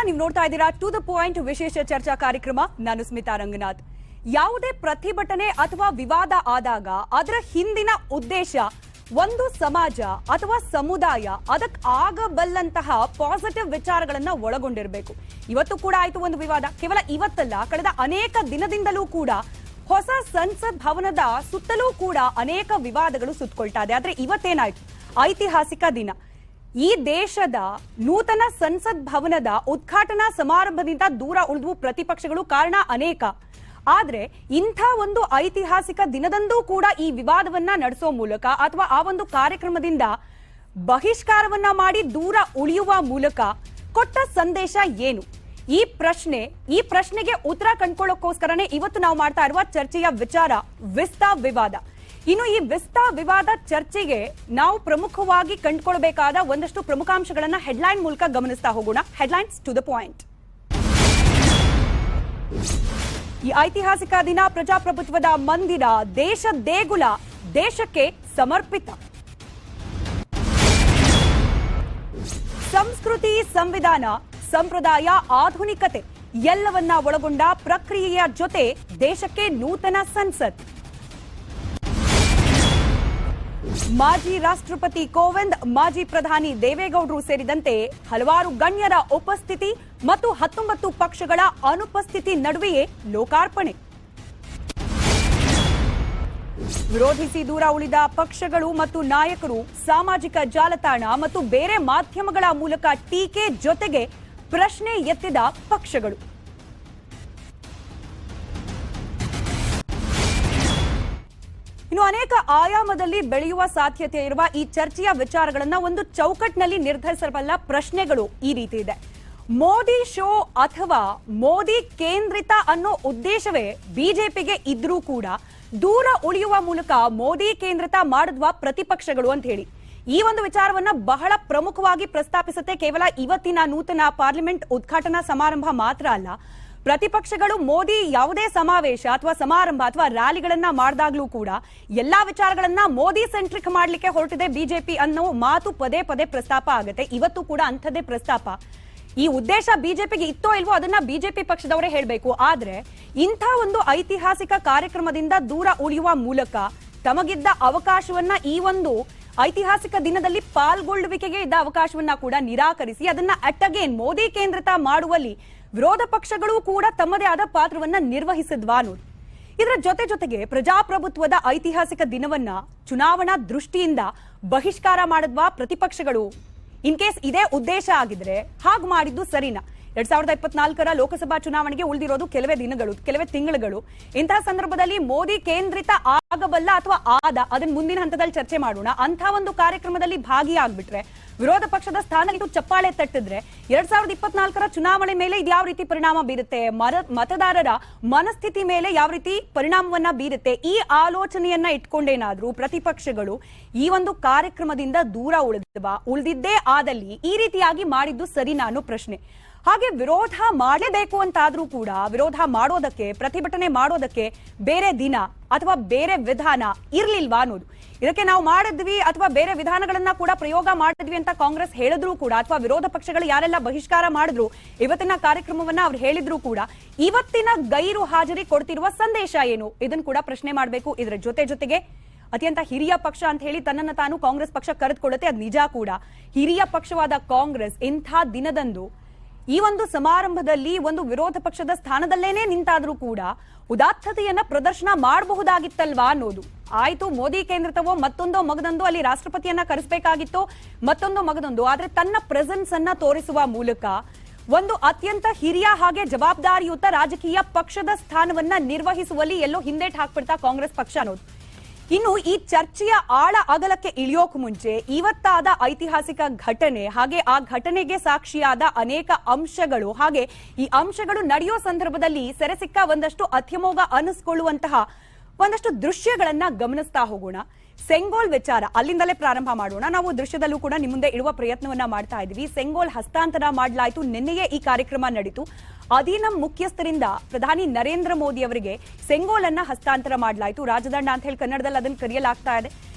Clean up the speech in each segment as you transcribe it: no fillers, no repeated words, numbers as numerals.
ನೀವು ನೋಡ್ತಾ ಇದ್ದೀರಾ ಟು ದ ಪಾಯಿಂಟ್ ವಿಶೇಷ ಚರ್ಚಾ ಕಾರ್ಯಕ್ರಮ. ನಾನು ಸ್ಮಿತಾ ರಂಗನಾಥ್. ಯಾವುದೇ ಪ್ರತಿಭಟನೆ ಅಥವಾ ವಿವಾದ ಆದಾಗ ಅದರ ಹಿಂದಿನ ಉದ್ದೇಶ ಒಂದು ಸಮಾಜ ಅಥವಾ ಸಮುದಾಯ ಅದಕ್ಕೆ ಆಗಬಲ್ಲಂತಹ ಪಾಸಿಟಿವ್ ವಿಚಾರಗಳನ್ನ ಒಳಗೊಂಡಿರಬೇಕು. ಇವತ್ತು ಕೂಡ ಆಯ್ತು ಒಂದು ವಿವಾದ. ಕೇವಲ ಇವತ್ತಲ್ಲ, ಕಳೆದ ಅನೇಕ ದಿನದಿಂದಲೂ ಕೂಡ ಹೊಸ ಸಂಸತ್ ಭವನದ ಸುತ್ತಲೂ ಕೂಡ ಅನೇಕ ವಿವಾದಗಳು ಸುತ್ತಕೊಳ್ತಾ ಇದೆ. ಆದ್ರೆ ಇವತ್ತೇನಾಯ್ತು? ಐತಿಹಾಸಿಕ ದಿನ. ಈ ದೇಶದ ನೂತನ ಸಂಸತ್ ಭವನದ ಉದ್ಘಾಟನಾ ಸಮಾರಂಭದಿಂದ ದೂರ ಉಳಿದು ಪ್ರತಿಪಕ್ಷಗಳು. ಕಾರಣ ಅನೇಕ. ಆದ್ರೆ ಇಂಥ ಒಂದು ಐತಿಹಾಸಿಕ ದಿನದಂದೂ ಕೂಡ ಈ ವಿವಾದವನ್ನ ನಡೆಸೋ ಮೂಲಕ ಅಥವಾ ಆ ಒಂದು ಕಾರ್ಯಕ್ರಮದಿಂದ ಬಹಿಷ್ಕಾರವನ್ನ ಮಾಡಿ ದೂರ ಉಳಿಯುವ ಮೂಲಕ ಕೊಟ್ಟ ಸಂದೇಶ ಏನು? ಈ ಪ್ರಶ್ನೆಗೆ ಉತ್ತರ ಕಂಡುಕೊಳ್ಳೋಕೋಸ್ಕರನೇ ಇವತ್ತು ನಾವು ಮಾಡ್ತಾ ಇರುವ ಚರ್ಚೆಯ ವಿಚಾರ ವಿಸ್ತಾ ವಿವಾದ. ಇನ್ನು ಈ ವಿಸ್ತಾ ವಿವಾದ ಚರ್ಚೆಗೆ ನಾವು ಪ್ರಮುಖವಾಗಿ ಕಂಡುಕೊಳ್ಳಬೇಕಾದ ಒಂದಷ್ಟು ಪ್ರಮುಖಾಂಶಗಳನ್ನ ಹೆಡ್ಲೈನ್ ಮೂಲಕ ಗಮನಿಸ್ತಾ ಹೋಗೋಣ. Headlines to the point. ಈ ಐತಿಹಾಸಿಕ ದಿನ ಪ್ರಜಾಪ್ರಭುತ್ವದ ಮಂದಿರ, ದೇಶ ದೇಗುಲ, ದೇಶಕ್ಕೆ ಸಮರ್ಪಿತ. ಸಂಸ್ಕೃತಿ, ಸಂವಿಧಾನ, ಸಂಪ್ರದಾಯ, ಆಧುನಿಕತೆ ಎಲ್ಲವನ್ನ ಒಳಗೊಂಡ ಪ್ರಕ್ರಿಯೆಯ ಜೊತೆ ದೇಶಕ್ಕೆ ನೂತನ ಸಂಸತ್. ಮಾಜಿ ರಾಷ್ಟ್ರಪತಿ ಕೋವಿಂದ್, ಮಾಜಿ ಪ್ರಧಾನಿ ದೇವೇಗೌಡರು ಸೇರಿದಂತೆ ಹಲವಾರು ಗಣ್ಯರ ಉಪಸ್ಥಿತಿ ಮತ್ತು 19 ಪಕ್ಷಗಳ ಅನುಪಸ್ಥಿತಿ ನಡುವೆಯೇ ಲೋಕಾರ್ಪಣೆ. ವಿರೋಧಿಸಿ ದೂರ ಉಳಿದ ಪಕ್ಷಗಳು ಮತ್ತು ನಾಯಕರು ಸಾಮಾಜಿಕ ಜಾಲತಾಣ ಮತ್ತು ಬೇರೆ ಮಾಧ್ಯಮಗಳ ಮೂಲಕ ಟೀಕೆ ಜೊತೆಗೆ ಪ್ರಶ್ನೆ ಎತ್ತಿದ ಪಕ್ಷಗಳು. ಇನ್ನು ಅನೇಕ ಆಯಾಮದಲ್ಲಿ ಬೆಳೆಯುವ ಸಾಧ್ಯತೆ ಇರುವ ಈ ಚರ್ಚೆಯ ವಿಚಾರಗಳನ್ನ ಒಂದು ಚೌಕಟ್ಟಿನಲ್ಲಿ ನಿರ್ಧರಿಸಬಲ್ಲ ಪ್ರಶ್ನೆಗಳು ಈ ರೀತಿ ಇದೆ. ಮೋದಿ ಶೋ ಅಥವಾ ಮೋದಿ ಕೇಂದ್ರಿತ ಅನ್ನೋ ಉದ್ದೇಶವೇ ಬಿಜೆಪಿಗೆ ಇದ್ರೂ ಕೂಡ ದೂರ ಉಳಿಯುವ ಮೂಲಕ ಮೋದಿ ಕೇಂದ್ರಿತ ಮಾಡಿದ್ವ ಪ್ರತಿಪಕ್ಷಗಳು ಅಂತ ಹೇಳಿ ಈ ಒಂದು ವಿಚಾರವನ್ನ ಬಹಳ ಪ್ರಮುಖವಾಗಿ ಪ್ರಸ್ತಾಪಿಸುತ್ತೆ. ಕೇವಲ ಇವತ್ತಿನ ನೂತನ ಪಾರ್ಲಿಮೆಂಟ್ ಉದ್ಘಾಟನಾ ಸಮಾರಂಭ ಮಾತ್ರ ಅಲ್ಲ, ಪ್ರತಿಪಕ್ಷಗಳು ಮೋದಿ ಯಾವುದೇ ಸಮಾವೇಶ ಅಥವಾ ಸಮಾರಂಭ ಅಥವಾ ರ್ಯಾಲಿಗಳನ್ನ ಮಾಡಿದಾಗ್ಲೂ ಕೂಡ ಎಲ್ಲಾ ವಿಚಾರಗಳನ್ನ ಮೋದಿ ಸೆಂಟ್ರಿಕ್ ಮಾಡ್ಲಿಕ್ಕೆ ಹೊರಟಿದೆ ಬಿಜೆಪಿ ಅನ್ನೋ ಮಾತು ಪದೇ ಪದೇ ಪ್ರಸ್ತಾಪ ಆಗುತ್ತೆ. ಇವತ್ತು ಕೂಡ ಅಂಥದ್ದೇ ಪ್ರಸ್ತಾಪ. ಈ ಉದ್ದೇಶ ಬಿಜೆಪಿಗೆ ಇತ್ತೋ ಇಲ್ವೋ ಅದನ್ನ ಬಿಜೆಪಿ ಪಕ್ಷದವರೇ ಹೇಳಬೇಕು. ಆದ್ರೆ ಇಂಥ ಒಂದು ಐತಿಹಾಸಿಕ ಕಾರ್ಯಕ್ರಮದಿಂದ ದೂರ ಉಳಿಯುವ ಮೂಲಕ ತಮಗಿದ್ದ ಅವಕಾಶವನ್ನ, ಈ ಒಂದು ಐತಿಹಾಸಿಕ ದಿನದಲ್ಲಿ ಪಾಲ್ಗೊಳ್ಳುವಿಕೆಗೆ ಇದ್ದ ಅವಕಾಶವನ್ನ ಕೂಡ ನಿರಾಕರಿಸಿ ಅದನ್ನ ಅಟಗೇನ್ ಮೋದಿ ಕೇಂದ್ರಿತ ಮಾಡುವಲ್ಲಿ ವಿರೋಧ ಪಕ್ಷಗಳು ಕೂಡ ತಮ್ಮದೇ ಆದ ಪಾತ್ರವನ್ನ ನಿರ್ವಹಿಸಿದ್ವಾ ಅನ್ನೋದು. ಇದರ ಜೊತೆಗೆ ಪ್ರಜಾಪ್ರಭುತ್ವದ ಐತಿಹಾಸಿಕ ದಿನವನ್ನ ಚುನಾವಣಾ ದೃಷ್ಟಿಯಿಂದ ಬಹಿಷ್ಕಾರ ಮಾಡಿದ್ವಾ ಪ್ರತಿಪಕ್ಷಗಳು? ಇನ್ ಕೇಸ್ ಇದೇ ಉದ್ದೇಶ ಆಗಿದ್ರೆ ಹಾಗೆ ಮಾಡಿದ್ದು ಸರಿನಾ? 2024ರ ಲೋಕಸಭಾ ಚುನಾವಣೆಗೆ ಉಳಿದಿರೋದು ಕೆಲವೇ ತಿಂಗಳುಗಳು. ಇಂತಹ ಸಂದರ್ಭದಲ್ಲಿ ಮೋದಿ ಕೇಂದ್ರಿತ ಆಗಬಲ್ಲ ಅಥವಾ ಅದನ್ನ ಮುಂದಿನ ಹಂತದಲ್ಲಿ ಚರ್ಚೆ ಮಾಡೋಣ. ಅಂತ ಒಂದು ಕಾರ್ಯಕ್ರಮದಲ್ಲಿ ಭಾಗಿಯಾಗ್ಬಿಟ್ರೆ ವಿರೋಧ ಪಕ್ಷದ ಸ್ಥಾನ ಇದು ಚಪ್ಪಾಳೆ ತಟ್ಟಿದ್ರೆ 2024ರ ಚುನಾವಣೆ ಮೇಲೆ ಇದು ಯಾವ ರೀತಿ ಪರಿಣಾಮ ಬೀರುತ್ತೆ, ಮತದಾರರ ಮನಸ್ಥಿತಿ ಮೇಲೆ ಯಾವ ರೀತಿ ಪರಿಣಾಮವನ್ನ ಬೀರುತ್ತೆ, ಈ ಆಲೋಚನೆಯನ್ನ ಇಟ್ಕೊಂಡೇನಾದ್ರೂ ಪ್ರತಿಪಕ್ಷಗಳು ಈ ಒಂದು ಕಾರ್ಯಕ್ರಮದಿಂದ ದೂರ ಉಳಿದಿದ್ದೇ ಆದಲ್ಲಿ ಈ ರೀತಿಯಾಗಿ ಮಾಡಿದ್ದು ಸರಿನಾ ಅನ್ನೋ ಪ್ರಶ್ನೆ. ಹಾಗೆ ವಿರೋಧ ಮಾಡಲೇಬೇಕು ಅಂತಾದ್ರೂ ಕೂಡ ವಿರೋಧ ಮಾಡೋದಕ್ಕೆ, ಪ್ರತಿಭಟನೆ ಮಾಡೋದಕ್ಕೆ ಬೇರೆ ದಿನ ಅಥವಾ ಬೇರೆ ವಿಧಾನ ಇರ್ಲಿಲ್ವಾ ಅನ್ನೋದು. ಇದಕ್ಕೆ ನಾವು ಮಾಡಿದ್ವಿ ಅಥವಾ ಬೇರೆ ವಿಧಾನಗಳನ್ನ ಕೂಡ ಪ್ರಯೋಗ ಮಾಡಿದ್ವಿ ಅಂತ ಕಾಂಗ್ರೆಸ್ ಹೇಳಿದ್ರು ಕೂಡ, ಅಥವಾ ವಿರೋಧ ಪಕ್ಷಗಳು ಯಾರೆಲ್ಲ ಬಹಿಷ್ಕಾರ ಮಾಡಿದ್ರು ಇವತ್ತಿನ ಕಾರ್ಯಕ್ರಮವನ್ನ ಅವ್ರು ಹೇಳಿದ್ರು ಕೂಡ ಇವತ್ತಿನ ಗೈರು ಹಾಜರಿ ಕೊಡ್ತಿರುವ ಸಂದೇಶ ಏನು? ಇದನ್ನು ಕೂಡ ಪ್ರಶ್ನೆ ಮಾಡಬೇಕು. ಇದರ ಜೊತೆಗೆ ಅತ್ಯಂತ ಹಿರಿಯ ಪಕ್ಷ ಅಂತ ಹೇಳಿ ತನ್ನನ್ನು ತಾನು ಕಾಂಗ್ರೆಸ್ ಪಕ್ಷ ಕರೆದುಕೊಳ್ಳುತ್ತೆ. ಅದು ನಿಜ ಕೂಡ. ಹಿರಿಯ ಪಕ್ಷವಾದ ಕಾಂಗ್ರೆಸ್ ಇಂಥ ದಿನದಂದು ಈ ಒಂದು ಸಮಾರಂಭದಲ್ಲಿ ಒಂದು ವಿರೋಧ ಪಕ್ಷದ ಸ್ಥಾನದಲ್ಲೇನೆ ನಿಂತಾದ್ರೂ ಕೂಡ ಉದಾತ್ತತೆಯನ್ನ ಪ್ರದರ್ಶನ ಮಾಡಬಹುದಾಗಿತ್ತಲ್ವಾ ಅನ್ನೋದು. ಆಯ್ತು, ಮೋದಿ ಕೇಂದ್ರಿತವೋ ಮತ್ತೊಂದೋ ಮಗದೊಂದು, ಅಲ್ಲಿ ರಾಷ್ಟ್ರಪತಿಯನ್ನ ಕರೆಸಬೇಕಾಗಿತ್ತೋ ಮತ್ತೊಂದೋ ಮಗದೊಂದು, ಆದ್ರೆ ತನ್ನ ಪ್ರೆಸೆನ್ಸ್ ಅನ್ನ ತೋರಿಸುವ ಮೂಲಕ ಒಂದು ಅತ್ಯಂತ ಹಿರಿಯ ಹಾಗೆ ಜವಾಬ್ದಾರಿಯುತ ರಾಜಕೀಯ ಪಕ್ಷದ ಸ್ಥಾನವನ್ನ ನಿರ್ವಹಿಸುವಲ್ಲಿ ಎಲ್ಲೋ ಹಿಂದೇಟ್ ಹಾಕ್ಬಿಡ್ತಾ ಕಾಂಗ್ರೆಸ್ ಪಕ್ಷ ಅನ್ನೋದು. ಇನ್ನು ಈ ಚರ್ಚೆಯ ಆಳ ಅಗಲಕ್ಕೆ ಇಳಿಯೋಕ್ ಮುಂಚೆ ಇವತ್ತಾದ ಐತಿಹಾಸಿಕ ಘಟನೆ ಹಾಗೆ ಆ ಘಟನೆಗೆ ಸಾಕ್ಷಿಯಾದ ಅನೇಕ ಅಂಶಗಳು ಹಾಗೆ ಈ ಅಂಶಗಳು ನಡೆಯೋ ಸಂದರ್ಭದಲ್ಲಿ ಸೆರೆಸಿಕ್ಕ ಒಂದಷ್ಟು ಅತ್ಯಮೋಘ ಅನಿಸ್ಕೊಳ್ಳುವಂತಹ ಒಂದಷ್ಟು ದೃಶ್ಯಗಳನ್ನ ಗಮನಿಸ್ತಾ ಹೋಗೋಣ. ಸೆಂಗೋಲ್ ವಿಚಾರ ಅಲ್ಲಿಂದಲೇ ಪ್ರಾರಂಭ ಮಾಡೋಣ. ನಾವು ದೃಶ್ಯದಲ್ಲೂ ಕೂಡ ನಿಮ್ಮ ಮುಂದೆ ಇಡುವ ಪ್ರಯತ್ನವನ್ನ ಮಾಡ್ತಾ ಇದ್ವಿ. ಸೆಂಗೋಲ್ ಹಸ್ತಾಂತರ ಮಾಡಲಾಯಿತು. ನಿನ್ನೆಯೇ ಈ ಕಾರ್ಯಕ್ರಮ ನಡೀತು. ಅಧೀನಂ ಮುಖ್ಯಸ್ಥರಿಂದ ಪ್ರಧಾನಿ ನರೇಂದ್ರ ಮೋದಿ ಅವರಿಗೆ ಸೆಂಗೋಲ್ ಅನ್ನ ಹಸ್ತಾಂತರ ಮಾಡಲಾಯಿತು. ರಾಜದಂಡ ಅಂತ ಹೇಳಿ ಕನ್ನಡದಲ್ಲಿ ಅದನ್ನು ಕರೆಯಲಾಗ್ತಾ ಇದೆ.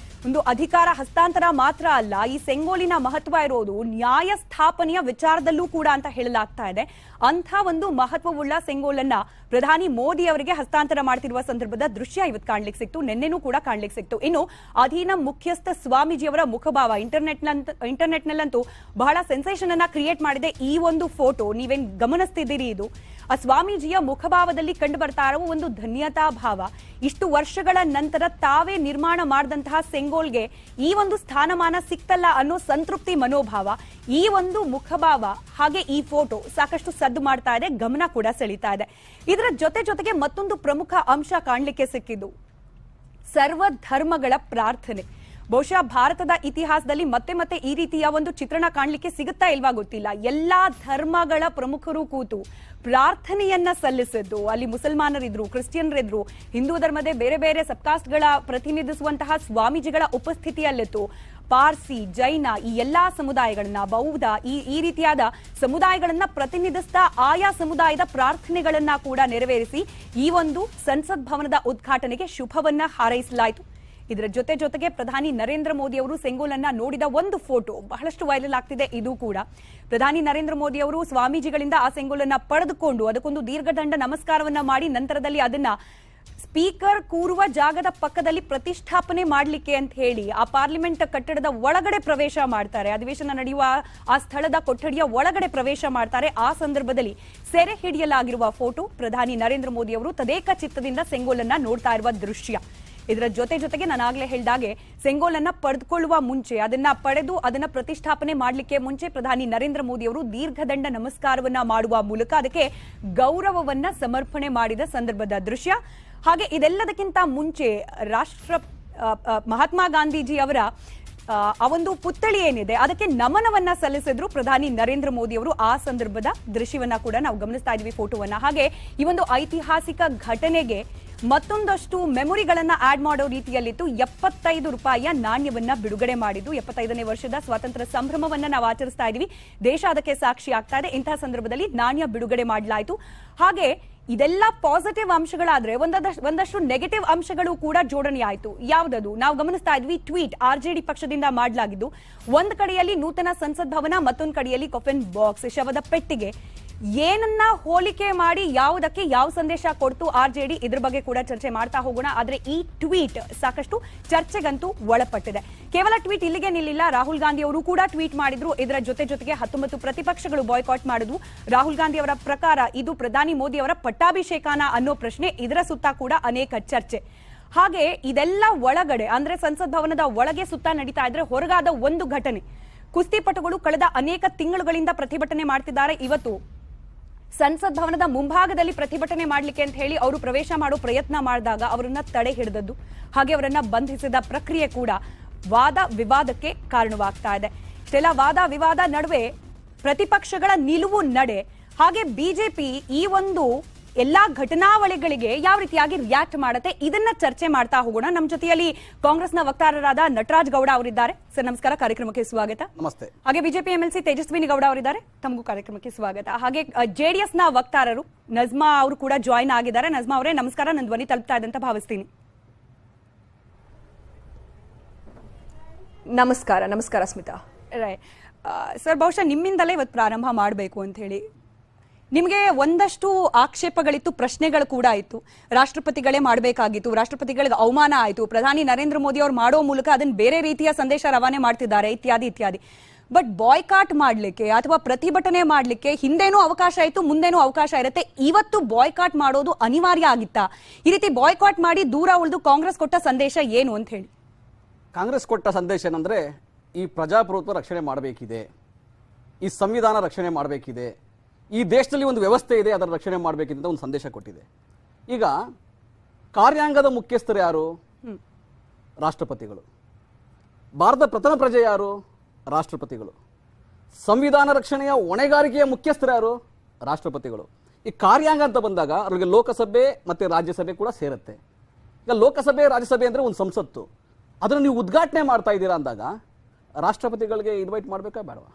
ಒಂದು ಅಧಿಕಾರ ಹಸ್ತಾಂತರ ಮಾತ್ರ ಅಲ್ಲ, ಈ ಸೆಂಗೋಲಿನ ಮಹತ್ವ ಇರೋದು ನ್ಯಾಯ ಸ್ಥಾಪನೆಯ ವಿಚಾರದಲ್ಲೂ ಕೂಡ ಅಂತ ಹೇಳಲಾಗ್ತಾ ಇದೆ. ಅಂಥ ಒಂದು ಮಹತ್ವವುಳ್ಳ ಸೆಂಗೋಲನ್ನ ಪ್ರಧಾನಿ ಮೋದಿ ಅವರಿಗೆ ಹಸ್ತಾಂತರ ಮಾಡ್ತಿರುವ ಸಂದರ್ಭದ ದೃಶ್ಯ ಇವತ್ತು ಕಾಣ್ಲಿಕ್ಕೆ ಸಿಕ್ತು, ನಿನ್ನೆನೂ ಕೂಡ ಕಾಣ್ಲಿಕ್ಕೆ ಸಿಕ್ತು. ಇನ್ನು ಅಧೀನ ಮುಖ್ಯಸ್ಥ ಸ್ವಾಮೀಜಿಯವರ ಮುಖಭಾವ ಇಂಟರ್ನೆಟ್ನಲ್ಲಂತೂ ಬಹಳ ಸೆನ್ಸೇಷನ್ ಅನ್ನ ಕ್ರಿಯೇಟ್ ಮಾಡಿದೆ ಈ ಒಂದು ಫೋಟೋ. ನೀವೇನ್ ಗಮನಿಸ್ತಿದ್ದೀರಿ, ಇದು ಆ ಸ್ವಾಮೀಜಿಯ ಮುಖಭಾವದಲ್ಲಿ ಕಂಡು ಬರ್ತಾ ಇರುವ ಒಂದು ಧನ್ಯತಾ ಭಾವ. ಇಷ್ಟು ವರ್ಷಗಳ ನಂತರ ತಾವೇ ನಿರ್ಮಾಣ ಮಾಡಿದಂತಹ ಸೆಂಗೋಲ್ಗೆ ಈ ಒಂದು ಸ್ಥಾನಮಾನ ಸಿಕ್ತಲ್ಲ ಅನ್ನೋ ಸಂತೃಪ್ತಿ ಮನೋಭಾವ, ಈ ಒಂದು ಮುಖಭಾವ ಹಾಗೆ ಈ ಫೋಟೋ ಸಾಕಷ್ಟು ಸದ್ದು ಮಾಡ್ತಾ ಇದೆ, ಗಮನ ಕೂಡ ಸೆಳೀತಾ ಇದೆ. ಇದರ ಜೊತೆಗೆ ಮತ್ತೊಂದು ಪ್ರಮುಖ ಅಂಶ ಕಾಣ್ಲಿಕ್ಕೆ ಸಿಕ್ಕಿದ್ದು ಸರ್ವ ಧರ್ಮಗಳ ಪ್ರಾರ್ಥನೆ. ಬಹುಶಃ ಭಾರತದ ಇತಿಹಾಸದಲ್ಲಿ ಮತ್ತೆ ಈ ರೀತಿಯ ಒಂದು ಚಿತ್ರಣ ಕಾಣ್ಲಿಕ್ಕೆ ಸಿಗುತ್ತಾ ಇಲ್ವಾ ಗೊತ್ತಿಲ್ಲ. ಎಲ್ಲಾ ಧರ್ಮಗಳ ಪ್ರಮುಖರು ಕೂತು ಪ್ರಾರ್ಥನೆಯನ್ನ ಸಲ್ಲಿಸಿದ್ದು, ಅಲ್ಲಿ ಮುಸಲ್ಮಾನರಿದ್ರು, ಕ್ರಿಶ್ಚಿಯನ್ರಿದ್ರು, ಹಿಂದೂ ಧರ್ಮದ ಬೇರೆ ಬೇರೆ ಸಬ್ಕಾಸ್ಟ್ಗಳ ಪ್ರತಿನಿಧಿಸುವಂತಹ ಸ್ವಾಮೀಜಿಗಳ ಉಪಸ್ಥಿತಿಯಲ್ಲಿತ್ತು. ಪಾರ್ಸಿ, ಜೈನ, ಈ ಎಲ್ಲಾ ಸಮುದಾಯಗಳನ್ನ, ಬೌದ್ಧ, ಈ ರೀತಿಯಾದ ಸಮುದಾಯಗಳನ್ನ ಪ್ರತಿನಿಧಿಸ್ತಾ ಆಯಾ ಸಮುದಾಯದ ಪ್ರಾರ್ಥನೆಗಳನ್ನ ಕೂಡ ನೆರವೇರಿಸಿ ಈ ಒಂದು ಸಂಸತ್ ಭವನದ ಉದ್ಘಾಟನೆಗೆ ಶುಭವನ್ನ ಹಾರೈಸಲಾಯಿತು. ಇದರ ಜೊತೆಗೆ ಪ್ರಧಾನಿ ನರೇಂದ್ರ ಮೋದಿ ಅವರು ಸೆಂಗೋಲನ್ನ ನೋಡಿದ ಒಂದು ಫೋಟೋ ಬಹಳಷ್ಟು ವೈರಲ್ ಆಗ್ತಿದೆ. ಇದು ಕೂಡ ಪ್ರಧಾನಿ ನರೇಂದ್ರ ಮೋದಿ ಅವರು ಸ್ವಾಮೀಜಿಗಳಿಂದ ಆ ಸೆಂಗೋಲನ್ನ ಪಡೆದುಕೊಂಡು ಅದಕ್ಕೊಂದು ದೀರ್ಘದಂಡ ನಮಸ್ಕಾರವನ್ನ ಮಾಡಿ ನಂತರದಲ್ಲಿ ಅದನ್ನ ಸ್ಪೀಕರ್ ಕೂರುವ ಜಾಗದ ಪಕ್ಕದಲ್ಲಿ ಪ್ರತಿಷ್ಠಾಪನೆ ಮಾಡಲಿಕ್ಕೆ ಅಂತ ಹೇಳಿ ಆ ಪಾರ್ಲಿಮೆಂಟ್ ಕಟ್ಟಡದ ಒಳಗಡೆ ಪ್ರವೇಶ ಮಾಡ್ತಾರೆ. ಅಧಿವೇಶನ ನಡೆಯುವ ಆ ಸ್ಥಳದ ಕೊಠಡಿಯ ಒಳಗಡೆ ಪ್ರವೇಶ ಮಾಡ್ತಾರೆ. ಆ ಸಂದರ್ಭದಲ್ಲಿ ಸೆರೆ ಹಿಡಿಯಲಾಗಿರುವ ಫೋಟೋ ಪ್ರಧಾನಿ ನರೇಂದ್ರ ಮೋದಿ ಅವರು ತದೇಕ ಚಿತ್ತದಿಂದ ಸೆಂಗೋಲನ್ನ ನೋಡ್ತಾ ಇರುವ ದೃಶ್ಯ. ಇದರ ಜೊತೆಗೆ ನಾನಾಗ್ಲೇ ಹೇಳಿದಾಗೆ ಸೆಂಗೋಲನ್ನ ಪಡೆದುಕೊಳ್ಳುವ ಮುಂಚೆ, ಅದನ್ನ ಪಡೆದು ಅದನ್ನ ಪ್ರತಿಷ್ಠಾಪನೆ ಮಾಡಲಿಕ್ಕೆ ಮುಂಚೆ ಪ್ರಧಾನಿ ನರೇಂದ್ರ ಮೋದಿ ಅವರು ದೀರ್ಘದಂಡ ನಮಸ್ಕಾರವನ್ನ ಮಾಡುವ ಮೂಲಕ ಅದಕ್ಕೆ ಗೌರವವನ್ನ ಸಮರ್ಪಣೆ ಮಾಡಿದ ಸಂದರ್ಭದ ದೃಶ್ಯ. ಹಾಗೆ ಇದೆಲ್ಲದಕ್ಕಿಂತ ಮುಂಚೆ ಮಹಾತ್ಮ ಗಾಂಧೀಜಿ ಅವರ ಆ ಒಂದು ಪುತ್ಥಳಿ ಏನಿದೆ ಅದಕ್ಕೆ ನಮನವನ್ನ ಸಲ್ಲಿಸಿದ್ರು ಪ್ರಧಾನಿ ನರೇಂದ್ರ ಮೋದಿ ಅವರು. ಆ ಸಂದರ್ಭದ ದೃಶ್ಯವನ್ನ ಕೂಡ ನಾವು ಗಮನಿಸ್ತಾ ಇದೀವಿ, ಫೋಟೋವನ್ನ. ಹಾಗೆ ಈ ಒಂದು ಐತಿಹಾಸಿಕ ಘಟನೆಗೆ ಮತ್ತೊಂದಷ್ಟು ಮೆಮೊರಿಗಳನ್ನ ಆಡ್ ಮಾಡೋ ರೀತಿಯಲ್ಲಿತ್ತು. 75 ರೂಪಾಯಿಯ ನಾಣ್ಯವನ್ನ ಬಿಡುಗಡೆ ಮಾಡಿದ್ದು. 75ನೇ ವರ್ಷದ ಸ್ವಾತಂತ್ರ್ಯ ಸಂಭ್ರಮವನ್ನ ನಾವು ಆಚರಿಸ್ತಾ ಇದೀವಿ, ದೇಶ ಅದಕ್ಕೆ ಸಾಕ್ಷಿ ಆಗ್ತಾ ಇದೆ. ಇಂತಹ ಸಂದರ್ಭದಲ್ಲಿ ನಾಣ್ಯ ಬಿಡುಗಡೆ ಮಾಡಲಾಯಿತು. ಹಾಗೆ ಇದೆಲ್ಲ ಪಾಸಿಟಿವ್ ಅಂಶಗಳಾದ್ರೆ ಒಂದಷ್ಟು ನೆಗೆಟಿವ್ ಅಂಶಗಳು ಕೂಡ ಜೋಡಣೆ ಆಯಿತು. ಯಾವುದದು ನಾವು ಗಮನಿಸ್ತಾ ಇದ್ವಿ, ಟ್ವೀಟ್ ಆರ್ಜೆಡಿ ಪಕ್ಷದಿಂದ ಮಾಡಲಾಗಿದ್ದು. ಒಂದ್ ಕಡೆಯಲ್ಲಿ ನೂತನ ಸಂಸತ್ ಭವನ, ಮತ್ತೊಂದು ಕಡೆಯಲ್ಲಿ ಕಾಫಿನ್ ಬಾಕ್ಸ್, ಶವದ ಪೆಟ್ಟಿಗೆ. ಏನನ್ನ ಹೋಲಿಕೆ ಮಾಡಿ ಯಾವುದಕ್ಕೆ ಯಾವ ಸಂದೇಶ ಕೊಡ್ತು ಆರ್ಜೆಡಿ, ಇದ್ರ ಬಗ್ಗೆ ಕೂಡ ಚರ್ಚೆ ಮಾಡ್ತಾ ಹೋಗೋಣ. ಆದ್ರೆ ಈ ಟ್ವೀಟ್ ಸಾಕಷ್ಟು ಚರ್ಚೆಗಂತೂ ಒಳಪಟ್ಟಿದೆ. ಕೇವಲ ಟ್ವೀಟ್ ಇಲ್ಲಿಗೆ ನಿಲ್ಲಿಲ್ಲ, ರಾಹುಲ್ ಗಾಂಧಿ ಅವರು ಕೂಡ ಟ್ವೀಟ್ ಮಾಡಿದ್ರು. ಇದರ ಜೊತೆಗೆ 19 ಪ್ರತಿಪಕ್ಷಗಳು ಬಾಯ್ಕಾಟ್ ಮಾಡಿದ್ವು. ರಾಹುಲ್ ಗಾಂಧಿ ಅವರ ಪ್ರಕಾರ ಇದು ಪ್ರಧಾನಿ ಮೋದಿ ಅವರ ಪಟ್ಟಾಭಿಷೇಕನ ಅನ್ನೋ ಪ್ರಶ್ನೆ, ಇದರ ಸುತ್ತ ಕೂಡ ಅನೇಕ ಚರ್ಚೆ. ಹಾಗೆ ಇದೆಲ್ಲ ಒಳಗಡೆ ಅಂದ್ರೆ ಸಂಸತ್ ಭವನದ ಒಳಗೆ ಸುತ್ತ ನಡೀತಾ ಇದ್ರೆ ಹೊರಗಾದ ಒಂದು ಘಟನೆ. ಕುಸ್ತಿಪಟುಗಳು ಕಳೆದ ಅನೇಕ ತಿಂಗಳುಗಳಿಂದ ಪ್ರತಿಭಟನೆ ಮಾಡ್ತಿದ್ದಾರೆ. ಇವತ್ತು ಸಂಸತ್ ಭವನದ ಮುಂಭಾಗದಲ್ಲಿ ಪ್ರತಿಭಟನೆ ಮಾಡಲಿಕ್ಕೆ ಅಂತ ಹೇಳಿ ಅವರು ಪ್ರವೇಶ ಮಾಡೋ ಪ್ರಯತ್ನ ಮಾಡಿದಾಗ ಅವರನ್ನ ತಡೆ ಹಿಡಿದದ್ದು, ಹಾಗೆ ಅವರನ್ನ ಬಂಧಿಸಿದ ಪ್ರಕ್ರಿಯೆ ಕೂಡ ವಾದ ವಿವಾದಕ್ಕೆ ಕಾರಣವಾಗ್ತಾ ಇದೆ. ಇಷ್ಟೆಲ್ಲ ವಾದ ವಿವಾದ ನಡುವೆ ಪ್ರತಿಪಕ್ಷಗಳ ನಿಲುವು ನಡೆ, ಹಾಗೆ ಬಿಜೆಪಿ ಈ ಒಂದು ಎಲ್ಲಾ ಘಟನಾವಳಿಗಳಿಗೆ ಯಾವ ರೀತಿಯಾಗಿ ರಿಯಾಕ್ಟ್ ಮಾಡುತ್ತೆ, ಇದನ್ನ ಚರ್ಚೆ ಮಾಡ್ತಾ ಹೋಗೋಣ. ನಮ್ಮ ಜೊತೆಯಲ್ಲಿ ಕಾಂಗ್ರೆಸ್ನ ವಕ್ತಾರರಾದ ನಟರಾಜ್ ಗೌಡ ಅವರಿದ್ದಾರೆ. ಸರ್ ನಮಸ್ಕಾರ, ಕಾರ್ಯಕ್ರಮಕ್ಕೆ ಸ್ವಾಗತ. ನಮಸ್ತೆ. ಹಾಗೆ ಬಿಜೆಪಿ ಎಂಎಲ್ಸಿ ತೇಜಸ್ವಿನಿ ಗೌಡ ಅವರಿದ್ದಾರೆ, ತಮಗೂ ಕಾರ್ಯಕ್ರಮಕ್ಕೆ ಸ್ವಾಗತ. ಹಾಗೆ ಜೆಡಿಎಸ್ ನ ವಕ್ತಾರರು ನಜ್ಮಾ ಅವರು ಕೂಡ ಜಾಯಿನ್ ಆಗಿದ್ದಾರೆ. ನಜ್ಮಾ ಅವರೇ ನಮಸ್ಕಾರ, ನನ್ನ ಧ್ವನಿ ತಲುಪ್ತಾ ಇದೆ ಅಂತ ಭಾವಿಸ್ತೀನಿ. ನಮಸ್ಕಾರ ಸ್ಮಿತಾ. ಸರ್, ಬಹುಶಃ ನಿಮ್ಮಿಂದಲೇ ಇವತ್ತು ಪ್ರಾರಂಭ ಮಾಡಬೇಕು ಅಂತ ಹೇಳಿ. ನಿಮಗೆ ಒಂದಷ್ಟು ಆಕ್ಷೇಪಗಳಿತ್ತು, ಪ್ರಶ್ನೆಗಳು ಕೂಡ ಇತ್ತು. ರಾಷ್ಟ್ರಪತಿಗಳೇ ಮಾಡಬೇಕಾಗಿತ್ತು, ರಾಷ್ಟ್ರಪತಿಗಳಿಗೆ ಅವಮಾನ ಆಯಿತು, ಪ್ರಧಾನಿ ನರೇಂದ್ರ ಮೋದಿ ಅವರು ಮಾಡೋ ಮೂಲಕ ಅದನ್ನ ಬೇರೆ ರೀತಿಯ ಸಂದೇಶ ರವಾನೆ ಮಾಡ್ತಿದ್ದಾರೆ, ಇತ್ಯಾದಿ. ಬಟ್ ಬಾಯ್ಕಾಟ್ ಮಾಡಲಿಕ್ಕೆ ಅಥವಾ ಪ್ರತಿಭಟನೆ ಮಾಡಲಿಕ್ಕೆ ಹಿಂದೇನೂ ಅವಕಾಶ ಇತ್ತು, ಮುಂದೇನೂ ಅವಕಾಶ ಇರುತ್ತೆ. ಇವತ್ತು ಬಾಯ್ಕಾಟ್ ಮಾಡೋದು ಅನಿವಾರ್ಯ ಆಗಿತ್ತಾ? ಈ ರೀತಿ ಬಾಯ್ಕಾಟ್ ಮಾಡಿ ದೂರ ಉಳಿದು ಕಾಂಗ್ರೆಸ್ ಕೊಟ್ಟ ಸಂದೇಶ ಏನು ಅಂತ ಹೇಳಿ? ಕಾಂಗ್ರೆಸ್ ಕೊಟ್ಟ ಸಂದೇಶ ಏನಂದ್ರೆ, ಈ ಪ್ರಜಾಪ್ರಭುತ್ವ ರಕ್ಷಣೆ ಮಾಡಬೇಕಿದೆ, ಈ ಸಂವಿಧಾನ ರಕ್ಷಣೆ ಮಾಡಬೇಕಿದೆ, ಈ ದೇಶದಲ್ಲಿ ಒಂದು ವ್ಯವಸ್ಥೆ ಇದೆ, ಅದರ ರಕ್ಷಣೆ ಮಾಡಬೇಕಿದೆ ಅಂತ ಒಂದು ಸಂದೇಶ ಕೊಟ್ಟಿದೆ. ಈಗ ಕಾರ್ಯಾಂಗದ ಮುಖ್ಯಸ್ಥರು ಯಾರು? ರಾಷ್ಟ್ರಪತಿಗಳು. ಭಾರತದ ಪ್ರಥಮ ಪ್ರಜೆ ಯಾರು? ರಾಷ್ಟ್ರಪತಿಗಳು. ಸಂವಿಧಾನ ರಕ್ಷಣೆಯ ಹೊಣೆಗಾರಿಕೆಯ ಮುಖ್ಯಸ್ಥರು ಯಾರು? ರಾಷ್ಟ್ರಪತಿಗಳು. ಈ ಕಾರ್ಯಾಂಗ ಅಂತ ಬಂದಾಗ ಅವರಿಗೆ ಲೋಕಸಭೆ ಮತ್ತೆ ರಾಜ್ಯಸಭೆ ಕೂಡ ಸೇರುತ್ತೆ. ಈಗ ಲೋಕಸಭೆ ರಾಜ್ಯಸಭೆ ಅಂದ್ರೆ ಒಂದು ಸಂಸತ್ತು, ಅದನ್ನು ನೀವು ಉದ್ಘಾಟನೆ ಮಾಡ್ತಾ ಇದ್ದೀರಾ ಅಂದಾಗ ರಾಷ್ಟ್ರಪತಿಗಳಿಗೆ ಇನ್ವೈಟ್ ಮಾಡಬೇಕಾ ಬೇಡವಾ?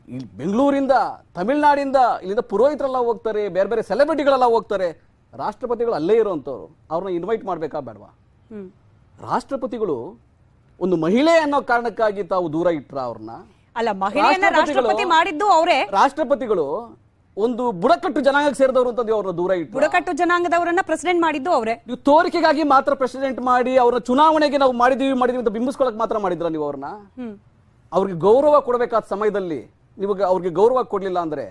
ಇಲ್ಲಿ ಬೆಂಗಳೂರಿಂದ, ತಮಿಳುನಾಡಿಂದ, ಇಲ್ಲಿಂದ ಪುರೋಹಿತರೆಲ್ಲ ಹೋಗ್ತಾರೆ, ಬೇರೆ ಬೇರೆ ಸೆಲೆಬ್ರಿಟಿಗಳೆಲ್ಲ ಹೋಗ್ತಾರೆ. ರಾಷ್ಟ್ರಪತಿಗಳು ಅಲ್ಲೇ ಇರುವಂಥವ್ರು, ಅವ್ರನ್ನ ಇನ್ವೈಟ್ ಮಾಡಬೇಕಾ ಬೇಡವಾ? ರಾಷ್ಟ್ರಪತಿಗಳು ಒಂದು ಮಹಿಳೆ ಅನ್ನೋ ಕಾರಣಕ್ಕಾಗಿ ತಾವು ದೂರ ಇಟ್ರ ಅವ್ರನ್ನ? ಅಲ್ಲ, ಮಹಿಳೆಯನ್ನ ರಾಷ್ಟ್ರಪತಿ ಮಾಡಿದ್ದು ಅವರೇ. ರಾಷ್ಟ್ರಪತಿಗಳು ಒಂದು ಬುಡಕಟ್ಟು ಜನಾಂಗಕ್ಕೆ ಸೇರಿದವರು ಅಂತ ಅವ್ರನ್ನ ದೂರ ಇಟ್ಟು, ಬುಡಕಟ್ಟು ಜನಾಂಗದವರನ್ನ ಪ್ರೆಸಿಡೆಂಟ್ ಮಾಡಿದ್ದು ಅವರೇ. ನೀವು ತೋರಿಕೆಗಾಗಿ ಮಾತ್ರ ಪ್ರೆಸಿಡೆಂಟ್ ಮಾಡಿ ಅವ್ರನ್ನ ಚುನಾವಣೆಗೆ ನಾವು ಮಾಡಿದೀವಿ ಅಂತ ಬಿಂಬಿಸ್ಕೊಳಕ್ ಮಾತ್ರ ಮಾಡಿದ್ರ ನೀವು ಅವ್ರನ್ನ? ಅವ್ರಿಗೆ ಗೌರವ ಕೊಡಬೇಕಾದ ಸಮಯದಲ್ಲಿ ನೀವು ಅವ್ರಿಗೆ ಗೌರವ ಕೊಡ್ಲಿಲ್ಲ ಅಂದ್ರೆ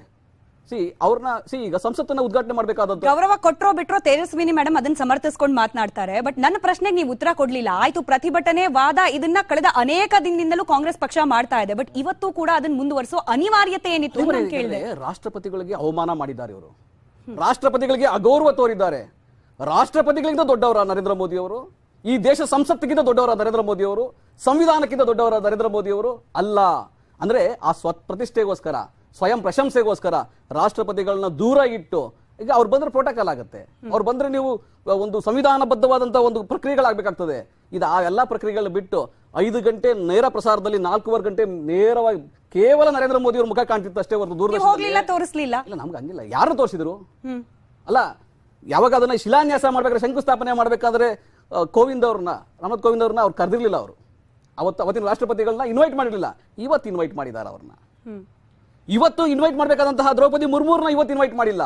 ಈಗ ಸಂಸತ್ತನ್ನ ಉದ್ಘಾಟನೆ ಮಾಡಬೇಕಾದದ್ದು. ಗೌರವ ಕೊಟ್ರೋ ಬಿಟ್ರೋ ತೇಜಸ್ವಿನಿ ಮೇಡಮ್ ಅದನ್ನ ಸಮರ್ಥಿಸ್ಕೊಂಡು ಮಾತನಾಡ್ತಾರೆ. ಬಟ್ ನನ್ನ ಪ್ರಶ್ನೆಗೆ ನೀವು ಉತ್ತರ ಕೊಡ್ಲಿಲ್ಲ. ಆಯ್ತು, ಪ್ರತಿಭಟನೆ, ವಾದ, ಇದನ್ನ ಕಳೆದ ಅನೇಕ ದಿನದಿಂದಲೂ ಕಾಂಗ್ರೆಸ್ ಪಕ್ಷ ಮಾಡ್ತಾ ಇದೆ. ಬಟ್ ಇವತ್ತು ಕೂಡ ಅದನ್ನ ಮುಂದುವರಿಸೋ ಅನಿವಾರ್ಯತೆ ಏನಿತ್ತು ಅಂತ ಕೇಳಿದೆ. ರಾಷ್ಟ್ರಪತಿಗಳಿಗೆ ಅವಮಾನ ಮಾಡಿದ್ದಾರೆ ಇವರು, ರಾಷ್ಟ್ರಪತಿಗಳಿಗೆ ಅಗೌರವ ತೋರಿದ್ದಾರೆ. ರಾಷ್ಟ್ರಪತಿಗಳಿಂದ ದೊಡ್ಡವರ ನರೇಂದ್ರ ಮೋದಿ ಅವರು? ಈ ದೇಶ ಸಂಸತ್ತಿಗಿಂತ ದೊಡ್ಡವರ ನರೇಂದ್ರ ಮೋದಿ ಅವರು? ಸಂವಿಧಾನಕ್ಕಿಂತ ದೊಡ್ಡವರ ನರೇಂದ್ರ ಮೋದಿ ಅವರು ಅಲ್ಲ. ಅಂದ್ರೆ ಆ ಪ್ರತಿಷ್ಠೆಗೋಸ್ಕರ, ಸ್ವಯಂ ಪ್ರಶಂಸೆಗೋಸ್ಕರ ರಾಷ್ಟ್ರಪತಿಗಳನ್ನ ದೂರ ಇಟ್ಟು, ಈಗ ಅವ್ರು ಬಂದ್ರೆ ಪ್ರೋಟೋಕಾಲ್ ಆಗುತ್ತೆ, ಅವ್ರು ಬಂದ್ರೆ ನೀವು ಒಂದು ಸಂವಿಧಾನಬದ್ಧವಾದಂತಹ ಒಂದು ಪ್ರಕ್ರಿಯೆಗಳಾಗಬೇಕಾಗ್ತದೆ. ಇದು ಆ ಎಲ್ಲಾ ಪ್ರಕ್ರಿಯೆಗಳನ್ನ ಬಿಟ್ಟು 5 ಗಂಟೆ ನೇರ ಪ್ರಸಾರದಲ್ಲಿ 4.25 ಗಂಟೆ ನೇರವಾಗಿ ಕೇವಲ ನರೇಂದ್ರ ಮೋದಿ ಅವ್ರ ಮುಖ ಕಾಣ್ತಿತ್ತು ಅಷ್ಟೇ ಹೊರತು ದೂರದರ್ಶನ ತೋರಿಸಲಿಲ್ಲ. ಇಲ್ಲ, ನಮ್ಗೆ ಹಂಗಿಲ್ಲ. ಯಾರು ತೋರಿಸಿದ್ರು? ಅಲ್ಲ, ಯಾವಾಗ ಅದನ್ನ ಶಿಲಾನ್ಯಾಸ ಮಾಡ್ಬೇಕಾದ್ರೆ, ಶಂಕುಸ್ಥಾಪನೆ ಮಾಡ್ಬೇಕಾದ್ರೆ ಕೋವಿಂದ್ ಅವ್ರನ್ನ, ರಾಮನಾಥ್ ಕೋವಿಂದ್ ಅವ್ರನ್ನ ಅವ್ರು ಕರೆದಿರ್ಲಿಲ್ಲ. ಅವರು ಅವತ್ತಿನ ರಾಷ್ಟ್ರಪತಿಗಳನ್ನ ಇನ್ವೈಟ್ ಮಾಡಿರ್ಲಿಲ್ಲ. ಇವತ್ತು ಇನ್ವೈಟ್ ಮಾಡಿದ್ದಾರೆ ಅವ್ರನ್ನ. ಇವತ್ತು ಇನ್ವೈಟ್ ಮಾಡಬೇಕಾದಂತಹ ದ್ರೌಪದಿ ಮುರ್ಮುರ್ನ ಇವತ್ತು ಇನ್ವೈಟ್ ಮಾಡಿಲ್ಲ.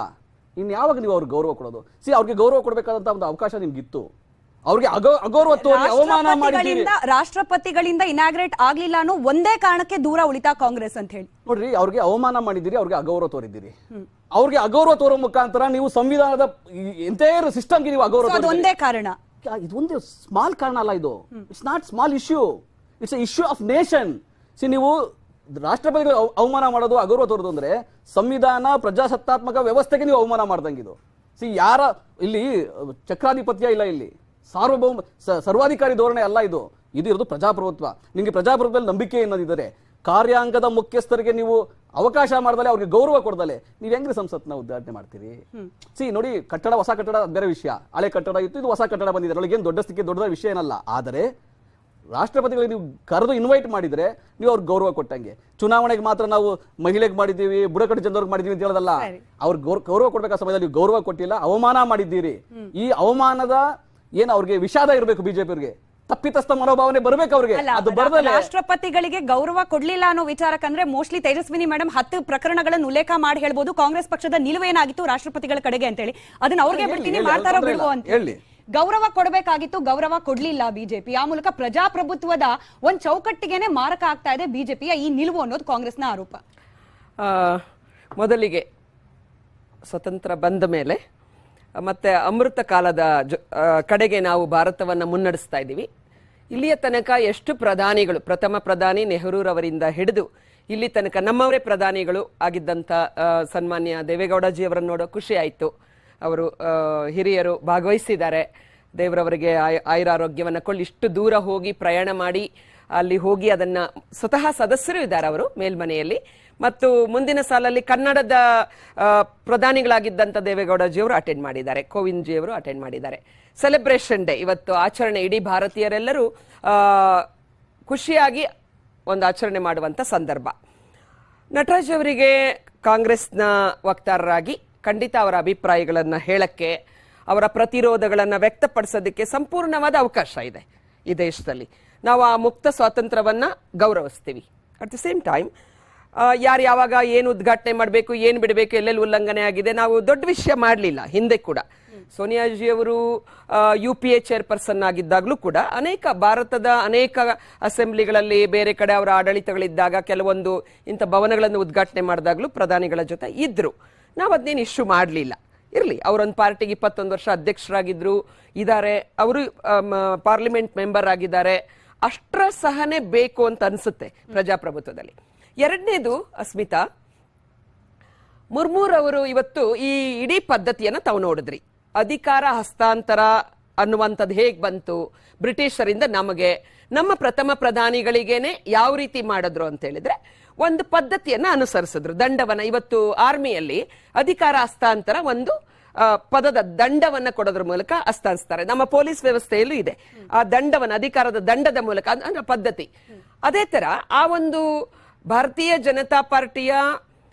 ಇನ್ ಯಾವಾಗ ನೀವು ಅವ್ರಿಗೆ ಗೌರವ ಕೊಡೋದು? ಅವ್ರಿಗೆ ಗೌರವ ಕೊಡಬೇಕಾದಂತಹ ಒಂದು ಅವಕಾಶ ನಿಮ್ಗಿತ್ತು. ಅವ್ರಿಗೆ ಅಗೌರವ ತೋರಿ ಅವಮಾನ ಮಾಡಿದ್ದೀರಿ. ರಾಷ್ಟ್ರಪತಿಗಳಿಂದ ಇನಾಗ್ರೇಟ್ ಆಗ್ಲಿಲ್ಲ ಅನ್ನೋ ಒಂದೇ ಕಾರಣಕ್ಕೆ ದೂರ ಉಳಿತಾ ಕಾಂಗ್ರೆಸ್ ಅಂತ ಹೇಳಿ ನೋಡ್ರಿ, ಅವ್ರಿಗೆ ಅವಮಾನ ಮಾಡಿದ್ದೀರಿ, ಅವ್ರಿಗೆ ಅಗೌರವ ತೋರಿದ್ದೀರಿ. ಅವ್ರಿಗೆ ಅಗೌರವ ತೋರೋ ಮುಖಾಂತರ ನೀವು ಸಂವಿಧಾನದ ಎಂಟೈರ್ ಸಿಸ್ಟಮ್ಗೆ ನೀವು ಅಗೌರವ, ಒಂದೇ ಕಾರಣ. ಇದೊಂದು ಸ್ಮಾಲ್ ಕಾರಣ ಅಲ್ಲ, ಇದು it's not small issue, it's A issue of nation. ನೀವು ರಾಷ್ಟ್ರಪತಿಗಳು ಅವಮಾನ ಮಾಡೋದು, ಅಗೌರವ ತೋರೋದು ಅಂದ್ರೆ ಸಂವಿಧಾನ, ಪ್ರಜಾಸತ್ತಾತ್ಮಕ ವ್ಯವಸ್ಥೆಗೆ ನೀವು ಅವಮಾನ ಮಾಡ್ದಂಗಿದು. ಯಾರ ಇಲ್ಲಿ ಚಕ್ರಾಧಿಪತ್ಯ ಇಲ್ಲ, ಇಲ್ಲಿ ಸಾರ್ವಭೌಮ ಸರ್ವಾಧಿಕಾರಿ ಧೋರಣೆ ಅಲ್ಲ ಇದು. ಇರೋದು ಪ್ರಜಾಪ್ರಭುತ್ವ. ನಿಮಗೆ ಪ್ರಜಾಪ್ರಭುತ್ವದಲ್ಲಿ ನಂಬಿಕೆ ಅನ್ನೋದಿದ್ದಾರೆ, ಕಾರ್ಯಾಂಗದ ಮುಖ್ಯಸ್ಥರಿಗೆ ನೀವು ಅವಕಾಶ ಮಾಡ್ದಲೆ, ಅವ್ರಿಗೆ ಗೌರವ ಕೊಡ್ದಲೆ ನೀವು ಹೆಂಗ್ರಿ ಸಂಸತ್ನ ಉದ್ಘಾಟನೆ ಮಾಡ್ತೀರಿ? ನೋಡಿ, ಕಟ್ಟಡ, ಹೊಸ ಕಟ್ಟಡ ಬೇರೆ ವಿಷಯ. ಹಳೆ ಕಟ್ಟಡ ಇತ್ತು, ಇದು ಹೊಸ ಕಟ್ಟಡ ಬಂದಿದೆ, ಅದರೊಳಗೆ ದೊಡ್ಡ ವಿಷಯ ಏನಲ್ಲ. ಆದರೆ ರಾಷ್ಟ್ರಪತಿಗಳಿಗೆ ನೀವು ಕರೆದು ಇನ್ವೈಟ್ ಮಾಡಿದ್ರೆ ನೀವು ಅವ್ರಿಗೆ ಗೌರವ ಕೊಟ್ಟಂಗೆ. ಚುನಾವಣೆಗೆ ಮಾತ್ರ ನಾವು ಮಹಿಳೆಗೆ ಮಾಡಿದ್ದೀವಿ, ಬುಡಕಟ್ಟು ಜನರಿಗೆ ಮಾಡಿದೀವಿ ಅಂತ ಹೇಳೋದಲ್ಲ. ಅವ್ರಿಗೆ ಗೌರವ ಕೊಡ್ಬೇಕಾದ ಸಮಯದಲ್ಲಿ ನೀವು ಗೌರವ ಕೊಟ್ಟಿಲ್ಲ, ಅವಮಾನ ಮಾಡಿದ್ದೀರಿ. ಈ ಅವಮಾನದ ಏನು ಅವ್ರಿಗೆ ವಿಷಾದ ಇರಬೇಕು, ಬಿಜೆಪಿ ಅವ್ರಿಗೆ ತಪ್ಪಿತಸ್ಥ ಮನೋಭಾವನೆ ಬರಬೇಕು ಅವ್ರಿಗೆ. ಅದು ಬರದಲ್ಲ. ರಾಷ್ಟ್ರಪತಿಗಳಿಗೆ ಗೌರವ ಕೊಡ್ಲಿಲ್ಲ ಅನ್ನೋ ವಿಚಾರಕ್ಕಂದ್ರೆ ಮೋಸ್ಟ್ಲಿ ತೇಜಸ್ವಿನಿ ಮೇಡಮ್ 10 ಪ್ರಕರಣಗಳನ್ನು ಉಲ್ಲೇಖ ಮಾಡಿ ಹೇಳ್ಬೋದು. ಕಾಂಗ್ರೆಸ್ ಪಕ್ಷದ ನಿಲುವೇನಾಗಿತ್ತು ರಾಷ್ಟ್ರಪತಿಗಳ ಕಡೆಗೆ ಅಂತ ಹೇಳಿ ಅದನ್ನ ಅವ್ರಿಗೆ ಬಿಡ್ತೀನಿ, ಮಾಡ್ತಾರೋ ಬಿಡುವ ಅಂತ ಹೇಳಿ. ಗೌರವ ಕೊಡಬೇಕಾಗಿತ್ತು, ಗೌರವ ಕೊಡ್ಲಿಲ್ಲ ಬಿಜೆಪಿ. ಆ ಮೂಲಕ ಪ್ರಜಾಪ್ರಭುತ್ವದ ಒಂದ್ ಚೌಕಟ್ಟಿಗೆನೆ ಮಾರಕ ಆಗ್ತಾ ಇದೆ ಬಿಜೆಪಿಯ ಈ ನಿಲುವು ಅನ್ನೋದು ಕಾಂಗ್ರೆಸ್ನ ಆರೋಪ. ಮೊದಲಿಗೆ ಸ್ವತಂತ್ರ ಬಂದ ಮೇಲೆ ಮತ್ತೆ ಅಮೃತ ಕಾಲದ ಕಡೆಗೆ ನಾವು ಭಾರತವನ್ನ ಮುನ್ನಡೆಸ್ತಾ ಇದ್ದೀವಿ. ಇಲ್ಲಿಯ ತನಕ ಎಷ್ಟು ಪ್ರಧಾನಿಗಳು, ಪ್ರಥಮ ಪ್ರಧಾನಿ ನೆಹರೂರವರಿಂದ ಹಿಡಿದು ಇಲ್ಲಿ ತನಕ ನಮ್ಮವರೇ ಪ್ರಧಾನಿಗಳು ಆಗಿದ್ದಂಥ ಸನ್ಮಾನ್ಯ ದೇವೇಗೌಡಜಿ ಅವರನ್ನು ನೋಡೋ ಖುಷಿ ಆಯಿತು. ಅವರು ಹಿರಿಯರು ಭಾಗವಹಿಸಿದ್ದಾರೆ. ದೇವರವರಿಗೆ ಆಯುರಾರೋಗ್ಯವನ್ನು ಕೊಳ್ಳಿ, ಇಷ್ಟು ದೂರ ಹೋಗಿ ಪ್ರಯಾಣ ಮಾಡಿ ಅಲ್ಲಿ ಹೋಗಿ ಅದನ್ನ ಸ್ವತಃ ಸದಸ್ಯರು ಇದ್ದಾರೆ ಅವರು ಮೇಲ್ಮನೆಯಲ್ಲಿ. ಮತ್ತು ಮುಂದಿನ ಸಾಲಲ್ಲಿ ಕನ್ನಡದ ಪ್ರಧಾನಿಗಳಾಗಿದ್ದಂಥ ದೇವೇಗೌಡಜಿಯವರು ಅಟೆಂಡ್ ಮಾಡಿದ್ದಾರೆ, ಕೋವಿಂದ್ ಜಿಯವರು ಅಟೆಂಡ್ ಮಾಡಿದ್ದಾರೆ. ಸೆಲೆಬ್ರೇಷನ್ ಡೇ ಇವತ್ತು ಆಚರಣೆ, ಇಡೀ ಭಾರತೀಯರೆಲ್ಲರೂ ಖುಷಿಯಾಗಿ ಒಂದು ಆಚರಣೆ ಮಾಡುವಂಥ ಸಂದರ್ಭ. ನಟರಾಜ್ ಅವರಿಗೆ ಕಾಂಗ್ರೆಸ್ನ ವಕ್ತಾರರಾಗಿ ಖಂಡಿತ ಅವರ ಅಭಿಪ್ರಾಯಗಳನ್ನು ಹೇಳಕ್ಕೆ, ಅವರ ಪ್ರತಿರೋಧಗಳನ್ನು ವ್ಯಕ್ತಪಡಿಸೋದಕ್ಕೆ ಸಂಪೂರ್ಣವಾದ ಅವಕಾಶ ಇದೆ ಈ ದೇಶದಲ್ಲಿ. ನಾವು ಆ ಮುಕ್ತ ಸ್ವಾತಂತ್ರ್ಯವನ್ನ ಗೌರವಿಸ್ತೀವಿ. ಅಟ್ ದಿ ಸೇಮ್ ಟೈಮ್ ಯಾರು ಯಾವಾಗ ಏನು ಉದ್ಘಾಟನೆ ಮಾಡಬೇಕು, ಏನು ಬಿಡಬೇಕು, ಎಲ್ಲೆಲ್ಲಿ ಉಲ್ಲಂಘನೆ ಆಗಿದೆ ನಾವು ದೊಡ್ಡ ವಿಷಯ ಮಾಡಲಿಲ್ಲ. ಹಿಂದೆ ಕೂಡ ಸೋನಿಯಾಜಿಯವರು UPA ಚೇರ್ಪರ್ಸನ್ ಆಗಿದ್ದಾಗಲೂ ಕೂಡ ಭಾರತದ ಅನೇಕ ಅಸೆಂಬ್ಲಿಗಳಲ್ಲಿ ಬೇರೆ ಕಡೆ ಅವರ ಆಡಳಿತಗಳಿದ್ದಾಗ ಕೆಲವೊಂದು ಇಂಥ ಭವನಗಳನ್ನು ಉದ್ಘಾಟನೆ ಮಾಡಿದಾಗಲೂ ಪ್ರಧಾನಿಗಳ ಜೊತೆ ಇದ್ರು. ನಾವು ಅದನ್ನೇನು ಇಶ್ಯೂ ಮಾಡಲಿಲ್ಲ. ಇರಲಿ, ಅವರೊಂದು ಪಾರ್ಟಿಗೆ 21 ವರ್ಷ ಅಧ್ಯಕ್ಷರಾಗಿದ್ರು ಇದ್ದಾರೆ, ಅವರು ಪಾರ್ಲಿಮೆಂಟ್ ಮೆಂಬರ್ ಆಗಿದ್ದಾರೆ. ಅಷ್ಟರ ಸಹನೆ ಬೇಕು ಅಂತ ಅನ್ಸುತ್ತೆ ಪ್ರಜಾಪ್ರಭುತ್ವದಲ್ಲಿ. ಎರಡನೇದು, ಅಸ್ಮಿತಾ, ಮುರ್ಮುರವರು ಇವತ್ತು ಈ ಇಡೀ ಪದ್ಧತಿಯನ್ನು ತಾವು ನೋಡಿದ್ರಿ. ಅಧಿಕಾರ ಹಸ್ತಾಂತರ ಅನ್ನುವಂಥದ್ದು ಹೇಗೆ ಬಂತು, ಬ್ರಿಟಿಷರಿಂದ ನಮಗೆ, ನಮ್ಮ ಪ್ರಥಮ ಪ್ರಧಾನಿಗಳಿಗೇನೆ ಯಾವ ರೀತಿ ಮಾಡಿದ್ರು ಅಂತ ಹೇಳಿದ್ರೆ ಒಂದು ಪದ್ಧತಿಯನ್ನ ಅನುಸರಿಸಿದ್ರು. ದಂಡವನ್ನ, ಇವತ್ತು ಆರ್ಮಿಯಲ್ಲಿ ಅಧಿಕಾರ ಹಸ್ತಾಂತರ ಒಂದು ಪದದ ದಂಡವನ್ನ ಕೊಡೋದ್ರ ಮೂಲಕ ಹಸ್ತಾಂತರ, ನಮ್ಮ ಪೊಲೀಸ್ ವ್ಯವಸ್ಥೆಯಲ್ಲೂ ಇದೆ. ಆ ದಂಡವನ್ನ, ಅಧಿಕಾರದ ದಂಡದ ಮೂಲಕ ಅಂದ್ರೆ ಪದ್ಧತಿ. ಅದೇ ತರ ಆ ಒಂದು ಭಾರತೀಯ ಜನತಾ ಪಾರ್ಟಿಯ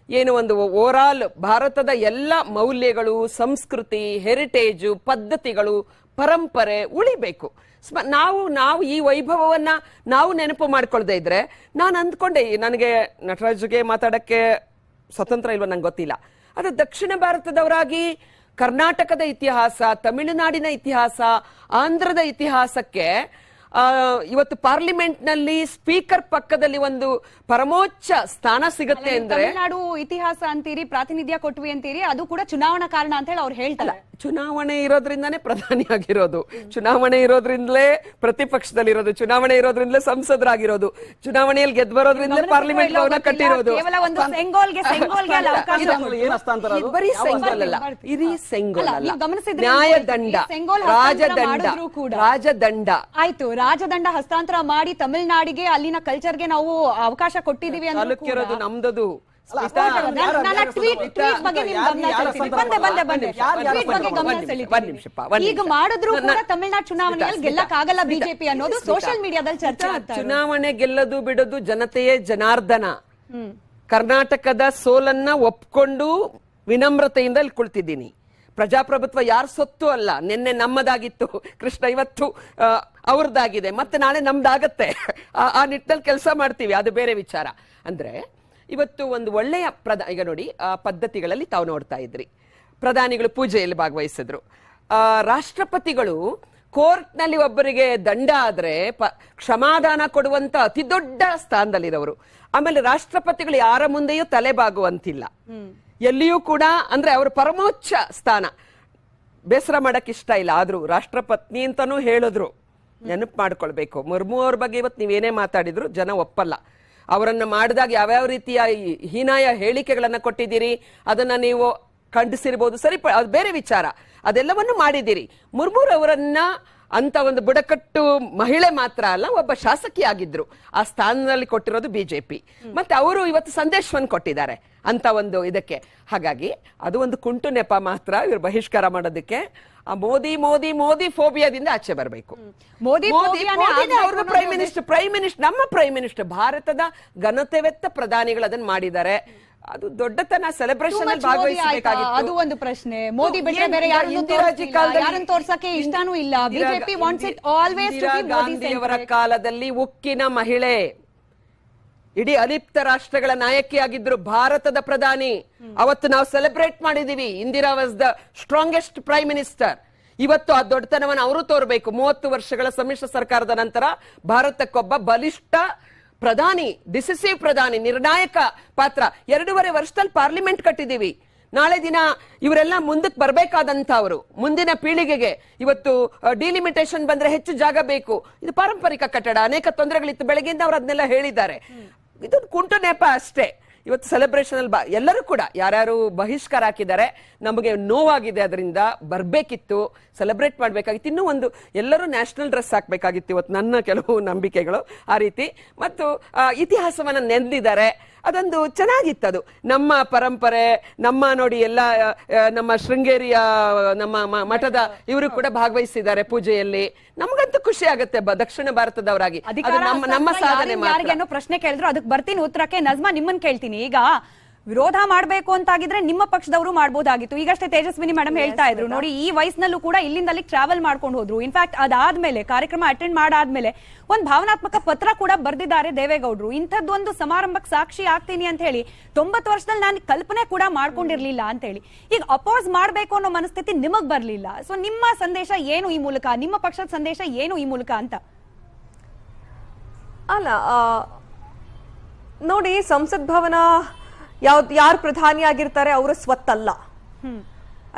ಏನು ಒಂದು ಓವರ್ ಆಲ್ ಭಾರತದ ಎಲ್ಲ ಮೌಲ್ಯಗಳು, ಸಂಸ್ಕೃತಿ, ಹೆರಿಟೇಜು, ಪದ್ಧತಿಗಳು, ಪರಂಪರೆ ಉಳಿಬೇಕು. ನಾವು ಈ ವೈಭವವನ್ನ ನಾವು ನೆನಪು ಮಾಡ್ಕೊಳ್ದೇ ಇದ್ರೆ, ನಾನು ಅಂದ್ಕೊಂಡೆ ನನಗೆ ನಟರಾಜ್ಗೆ ಮಾತಾಡಕ್ಕೆ ಸ್ವತಂತ್ರ ಇಲ್ವ ನಂಗೆ ಗೊತ್ತಿಲ್ಲ, ಅದು ದಕ್ಷಿಣ ಭಾರತದವರಾಗಿ ಕರ್ನಾಟಕದ ಇತಿಹಾಸ, ತಮಿಳುನಾಡಿನ ಇತಿಹಾಸ, ಆಂಧ್ರದ ಇತಿಹಾಸಕ್ಕೆ ಇವತ್ತು ಪಾರ್ಲಿಮೆಂಟ್ ನಲ್ಲಿ ಸ್ಪೀಕರ್ ಪಕ್ಕದಲ್ಲಿ ಒಂದು ಪರಮೋಚ್ಚ ಸ್ಥಾನ ಸಿಗುತ್ತೆ ಅಂದ್ರೆ, ತಮಿಳುನಾಡು ಇತಿಹಾಸ ಅಂತೀರಿ, ಪ್ರಾತಿನಿಧ್ಯ ಕೊಟ್ವಿ ಅಂತೀರಿ, ಅದು ಕೂಡ ಚುನಾವಣಾ ಕಾರಣ ಅಂತ ಹೇಳಿ ಅವ್ರು ಹೇಳ್ತಾರೆ. ಚುನಾವಣೆ ಇರೋದ್ರಿಂದಾನೇ ಪ್ರಧಾನಿ ಆಗಿರೋದು, ಚುನಾವಣೆ ಇರೋದ್ರಿಂದಲೇ ಪ್ರತಿಪಕ್ಷದಲ್ಲಿರೋದು, ಚುನಾವಣೆ ಇರೋದ್ರಿಂದಲೇ ಸಂಸದರಾಗಿರೋದು, ಚುನಾವಣೆಯಲ್ಲಿ ಗೆದ್ದು ಬರೋದ್ರಿಂದಲೇ ಪಾರ್ಲಿಮೆಂಟ್ ಭವನ ಕಟ್ಟಿರೋದು. ಕೇವಲ ಒಂದು ಸೆಂಗೋಲ್ಗೆ ಅಲ್ಲ ಅವಕಾಶ. ಬರೀ ಸೆಂಗೋಲ್ ಅಲ್ಲ, ಇಡೀ ಸೆಂಗೋಲ್ ಅಲ್ಲ, ಗಮನಿಸಿದ್ರೆ ನ್ಯಾಯದಂಡ, ರಾಜದಂಡ ಆಯ್ತು. ರಾಜದಂಡ ಹಸ್ತಾಂತರ ಮಾಡಿ ತಮಿಳುನಾಡಿಗೆ ಅಲ್ಲಿನ ಕಲ್ಚರ್ಗೆ ನಾವು ಅವಕಾಶ ಕೊಟ್ಟಿದೀವಿ ಅಂತ ನಮ್ದದು. ಈಗ ಮಾಡಿದ್ರು ತಮಿಳುನಾಡು ಚುನಾವಣೆಯಲ್ಲಿ ಗೆಲ್ಲಕ್ಕಾಗಲ್ಲ ಬಿಜೆಪಿ ಅನ್ನೋದು ಸೋಷಿಯಲ್ ಮೀಡಿಯಾದಲ್ಲಿ ಚರ್ಚೆ ಆಗ್ತಾ ಇದೆ. ಚುನಾವಣೆ ಗೆಲ್ಲದು ಬಿಡೋದು ಜನತೆಯೇ ಜನಾರ್ದನ. ಕರ್ನಾಟಕದ ಸೋಲನ್ನ ಒಪ್ಕೊಂಡು ವಿನಮ್ರತೆಯಿಂದ ಇಲ್ಲಿ ಕುಳಿತಿದ್ದೀನಿ. ಪ್ರಜಾಪ್ರಭುತ್ವ ಯಾರ ಸೊತ್ತು ಅಲ್ಲ. ನಿನ್ನೆ ನಮ್ಮದಾಗಿತ್ತು ಕೃಷ್ಣ, ಇವತ್ತು ಅವ್ರದ್ದಾಗಿದೆ, ಮತ್ತೆ ನಾಳೆ ನಮ್ದಾಗತ್ತೆ. ಆ ನಿಟ್ಟಿನಲ್ಲಿ ಕೆಲಸ ಮಾಡ್ತೀವಿ, ಅದು ಬೇರೆ ವಿಚಾರ. ಅಂದ್ರೆ ಇವತ್ತು ಒಂದು ಒಳ್ಳೆಯ ಈಗ ನೋಡಿ, ಪದ್ಧತಿಗಳಲ್ಲಿ ತಾವು ನೋಡ್ತಾ ಇದ್ರಿ, ಪ್ರಧಾನಿಗಳು ಪೂಜೆಯಲ್ಲಿ ಭಾಗವಹಿಸಿದ್ರು, ರಾಷ್ಟ್ರಪತಿಗಳು ಕೋರ್ಟ್ ನಲ್ಲಿ ಒಬ್ಬರಿಗೆ ದಂಡ ಆದ್ರೆ ಕ್ಷಮಾದಾನ ಕೊಡುವಂತ ಅತಿ ದೊಡ್ಡ ಸ್ಥಾನದಲ್ಲಿರೋರು. ಆಮೇಲೆ ರಾಷ್ಟ್ರಪತಿಗಳು ಯಾರ ಮುಂದೆಯೂ ತಲೆ ಬಾಗುವಂತಿಲ್ಲ, ಎಲ್ಲಿಯೂ ಕೂಡ. ಅಂದ್ರೆ ಅವ್ರ ಪರಮೋಚ್ಚ ಸ್ಥಾನ. ಬೇಸರ ಮಾಡಕ್ ಇಷ್ಟ ಇಲ್ಲ, ಆದ್ರೂ ರಾಷ್ಟ್ರಪತ್ನಿ ಅಂತಾನೂ ಹೇಳಿದ್ರು, ನೆನಪು ಮಾಡ್ಕೊಳ್ಬೇಕು. ಮುರ್ಮು ಅವ್ರ ಬಗ್ಗೆ ಇವತ್ತು ನೀವೇನೇ ಮಾತಾಡಿದ್ರು ಜನ ಒಪ್ಪಲ್ಲ. ಅವರನ್ನ ಮಾಡಿದಾಗ ಯಾವ್ಯಾವ ರೀತಿಯ ಹೀನಾಯ ಹೇಳಿಕೆಗಳನ್ನ ಕೊಟ್ಟಿದ್ದೀರಿ, ಅದನ್ನ ನೀವು ಖಂಡಿಸಿರ್ಬೋದು, ಸರಿ, ಅದು ಬೇರೆ ವಿಚಾರ. ಅದೆಲ್ಲವನ್ನು ಮಾಡಿದ್ದೀರಿ. ಮುರ್ಮುರವರನ್ನ ಅಂತ ಒಂದು ಬುಡಕಟ್ಟು ಮಹಿಳೆ ಮಾತ್ರ ಅಲ್ಲ, ಒಬ್ಬ ಶಾಸಕಿ ಆಗಿದ್ರು. ಆ ಸ್ಥಾನದಲ್ಲಿ ಕೊಟ್ಟಿರೋದು ಬಿಜೆಪಿ. ಮತ್ತೆ ಅವರು ಇವತ್ತು ಸಂದೇಶವನ್ನು ಕೊಟ್ಟಿದ್ದಾರೆ ಅಂತ ಒಂದು ಇದಕ್ಕೆ. ಹಾಗಾಗಿ ಅದು ಒಂದು ಕುಂಟು ನೆಪ ಮಾತ್ರ ಇವ್ರು ಬಹಿಷ್ಕಾರ ಮಾಡೋದಕ್ಕೆ. ಆ ಮೋದಿ ಮೋದಿ ಮೋದಿ ಫೋಬಿಯಾದಿಂದ ಆಚೆ ಬರಬೇಕು. ಪ್ರೈಮ್ ಮಿನಿಸ್ಟರ್, ನಮ್ಮ ಪ್ರೈಮ್ ಮಿನಿಸ್ಟರ್, ಭಾರತದ ಘನತೆವೆತ್ತ ಪ್ರಧಾನಿಗಳು ಅದನ್ನ ಮಾಡಿದ್ದಾರೆ. ಅದು ದೊಡ್ಡತನ. ಸೆಲೆಬ್ರೇಷನ್ ಅಲ್ಲಿ ಭಾಗವಹಿಸಬೇಕಾಗಿತ್ತು. ಅದು ಒಂದು ಪ್ರಶ್ನೆ. ಮೋದಿ ಬಿಟ್ಟರೆ ಬೇರೆ ಯಾರನ್ನು ತೋರ್ಸಕ್ಕೆ ಇಷ್ಟನೂ ಇಲ್ಲ. BJP wants it always to be Modi. ಅವರ ಕಾಲದಲ್ಲಿ ಉಕ್ಕಿನ ಮಹಿಳೆ, ಇಡೀ ಅಲಿಪ್ತ ರಾಷ್ಟ್ರಗಳ ನಾಯಕಿಯಾಗಿದ್ರು, ಭಾರತದ ಪ್ರಧಾನಿ. ಅವತ್ತು ನಾವು ಸೆಲೆಬ್ರೇಟ್ ಮಾಡಿದೀವಿ. Indira was the strongest prime minister. ಇವತ್ತು ಆ ದೊಡ್ಡತನವನ್ನು ಅವರು ತೋರ್ಬೇಕು. 30 ವರ್ಷಗಳ ಸಮ್ಮಿಶ್ರ ಸರ್ಕಾರದ ನಂತರ ಭಾರತಕ್ಕೊಬ್ಬ ಬಲಿಷ್ಠ ಪ್ರಧಾನಿ, ಡಿಸಿಸಿವ್ ಪ್ರಧಾನಿ, ನಿರ್ಣಾಯಕ ಪಾತ್ರ. 2.5 ವರ್ಷದಲ್ಲಿ ಪಾರ್ಲಿಮೆಂಟ್ ಕಟ್ಟಿದೀವಿ. ನಾಳೆ ದಿನ ಇವರೆಲ್ಲ ಮುಂದಕ್ಕೆ ಬರ್ಬೇಕಾದಂತವ್ರು, ಮುಂದಿನ ಪೀಳಿಗೆಗೆ. ಇವತ್ತು ಡಿಲಿಮಿಟೇಷನ್ ಬಂದ್ರೆ ಹೆಚ್ಚು ಜಾಗ ಬೇಕು. ಇದು ಪಾರಂಪರಿಕ ಕಟ್ಟಡ, ಅನೇಕ ತೊಂದರೆಗಳಿತ್ತು. ಬೆಳಗ್ಗೆಯಿಂದ ಅವ್ರು ಅದನ್ನೆಲ್ಲ ಹೇಳಿದ್ದಾರೆ. ಇದು ಕುಂಟು ನೆಪ ಅಷ್ಟೇ. ಇವತ್ತು ಸೆಲೆಬ್ರೇಷನ್ ಅಲ್ಲಿ ಎಲ್ಲರೂ ಕೂಡ ಯಾರ್ಯಾರು ಬಹಿಷ್ಕಾರ ಹಾಕಿದ್ದಾರೆ, ನಮಗೆ ನೋವಾಗಿದೆ, ಅದರಿಂದ ಬರ್ಬೇಕಿತ್ತು, ಸೆಲೆಬ್ರೇಟ್ ಮಾಡ್ಬೇಕಾಗಿತ್ತು. ಇನ್ನೂ ಒಂದು, ಎಲ್ಲರೂ ನ್ಯಾಷನಲ್ ಡ್ರೆಸ್ ಹಾಕ್ಬೇಕಾಗಿತ್ತು ಇವತ್ತು, ನನ್ನ ಕೆಲವು ನಂಬಿಕೆಗಳು ಆ ರೀತಿ. ಮತ್ತು ಇತಿಹಾಸವನ್ನ ನೆಂದಿದ್ದಾರೆ. ಅದೊಂದು ಚೆನ್ನಾಗಿತ್ತು. ಅದು ನಮ್ಮ ಪರಂಪರೆ, ನಮ್ಮ ನೋಡಿ ಎಲ್ಲ ನಮ್ಮ ಶೃಂಗೇರಿಯ ನಮ್ಮ ಮಠದ ಇವರು ಕೂಡ ಭಾಗವಹಿಸಿದ್ದಾರೆ ಪೂಜೆಯಲ್ಲಿ. ನಮಗಂತೂ ಖುಷಿ ಆಗುತ್ತೆ ದಕ್ಷಿಣ ಭಾರತದವರಾಗಿ. ನಮ್ಮ ಸಾಧನೆ. ಯಾರಿಗೇನೋ ಪ್ರಶ್ನೆ ಕೇಳಿದ್ರು, ಅದಕ್ಕೆ ಬರ್ತೀನಿ ಉತ್ತರಕ್ಕೆ. ನಜ್ಮಾ, ನಿಮ್ಮನ್ನ ಕೇಳ್ತೀನಿ. ಈಗ ವಿರೋಧ ಮಾಡಬೇಕು ಅಂತಾಗಿದ್ರೆ ನಿಮ್ಮ ಪಕ್ಷದವರು ಮಾಡಬಹುದಾಗಿತ್ತು. ಈಗಷ್ಟೇ ತೇಜಸ್ವಿನಿ ಮೇಡಮ್ ಹೇಳ್ತಾ ಇದ್ರು, ನೋಡಿ ಈ ವಯಸ್ಸಿನಲ್ಲೂ ಕೂಡ ಇಲ್ಲಿಂದ ಅಲ್ಲಿ ಟ್ರಾವೆಲ್ ಮಾಡ್ಕೊಂಡು ಹೋದ್ರು. ಇನ್ಫ್ಯಾಕ್ಟ್ ಅದಾದ್ಮೇಲೆ, ಕಾರ್ಯಕ್ರಮ ಅಟೆಂಡ್ ಮಾಡಾದ್ಮೇಲೆ ಒಂದು ಭಾವನಾತ್ಮಕ ಪತ್ರ ಕೂಡ ಬರ್ದಿದ್ದಾರೆ ದೇವೇಗೌಡರು. ಇಂಥದ್ದೊಂದು ಸಮಾರಂಭಕ್ಕೆ ಸಾಕ್ಷಿ ಆಗ್ತೀನಿ ಅಂತ ಹೇಳಿ 90 ವರ್ಷದಲ್ಲಿ ನಾನು ಕಲ್ಪನೆ ಕೂಡ ಮಾಡ್ಕೊಂಡಿರ್ಲಿಲ್ಲ ಅಂತ ಹೇಳಿ. ಈಗ ಅಪೋಸ್ ಮಾಡ್ಬೇಕು ಅನ್ನೋ ಮನಸ್ಥಿತಿ ನಿಮಗ್ ಬರ್ಲಿಲ್ಲ. ಸೊ ನಿಮ್ಮ ಸಂದೇಶ ಏನು ಈ ಮೂಲಕ, ನಿಮ್ಮ ಪಕ್ಷದ ಸಂದೇಶ ಏನು ಈ ಮೂಲಕ ಅಂತ? ಅಲ್ಲ ನೋಡಿ, ಸಂಸತ್ ಭವನ ಯಾರು ಪ್ರಧಾನಿ ಆಗಿರ್ತಾರೆ ಅವರ ಸ್ವತ್ತಲ್ಲ,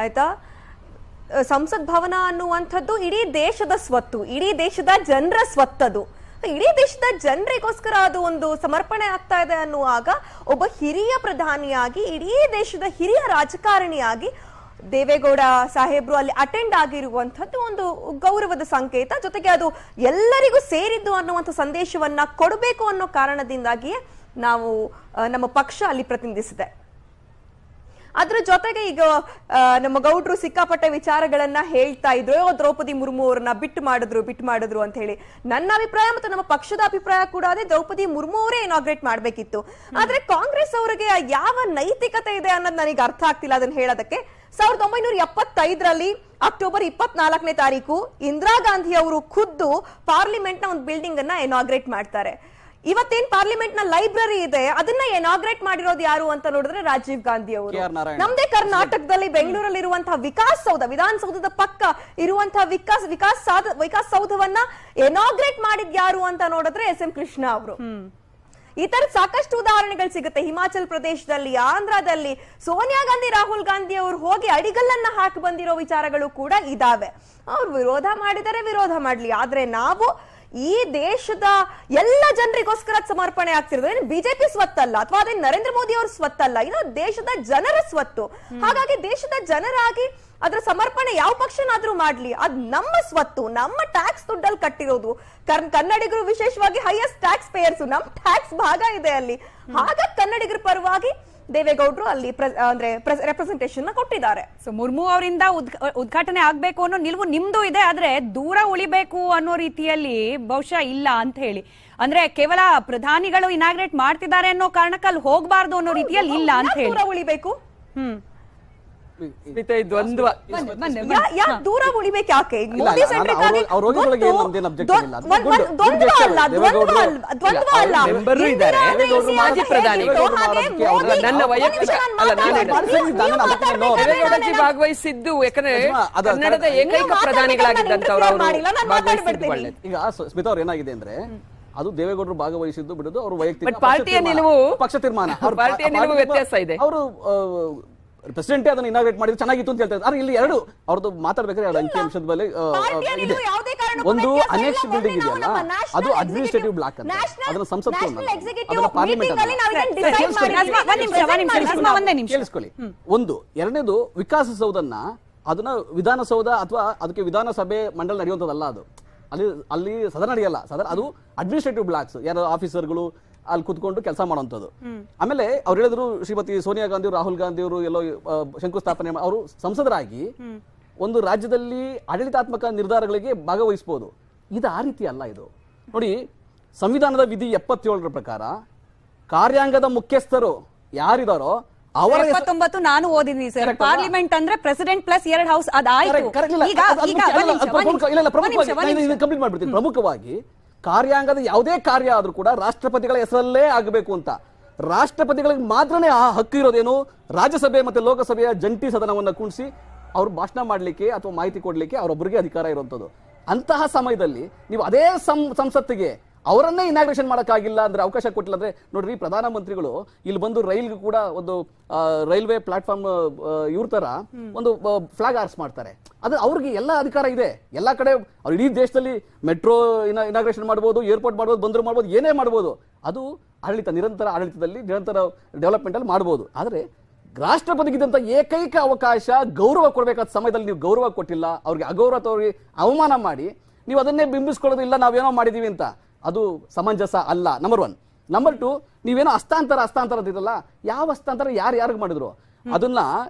ಆಯ್ತಾ? ಸಂಸತ್ ಭವನ ಅನ್ನುವಂಥದ್ದು ಇಡೀ ದೇಶದ ಸ್ವತ್ತು, ಇಡೀ ದೇಶದ ಜನರ ಸ್ವತ್ತದು. ಇಡೀ ದೇಶದ ಜನರಿಗೋಸ್ಕರ ಅದು ಒಂದು ಸಮರ್ಪಣೆ ಆಗ್ತಾ ಇದೆ ಅನ್ನುವಾಗ, ಒಬ್ಬ ಹಿರಿಯ ಪ್ರಧಾನಿಯಾಗಿ, ಇಡೀ ದೇಶದ ಹಿರಿಯ ರಾಜಕಾರಣಿಯಾಗಿ ದೇವೇಗೌಡ ಸಾಹೇಬ್ರು ಅಲ್ಲಿ ಅಟೆಂಡ್ ಆಗಿರುವಂತದ್ದು ಒಂದು ಗೌರವದ ಸಂಕೇತ. ಜೊತೆಗೆ ಅದು ಎಲ್ಲರಿಗೂ ಸೇರಿದ್ದು ಅನ್ನುವಂಥ ಸಂದೇಶವನ್ನ ಕೊಡಬೇಕು ಅನ್ನೋ ಕಾರಣದಿಂದಾಗಿಯೇ ನಾವು ನಮ್ಮ ಪಕ್ಷ ಅಲ್ಲಿ ಪ್ರತಿನಿಧಿಸಿದೆ. ಅದ್ರ ಜೊತೆಗೆ ಈಗ ನಮ್ಮ ಗೌಡ್ರು ಸಿಕ್ಕಾಪಟ್ಟೆ ವಿಚಾರಗಳನ್ನ ಹೇಳ್ತಾ ಇದ್ರು, ದ್ರೌಪದಿ ಮುರ್ಮು ಅವರನ್ನ ಬಿಟ್ಟು ಮಾಡಿದ್ರು ಅಂತ ಹೇಳಿ. ನನ್ನ ಅಭಿಪ್ರಾಯ ಮತ್ತು ನಮ್ಮ ಪಕ್ಷದ ಅಭಿಪ್ರಾಯ ಕೂಡ ಅದೇ, ದ್ರೌಪದಿ ಮುರ್ಮು ಅವರೇ ಇನಾಗ್ರೇಟ್ ಮಾಡ್ಬೇಕಿತ್ತು. ಆದ್ರೆ ಕಾಂಗ್ರೆಸ್ ಅವರಿಗೆ ಯಾವ ನೈತಿಕತೆ ಇದೆ ಅನ್ನೋದು ನನಗೆ ಅರ್ಥ ಆಗ್ತಿಲ್ಲ ಅದನ್ನ ಹೇಳೋದಕ್ಕೆ. 1975ರಲ್ಲಿ ಅಕ್ಟೋಬರ್ 24ನೇ ತಾರೀಕು ಇಂದಿರಾ ಗಾಂಧಿ ಅವರು ಖುದ್ದು ಪಾರ್ಲಿಮೆಂಟ್ ನ ಒಂದು ಬಿಲ್ಡಿಂಗ್ ಅನ್ನ ಇನಾಗ್ರೇಟ್ ಮಾಡ್ತಾರೆ. ಇವತ್ತೇನ್ ಪಾರ್ಲಿಮೆಂಟ್ ನ ಲೈಬ್ರರಿ ಇದೆ ಅದನ್ನ ಇನಾಗ್ರೇಟ್ ಮಾಡಿರೋದು ಯಾರು ಅಂತ ನೋಡಿದ್ರೆ ರಾಜೀವ್ ಗಾಂಧಿ ಅವರು. ನಮ್ದೇ ಕರ್ನಾಟಕದಲ್ಲಿ ಬೆಂಗಳೂರಲ್ಲಿ ಇರುವಂತಹ ವಿಕಾಸ್ ಸೌಧ, ವಿಧಾನಸೌಧದ ಪಕ್ಕ ಇರುವಂತಹ ವಿಕಾಸ್ ಸೌಧವನ್ನ ಇನಾಗ್ರೇಟ್ ಮಾಡಿದ್ ಯಾರು ಅಂತ ನೋಡಿದ್ರೆ SM ಕೃಷ್ಣ ಅವರು. ಈ ತರದ ಸಾಕಷ್ಟು ಉದಾಹರಣೆಗಳು ಸಿಗುತ್ತೆ. ಹಿಮಾಚಲ್ ಪ್ರದೇಶದಲ್ಲಿ, ಆಂಧ್ರದಲ್ಲಿ ಸೋನಿಯಾ ಗಾಂಧಿ, ರಾಹುಲ್ ಗಾಂಧಿ ಅವರು ಹೋಗಿ ಅಡಿಗಲ್ಲನ್ನ ಹಾಕಿ ಬಂದಿರೋ ವಿಚಾರಗಳು ಕೂಡ ಇದಾವೆ. ಅವ್ರು ವಿರೋಧ ಮಾಡಿದರೆ ವಿರೋಧ ಮಾಡ್ಲಿ, ಆದ್ರೆ ನಾವು ಈ ದೇಶದ ಎಲ್ಲ ಜನರಿಗೋಸ್ಕರ ಸಮರ್ಪಣೆ ಆಗ್ತಿರೋದು. ಏನು ಬಿಜೆಪಿ ಸ್ವತ್ತಲ್ಲ ಅಥವಾ ಅದೇ ನರೇಂದ್ರ ಮೋದಿ ಅವ್ರ ಸ್ವತ್ತಲ್ಲ, ಇದು ದೇಶದ ಜನರ ಸ್ವತ್ತು. ಹಾಗಾಗಿ ದೇಶದ ಜನರಾಗಿ ಅದ್ರ ಸಮರ್ಪಣೆ ಯಾವ ಪಕ್ಷನಾದ್ರೂ ಮಾಡ್ಲಿ, ಅದ್ ನಮ್ಮ ಸ್ವತ್ತು, ನಮ್ಮ ಟ್ಯಾಕ್ಸ್ ದುಡ್ಡಲ್ಲಿ ಕಟ್ಟಿರೋದು. ಕನ್ನಡಿಗರು ವಿಶೇಷವಾಗಿ ಹೈಯೆಸ್ಟ್ ಟ್ಯಾಕ್ಸ್ ಪೇಯರ್ಸ್, ನಮ್ ಟ್ಯಾಕ್ಸ್ ಭಾಗ ಇದೆ ಅಲ್ಲಿ. ಹಾಗಾಗಿ ಕನ್ನಡಿಗರ ಪರವಾಗಿ ದೇವೇಗೌಡರು ಅಲ್ಲಿ ಅಂದ್ರೆ ರೆಪ್ರೆಸೆಂಟೇಷನ್ ಕೊಟ್ಟಿದ್ದಾರೆ. ಸೊ ಮುರ್ಮು ಅವರಿಂದ ಉದ್ಘಾಟನೆ ಆಗ್ಬೇಕು ಅನ್ನೋ ನಿಲುವು ನಿಮ್ದು ಇದೆ, ಆದ್ರೆ ದೂರ ಉಳಿಬೇಕು ಅನ್ನೋ ರೀತಿಯಲ್ಲಿ ಬಹುಶಃ ಇಲ್ಲ ಅಂತ ಹೇಳಿ. ಅಂದ್ರೆ ಕೇವಲ ಪ್ರಧಾನಿಗಳು ಇನಾಗ್ರೇಟ್ ಮಾಡ್ತಿದ್ದಾರೆ ಅನ್ನೋ ಕಾರಣಕ್ಕೆ ಅಲ್ಲಿ ಹೋಗ್ಬಾರ್ದು ಅನ್ನೋ ರೀತಿಯಲ್ಲಿ ಇಲ್ಲ ಅಂತ ಹೇಳಿ. ದೂರ ಉಳಿಬೇಕು, ದ್ವಂದ್ವ ದೂರ ಉಳಿಬೇಕು ಯಾಕೆ? ಮಾಜಿ ಪ್ರಧಾನಿಗಳು ನನ್ನ ವೈಯಕ್ತಿಕ ದೇವೇಗೌಡಜಿ ಭಾಗವಹಿಸಿದ್ದು ಯಾಕಂದ್ರೆ ಕನ್ನಡದ ಏಕೈಕ ಪ್ರಧಾನಿಗಳಾಗಿದ್ದಂತವ್ರು ಅವರು ಭಾಗವಹಿಸಿದ್ದು ಒಳ್ಳೆದು. ಈಗ ಸ್ಮಿತಾ ಅವ್ರು ಏನಾಗಿದೆ ಅಂದ್ರೆ ಅದು ದೇವೇಗೌಡರು ಭಾಗವಹಿಸಿದ್ದು ಬಿಡುದು ಅವರು ವೈಯಕ್ತಿಕ ಪಾರ್ಟಿಯ ನಿಲುವು, ಪಕ್ಷ ತೀರ್ಮಾನ, ಪಾರ್ಟಿಯ ನಿಲುವು ವ್ಯತ್ಯಾಸ ಇದೆ. ಅವರು ಪ್ರೆಸಿಡೆಂಟೇ ಅದನ್ನ ಇನಾಗ್ರೇಟ್ ಮಾಡಿದ್ರೆ ಚೆನ್ನಾಗಿತ್ತು ಅಂತ ಹೇಳ್ತಾರೆ. ಆದ್ರೆ ಇಲ್ಲಿ ಎರಡು ಅವ್ರದ್ದು ಮಾತಾಡ್ಬೇಕಾದ್ರೆ ಎರಡು ಅಂಕಿ ಅಂಶದ ಮೇಲೆ ಇದೆ. ಒಂದು ಅನೆಕ್ಸ್ ಬಿಲ್ಡಿಂಗ್ ಇದೆಯಲ್ಲ, ಅದು ಅಡ್ಮಿನಿಸ್ಟ್ರೇಟಿವ್ ಬ್ಲಾಕ್ ಅಂತ, ಅದನ್ನ ಸಂಸತ್ತು ಅದನ್ನ ಪಾರ್ಲಿಮೆಂಟ್ ಕೇಳಿಸ್ಕೊಳ್ಳಿ. ಒಂದು ಎರಡನೇದು ವಿಕಾಸಸೌಧನ್ನ ಅದನ್ನ ವಿಧಾನಸೌಧ ಅಥವಾ ಅದಕ್ಕೆ ವಿಧಾನಸಭೆ ಮಂಡಲ ನಡೆಯುವಂತದಲ್ಲ. ಅದು ಅಲ್ಲಿ ಸದನ ನಡೆಯಲ್ಲ, ಅದು ಅಡ್ಮಿನಿಸ್ಟ್ರೇಟಿವ್ ಬ್ಲಾಕ್ಸ್, ಯಾರು ಆಫೀಸರ್ಗಳು ಅಲ್ಲಿ ಕುತ್ಕೊಂಡು ಕೆಲಸ ಮಾಡುವಂಥದ್ದು. ಆಮೇಲೆ ಅವ್ರು ಹೇಳಿದ್ರು ಶ್ರೀಮತಿ ಸೋನಿಯಾ ಗಾಂಧಿ, ರಾಹುಲ್ ಗಾಂಧಿ ಅವರು ಎಲ್ಲೋ ಶಂಕುಸ್ಥಾಪನೆ ಅವರು ಸಂಸದರಾಗಿ ಒಂದು ರಾಜ್ಯದಲ್ಲಿ ಆಡಳಿತಾತ್ಮಕ ನಿರ್ಧಾರಗಳಿಗೆ ಭಾಗವಹಿಸಬಹುದು. ಇದು ಆ ರೀತಿ ಅಲ್ಲ. ಇದು ನೋಡಿ, ಸಂವಿಧಾನದ ವಿಧಿ 77ರ ಪ್ರಕಾರ ಕಾರ್ಯಾಂಗದ ಮುಖ್ಯಸ್ಥರು ಯಾರಿದಾರೋ ಅವರ 79 ನಾನು ಓದಿದ್ದೀನಿ ಸರ್. ಪಾರ್ಲಿಮೆಂಟ್ ಅಂದ್ರೆ ಪ್ರೆಸಿಡೆಂಟ್ ಪ್ಲಸ್ 2 ಹೌಸ್ ಅದಾಯ್ತು. ಕಂಪ್ಲೀಟ್ ಮಾಡ್ಬಿಡ್ತೀನಿ. ಪ್ರಮುಖವಾಗಿ ಕಾರ್ಯಾಂಗದ ಯಾವುದೇ ಕಾರ್ಯ ಆದ್ರೂ ಕೂಡ ರಾಷ್ಟ್ರಪತಿಗಳ ಹೆಸರಲ್ಲೇ ಆಗಬೇಕು ಅಂತ. ರಾಷ್ಟ್ರಪತಿಗಳಿಗೆ ಮಾತ್ರನೇ ಆ ಹಕ್ಕು ಇರೋದೇನು, ರಾಜ್ಯಸಭೆ ಮತ್ತೆ ಲೋಕಸಭೆಯ ಜಂಟಿ ಸದನವನ್ನ ಕೂಡಿಸಿ ಅವ್ರು ಭಾಷಣ ಮಾಡ್ಲಿಕ್ಕೆ ಅಥವಾ ಮಾಹಿತಿ ಕೊಡ್ಲಿಕ್ಕೆ ಅವರೊಬ್ಬರಿಗೆ ಅಧಿಕಾರ ಇರುವಂತದ್ದು. ಅಂತಹ ಸಮಯದಲ್ಲಿ ನೀವು ಅದೇ ಸಂಸತ್ತಿಗೆ ಅವರನ್ನೇ ಇನಾಗ್ರೇಷನ್ ಮಾಡಕ್ಕಾಗಿಲ್ಲ ಅಂದ್ರೆ, ಅವಕಾಶ ಕೊಟ್ಟಿಲ್ಲ ಅಂದ್ರೆ, ನೋಡ್ರಿ ಪ್ರಧಾನಮಂತ್ರಿಗಳು ಇಲ್ಲಿ ಬಂದು ರೈಲ್ಗೆ ಕೂಡ ಒಂದು ರೈಲ್ವೆ ಪ್ಲಾಟ್ಫಾರ್ಮ್ ಇವ್ರ ತರ ಒಂದು ಫ್ಲಾಗ್ ಆರ್ಸ್ ಮಾಡ್ತಾರೆ. ಅದು ಅವ್ರಿಗೆ ಎಲ್ಲ ಅಧಿಕಾರ ಇದೆ. ಎಲ್ಲಾ ಕಡೆ ಅವ್ರು ಇಡೀ ದೇಶದಲ್ಲಿ ಮೆಟ್ರೋ ಇನಾಗ್ರೇಷನ್ ಮಾಡ್ಬೋದು, ಏರ್ಪೋರ್ಟ್ ಮಾಡ್ಬೋದು, ಬಂದರು ಮಾಡ್ಬೋದು, ಏನೇ ಮಾಡ್ಬೋದು. ಅದು ಆಡಳಿತ, ನಿರಂತರ ಆಡಳಿತದಲ್ಲಿ ನಿರಂತರ ಡೆವಲಪ್ಮೆಂಟ್ ಅಲ್ಲಿ ಮಾಡ್ಬೋದು. ಆದ್ರೆ ರಾಷ್ಟ್ರಪತಿಗಿದ್ದಂತ ಏಕೈಕ ಅವಕಾಶ ಗೌರವ ಕೊಡಬೇಕಾದ ಸಮಯದಲ್ಲಿ ನೀವು ಗೌರವ ಕೊಟ್ಟಿಲ್ಲ, ಅವ್ರಿಗೆ ಅಗೌರವ ತೋರಿ ಅವಮಾನ ಮಾಡಿ ನೀವು ಅದನ್ನೇ ಬಿಂಬಿಸ್ಕೊಳ್ಳೋದು, ಇಲ್ಲ ನಾವೇನೋ ಮಾಡಿದೀವಿ ಅಂತ. ಅದು ಸಮಂಜಸ ಅಲ್ಲ. ನಂಬರ್ 1. ನಂಬರ್ 2, ನೀವೇನೋ ಹಸ್ತಾಂತರ ಅಂತಿರಲ್ಲ, ಯಾವ ಹಸ್ತಾಂತರ ಯಾರಿಗೆ ಮಾಡಿದ್ರು ಅದನ್ನ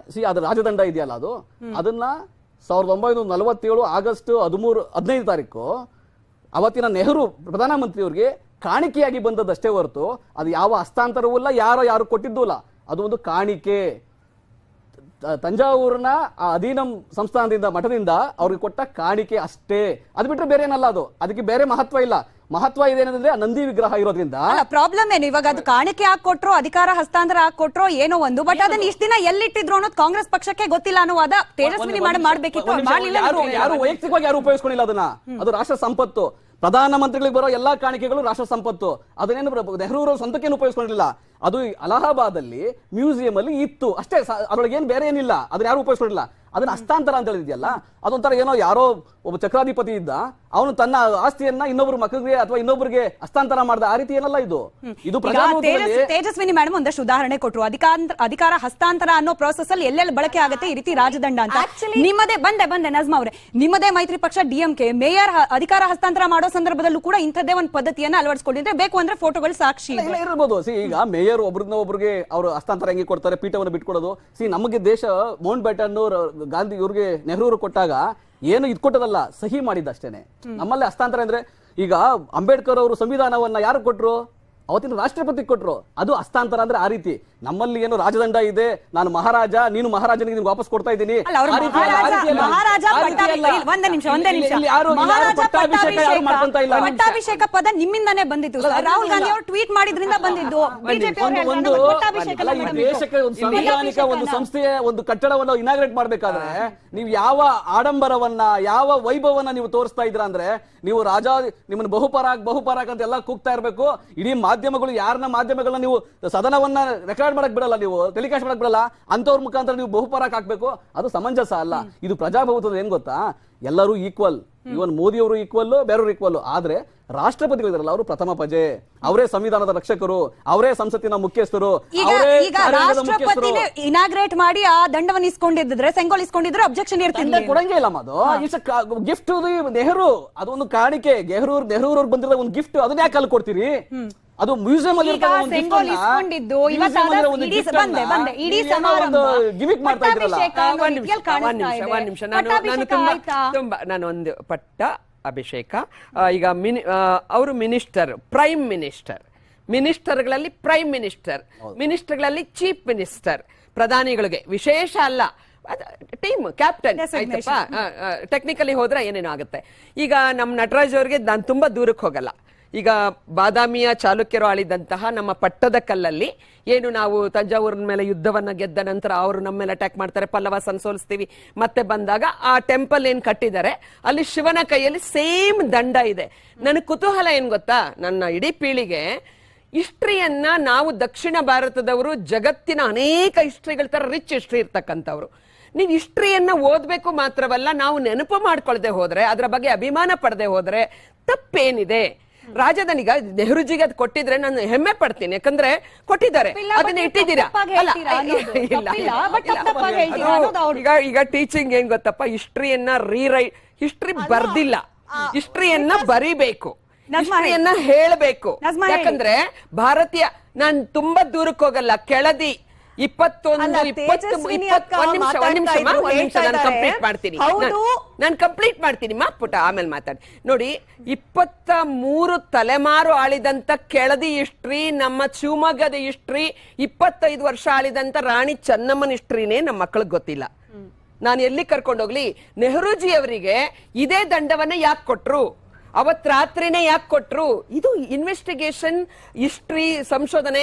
ಅದು ರಾಜದಂಡ ಇದೆಯಲ್ಲ, ಅದನ್ನ 1947 ಆಗಸ್ಟ್ 15 ತಾರೀಕು ಅವತ್ತಿನ ನೆಹರು ಪ್ರಧಾನಮಂತ್ರಿಯವರಿಗೆ ಕಾಣಿಕೆಯಾಗಿ ಬಂದದಷ್ಟೇ ಹೊರತು ಅದು ಯಾವ ಹಸ್ತಾಂತರವೂ ಇಲ್ಲ, ಯಾರು ಕೊಟ್ಟಿದ್ದೂ ಇಲ್ಲ. ಅದು ಒಂದು ಕಾಣಿಕೆ. ತಂಜಾವೂರಿನ ಅಧೀನಂ ಸಂಸ್ಥಾನದಿಂದ, ಮಠದಿಂದ ಅವ್ರಿಗೆ ಕೊಟ್ಟ ಕಾಣಿಕೆ ಅಷ್ಟೇ. ಅದು ಬಿಟ್ಟರೆ ಬೇರೆ ಏನಲ್ಲ. ಅದಕ್ಕೆ ಬೇರೆ ಮಹತ್ವ ಇಲ್ಲ. ಮಹತ್ವ ಇದೇನಂದ್ರೆ ನಂದಿ ವಿಗ್ರಹ ಇರೋದ್ರಿಂದ. ಪ್ರಾಬ್ಲಮ್ ಏನು, ಇವಾಗ ಅದು ಕಾಣಿಕೆ ಹಾಕೊಟ್ರು, ಅಧಿಕಾರ ಹಸ್ತಾಂತರ ಹಾಕೊಟ್ರು ಏನೋ ಒಂದು, ಬಟ್ ಅದನ್ನ ಇಷ್ಟ ದಿನ ಎಲ್ಲಿಟ್ಟಿದ್ರು ಅನ್ನೋದು ಕಾಂಗ್ರೆಸ್ ಪಕ್ಷಕ್ಕೆ ಗೊತ್ತಿಲ್ಲ ಅನ್ನೋ ವಾದ ತೇಜಸ್ವಿನಿ ಮಾಡ್ಬೇಕಿತ್ತು. ಯಾರು ವೈಯಕ್ತಿಕವಾಗಿ ಯಾರು ಉಪಯೋಗಿಸ್ಕೊಂಡಿಲ್ಲ ಅದನ್ನ. ಅದು ರಾಷ್ಟ್ರ ಸಂಪತ್ತು. ಪ್ರಧಾನಮಂತ್ರಿಗಳಿಗೆ ಬರೋ ಎಲ್ಲಾ ಕಾಣಿಕೆಗಳು ರಾಷ್ಟ್ರ ಸಂಪತ್ತು. ಅದನ್ನೇನು ನೆಹರು ಸ್ವಂತಕ್ಕೇನು ಉಪಯೋಗಿಸ್ಕೊಂಡಿಲ್ಲ. ಅದು ಅಲಹಾಬಾದ್ ಅಲ್ಲಿ ಮ್ಯೂಸಿಯಂ ಅಲ್ಲಿ ಇತ್ತು ಅಷ್ಟೇ. ಅದ್ರೊಳಗೆ ಏನ್ ಬೇರೆ ಏನಿಲ್ಲ. ಅದನ್ನ ಯಾರು ಉಪಯೋಗಿಸ್ಕೊಂಡಿಲ್ಲ. ಅದನ್ನ ಹಸ್ತಾಂತರ ಅಂತ ಹೇಳಿದ್ಯಲ್ಲ, ಅದೊಂಥರ ಏನೋ ಯಾರೋ ಒಬ್ಬ ಚಕ್ರಾಧಿಪತಿ ಇದ್ದ, ಅವನು ತನ್ನ ಆಸ್ತಿಯನ್ನ ಇನ್ನೊಬ್ರು ಮಕ್ಕಳಿಗೆ ಅಥವಾ ಇನ್ನೊಬ್ಬರಿಗೆ ಹಸ್ತಾಂತರ ಮಾಡ್ದ, ಆ ರೀತಿ ಏನಲ್ಲ ಇದು. ಇದು ತೇಜಸ್ವಿನಿ ಮೇಡಮ್ ಒಂದಷ್ಟು ಉದಾಹರಣೆ ಕೊಟ್ರು. ಅಧಿಕಾರ ಹಸ್ತಾಂತರ ಅನ್ನೋ ಪ್ರೋಸೆಸ್ ಅಲ್ಲಿ ಎಲ್ಲೆಲ್ಲಿ ಬಳಕೆ ಆಗುತ್ತೆ ಈ ರೀತಿ ರಾಜದಂಡ ಅಂತ. ನಿಮ್ಮದೇ ಬಂದೆ ನಜ್ಮಾ ಅವರೇ, ನಿಮ್ಮದೇ ಮೈತ್ರಿ ಪಕ್ಷ DMK ಮೇಯರ್ ಅಧಿಕಾರ ಹಸ್ತಾಂತರ ಮಾಡೋ ಸಂದರ್ಭದಲ್ಲೂ ಕೂಡ ಇಂಥದ್ದೇ ಒಂದು ಪದ್ಧತಿಯನ್ನ ಅಳವಡಿಸಿಕೊಂಡಿದ್ರೆ, ಬೇಕು ಅಂದ್ರೆ ಫೋಟೋಗಳು ಸಾಕ್ಷಿ ಇರಬಹುದು. ಈಗ ಮೇಯರ್ ಒಬ್ರಿಗೆ ಅವರು ಹಸ್ತಾಂತರ ಹೆಂಗೆ ಕೊಡ್ತಾರೆ, ಪೀಠವನ್ನು ಬಿಟ್ಕೊಡೋದು. ನಮಗೆ ದೇಶ ಮೌಂಟ್ ಬ್ಯಾಟನ್ ಗಾಂಧಿ ಇವ್ರಿಗೆ ನೆಹರು ಕೊಟ್ಟಾಗ ಏನು ಇದು ಕೊಟ್ಟದಲ್ಲ, ಸಹಿ ಮಾಡಿದ್ದ ಅಷ್ಟೇನೆ. ನಮ್ಮಲ್ಲಿ ಹಸ್ತಾಂತರ ಅಂದ್ರೆ, ಈಗ ಅಂಬೇಡ್ಕರ್ ಅವರು ಸಂವಿಧಾನವನ್ನ ಯಾರು ಕೊಟ್ರು, ಅವತ್ತಿನ ರಾಷ್ಟ್ರಪತಿ ಕೊಟ್ರು. ಅದು ಹಸ್ತಾಂತರ ಅಂದ್ರೆ ಆ ರೀತಿ. ನಮ್ಮಲ್ಲಿ ಏನು ರಾಜದಂಡ ಇದೆ, ನಾನು ಮಹಾರಾಜ, ನೀನು ಮಹಾರಾಜನಿಗೆ ನಿನ್ಗೆ ವಾಪಸ್ ಕೊಡ್ತಾ ಇದ್ದೀನಿ. ಅಲ್ಲ, ಅವ್ರು ಮಹಾರಾಜ ಒಂದೇ ನಿಮಿಷ ಪಟ್ಟಾಭಿಷೇಕ ಪದ ನಿಮ್ಮಿಂದಾನೇ ಬಂದಿತ್ತು. ರಾಹುಲ್ ಗಾಂಧಿ ಅವರು ಟ್ವೀಟ್ ಮಾಡಿದ್ರಿಂದ ಬಂದಿದ್ದು. ದೇಶಕ್ಕೆ ಒಂದು ಸಂವಿಧಾನಿಕ ಒಂದು ಸಂಸ್ಥೆಯ ಒಂದು ಕಟ್ಟಡವನ್ನು ಇನಾಗ್ರೇಟ್ ಮಾಡ್ಬೇಕಾದ್ರೆ ನೀವು ಯಾವ ಆಡಂಬರವನ್ನ, ಯಾವ ವೈಭವನ್ನ ನೀವು ತೋರಿಸ್ತಾ ಇದ್ರ ಅಂದ್ರೆ, ನೀವು ರಾಜ ನಿಮ್ಮನ್ನು ಬಹುಪರಾಕ್ ಅಂತ ಎಲ್ಲ ಕೂಗ್ತಾ ಇರಬೇಕು. ಇಡೀ ಮಾಧ್ಯಮಗಳು, ಯಾರನ್ನ ಮಾಧ್ಯಮಗಳನ್ನ ನೀವು ಸದನವನ್ನ ರೆಕಾರ್ಡ್ ಮಾಡಕ್ ಬಿಡಲ್ಲ, ನೀವು ಟೆಲಿಕಾಸ್ಟ್ ಮಾಡಕ್ ಬಿಡಲ್ಲ, ಅಂತವ್ರ ಮುಖಾಂತರ ನೀವು ಬಹುಪರಾಕ್ ಹಾಕ್ಬೇಕು. ಅದು ಸಮಂಜಸ ಅಲ್ಲ. ಇದು ಪ್ರಜಾಪ್ರಭುತ್ವದ ಏನ್ ಗೊತ್ತಾ, ಎಲ್ಲರೂ ಈಕ್ವಲ್. ಇವನ್ ಮೋದಿ ಅವರು ಈಕ್ವಲ್, ಬೇರೆಯವರು ಈಕ್ವಲ್. ಆದ್ರೆ ರಾಷ್ಟ್ರಪತಿಗಳಿದಾರಲ್ಲ, ಅವರು ಪ್ರಥಮ ಪ್ರಜೆ, ಅವರೇ ಸಂವಿಧಾನದ ರಕ್ಷಕರು, ಅವರೇ ಸಂಸತ್ತಿನ ಮುಖ್ಯಸ್ಥರು. ಈಗ ರಾಷ್ಟ್ರಪತಿ ಇನಾಗ್ರೇಟ್ ಮಾಡಿ ಆ ದಂಡವನ್ನು ಇಸ್ಕೊಂಡಿದ್ರೆ, ಸೆಂಗೋಲ್ ಇಸ್ಕೊಂಡಿದ್ರೆ ಅಬ್ಜೆಕ್ಷನ್ ಇರ್ತಿಲ್ಲ, ಕೊಡಂಗೇ ಇಲ್ಲ. ಅದು ಗಿಫ್ಟ್ ನೆಹರು, ಅದೊಂದು ಕಾಣಿಕೆ. ನೆಹರು ಅವ್ರು ಬಂದಿರೋ ಒಂದು ಗಿಫ್ಟ್, ಅದನ್ನ ಯಾಕೆ ಅಲ್ಲಿ ಕೊಡ್ತೀರಿ? ಅದು ಮ್ಯೂಸಿಯಂ ಅಲ್ಲಿ ಇಡೀ ಸಮಾರಂಭ ಗಿಮಿಕ್ ಮಾಡ್ತಾ ಇದ್ರಲ್ಲ. ನಾನು ಒಂದು ಪಟ್ಟ ಅಭಿಷೇಕ. ಈಗ ಅವರು ಮಿನಿಸ್ಟರ್, ಪ್ರೈಮ್ ಮಿನಿಸ್ಟರ್, ಮಿನಿಸ್ಟರ್ಗಳಲ್ಲಿ ಪ್ರೈಮ್ ಮಿನಿಸ್ಟರ್, ಮಿನಿಸ್ಟರ್ಗಳಲ್ಲಿ ಚೀಫ್ ಮಿನಿಸ್ಟರ್, ಪ್ರಧಾನಿಗಳಿಗೆ ವಿಶೇಷ ಅಲ್ಲ, ಟೀಮ್ ಕ್ಯಾಪ್ಟನ್ ಆಯ್ತಪ್ಪ. ಟೆಕ್ನಿಕಲಿ ಹೋದ್ರೆ ಏನೇನೋ ಆಗುತ್ತೆ. ಈಗ ನಮ್ಮ ನಟರಾಜ್ ಅವ್ರಿಗೆ ನಾನು ತುಂಬಾ ದೂರಕ್ಕೆ ಹೋಗಲ್ಲ. ಈಗ ಬಾದಾಮಿಯ ಚಾಲುಕ್ಯರು ಆಳಿದಂತಹ ನಮ್ಮ ಪಟ್ಟದ ಕಲ್ಲಲ್ಲಿ ಏನು ನಾವು ತಂಜಾವೂರಿನ ಮೇಲೆ ಯುದ್ಧವನ್ನ ಗೆದ್ದ ನಂತರ ಅವರು ನಮ್ಮ ಮೇಲೆ ಅಟ್ಯಾಕ್ ಮಾಡ್ತಾರೆ, ಪಲ್ಲವಸನ್ನು ಸೋಲಿಸ್ತೀವಿ, ಮತ್ತೆ ಬಂದಾಗ ಆ ಟೆಂಪಲ್ ಏನ್ ಕಟ್ಟಿದ್ದಾರೆ ಅಲ್ಲಿ ಶಿವನ ಕೈಯಲ್ಲಿ ಸೇಮ್ ದಂಡ ಇದೆ. ನನಗೆ ಕುತೂಹಲ ಏನ್ ಗೊತ್ತಾ, ನನ್ನ ಇಡೀ ಪೀಳಿಗೆ ಹಿಸ್ಟ್ರಿಯನ್ನ, ನಾವು ದಕ್ಷಿಣ ಭಾರತದವರು ಜಗತ್ತಿನ ಅನೇಕ ಹಿಸ್ಟ್ರಿಗಳ ತರ ರಿಚ್ ಹಿಸ್ಟ್ರಿ ಇರ್ತಕ್ಕಂಥವ್ರು. ನೀವು ಹಿಸ್ಟ್ರಿಯನ್ನ ಓದ್ಬೇಕು ಮಾತ್ರವಲ್ಲ, ನಾವು ನೆನಪು ಮಾಡ್ಕೊಳ್ದೆ ಹೋದ್ರೆ, ಅದರ ಬಗ್ಗೆ ಅಭಿಮಾನ ಪಡೆದೆ ಹೋದ್ರೆ ತಪ್ಪೇನಿದೆ? ರಾಜಧಾನಿಗ ನೆಹರುಜಿಗೆ ಅದು ಕೊಟ್ಟಿದ್ರೆ ನಾನು ಹೆಮ್ಮೆ ಪಡ್ತೀನಿ, ಯಾಕಂದ್ರೆ ಕೊಟ್ಟಿದ್ದಾರೆ, ಅದನ್ನ ಇಟ್ಟಿದ್ದೀರಾ. ಈಗ ಟೀಚಿಂಗ್ ಏನ್ ಗೊತ್ತಪ್ಪ, ಹಿಸ್ಟ್ರಿಯನ್ನ ಹಿಸ್ಟ್ರಿ ಬರ್ದಿಲ್ಲ, ಹಿಸ್ಟ್ರಿಯನ್ನ ಬರಿಬೇಕು, ಹಿಸ್ಟ್ರಿಯನ್ನ ಹೇಳಬೇಕು. ಯಾಕಂದ್ರೆ ಭಾರತೀಯ, ನಾನ್ ತುಂಬಾ ದೂರಕ್ಕೆ ಹೋಗಲ್ಲ, ಕೆಳದಿ 21 ನಾನು ಕಂಪ್ಲೀಟ್ ಮಾಡ್ತೀನಿ ಮಾಪುಟ, ಆಮೇಲೆ ಮಾತಾಡಿ. ನೋಡಿ, 23 ತಲೆಮಾರು ಆಳಿದಂತ ಕೆಳದಿ ಹಿಸ್ಟ್ರಿ, ನಮ್ಮ ಶಿವಮೊಗ್ಗದ ಹಿಸ್ಟ್ರಿ, 25 ವರ್ಷ ಆಳಿದಂತ ರಾಣಿ ಚೆನ್ನಮ್ಮನ ಹಿಸ್ಟ್ರಿನೇ ನಮ್ಮ ಮಕ್ಕಳಿಗೆ ಗೊತ್ತಿಲ್ಲ. ನಾನು ಎಲ್ಲಿ ಕರ್ಕೊಂಡೋಗ್ಲಿ? ನೆಹರೂಜಿ ಅವರಿಗೆ ಇದೇ ದಂಡವನ್ನ ಯಾಕೆ ಕೊಟ್ರು, ಅವತ್ ರಾತ್ರಿನೇ ಯಾಕೆ ಕೊಟ್ರು? ಇದು ಇನ್ವೆಸ್ಟಿಗೇಷನ್, ಹಿಸ್ಟ್ರಿ, ಸಂಶೋಧನೆ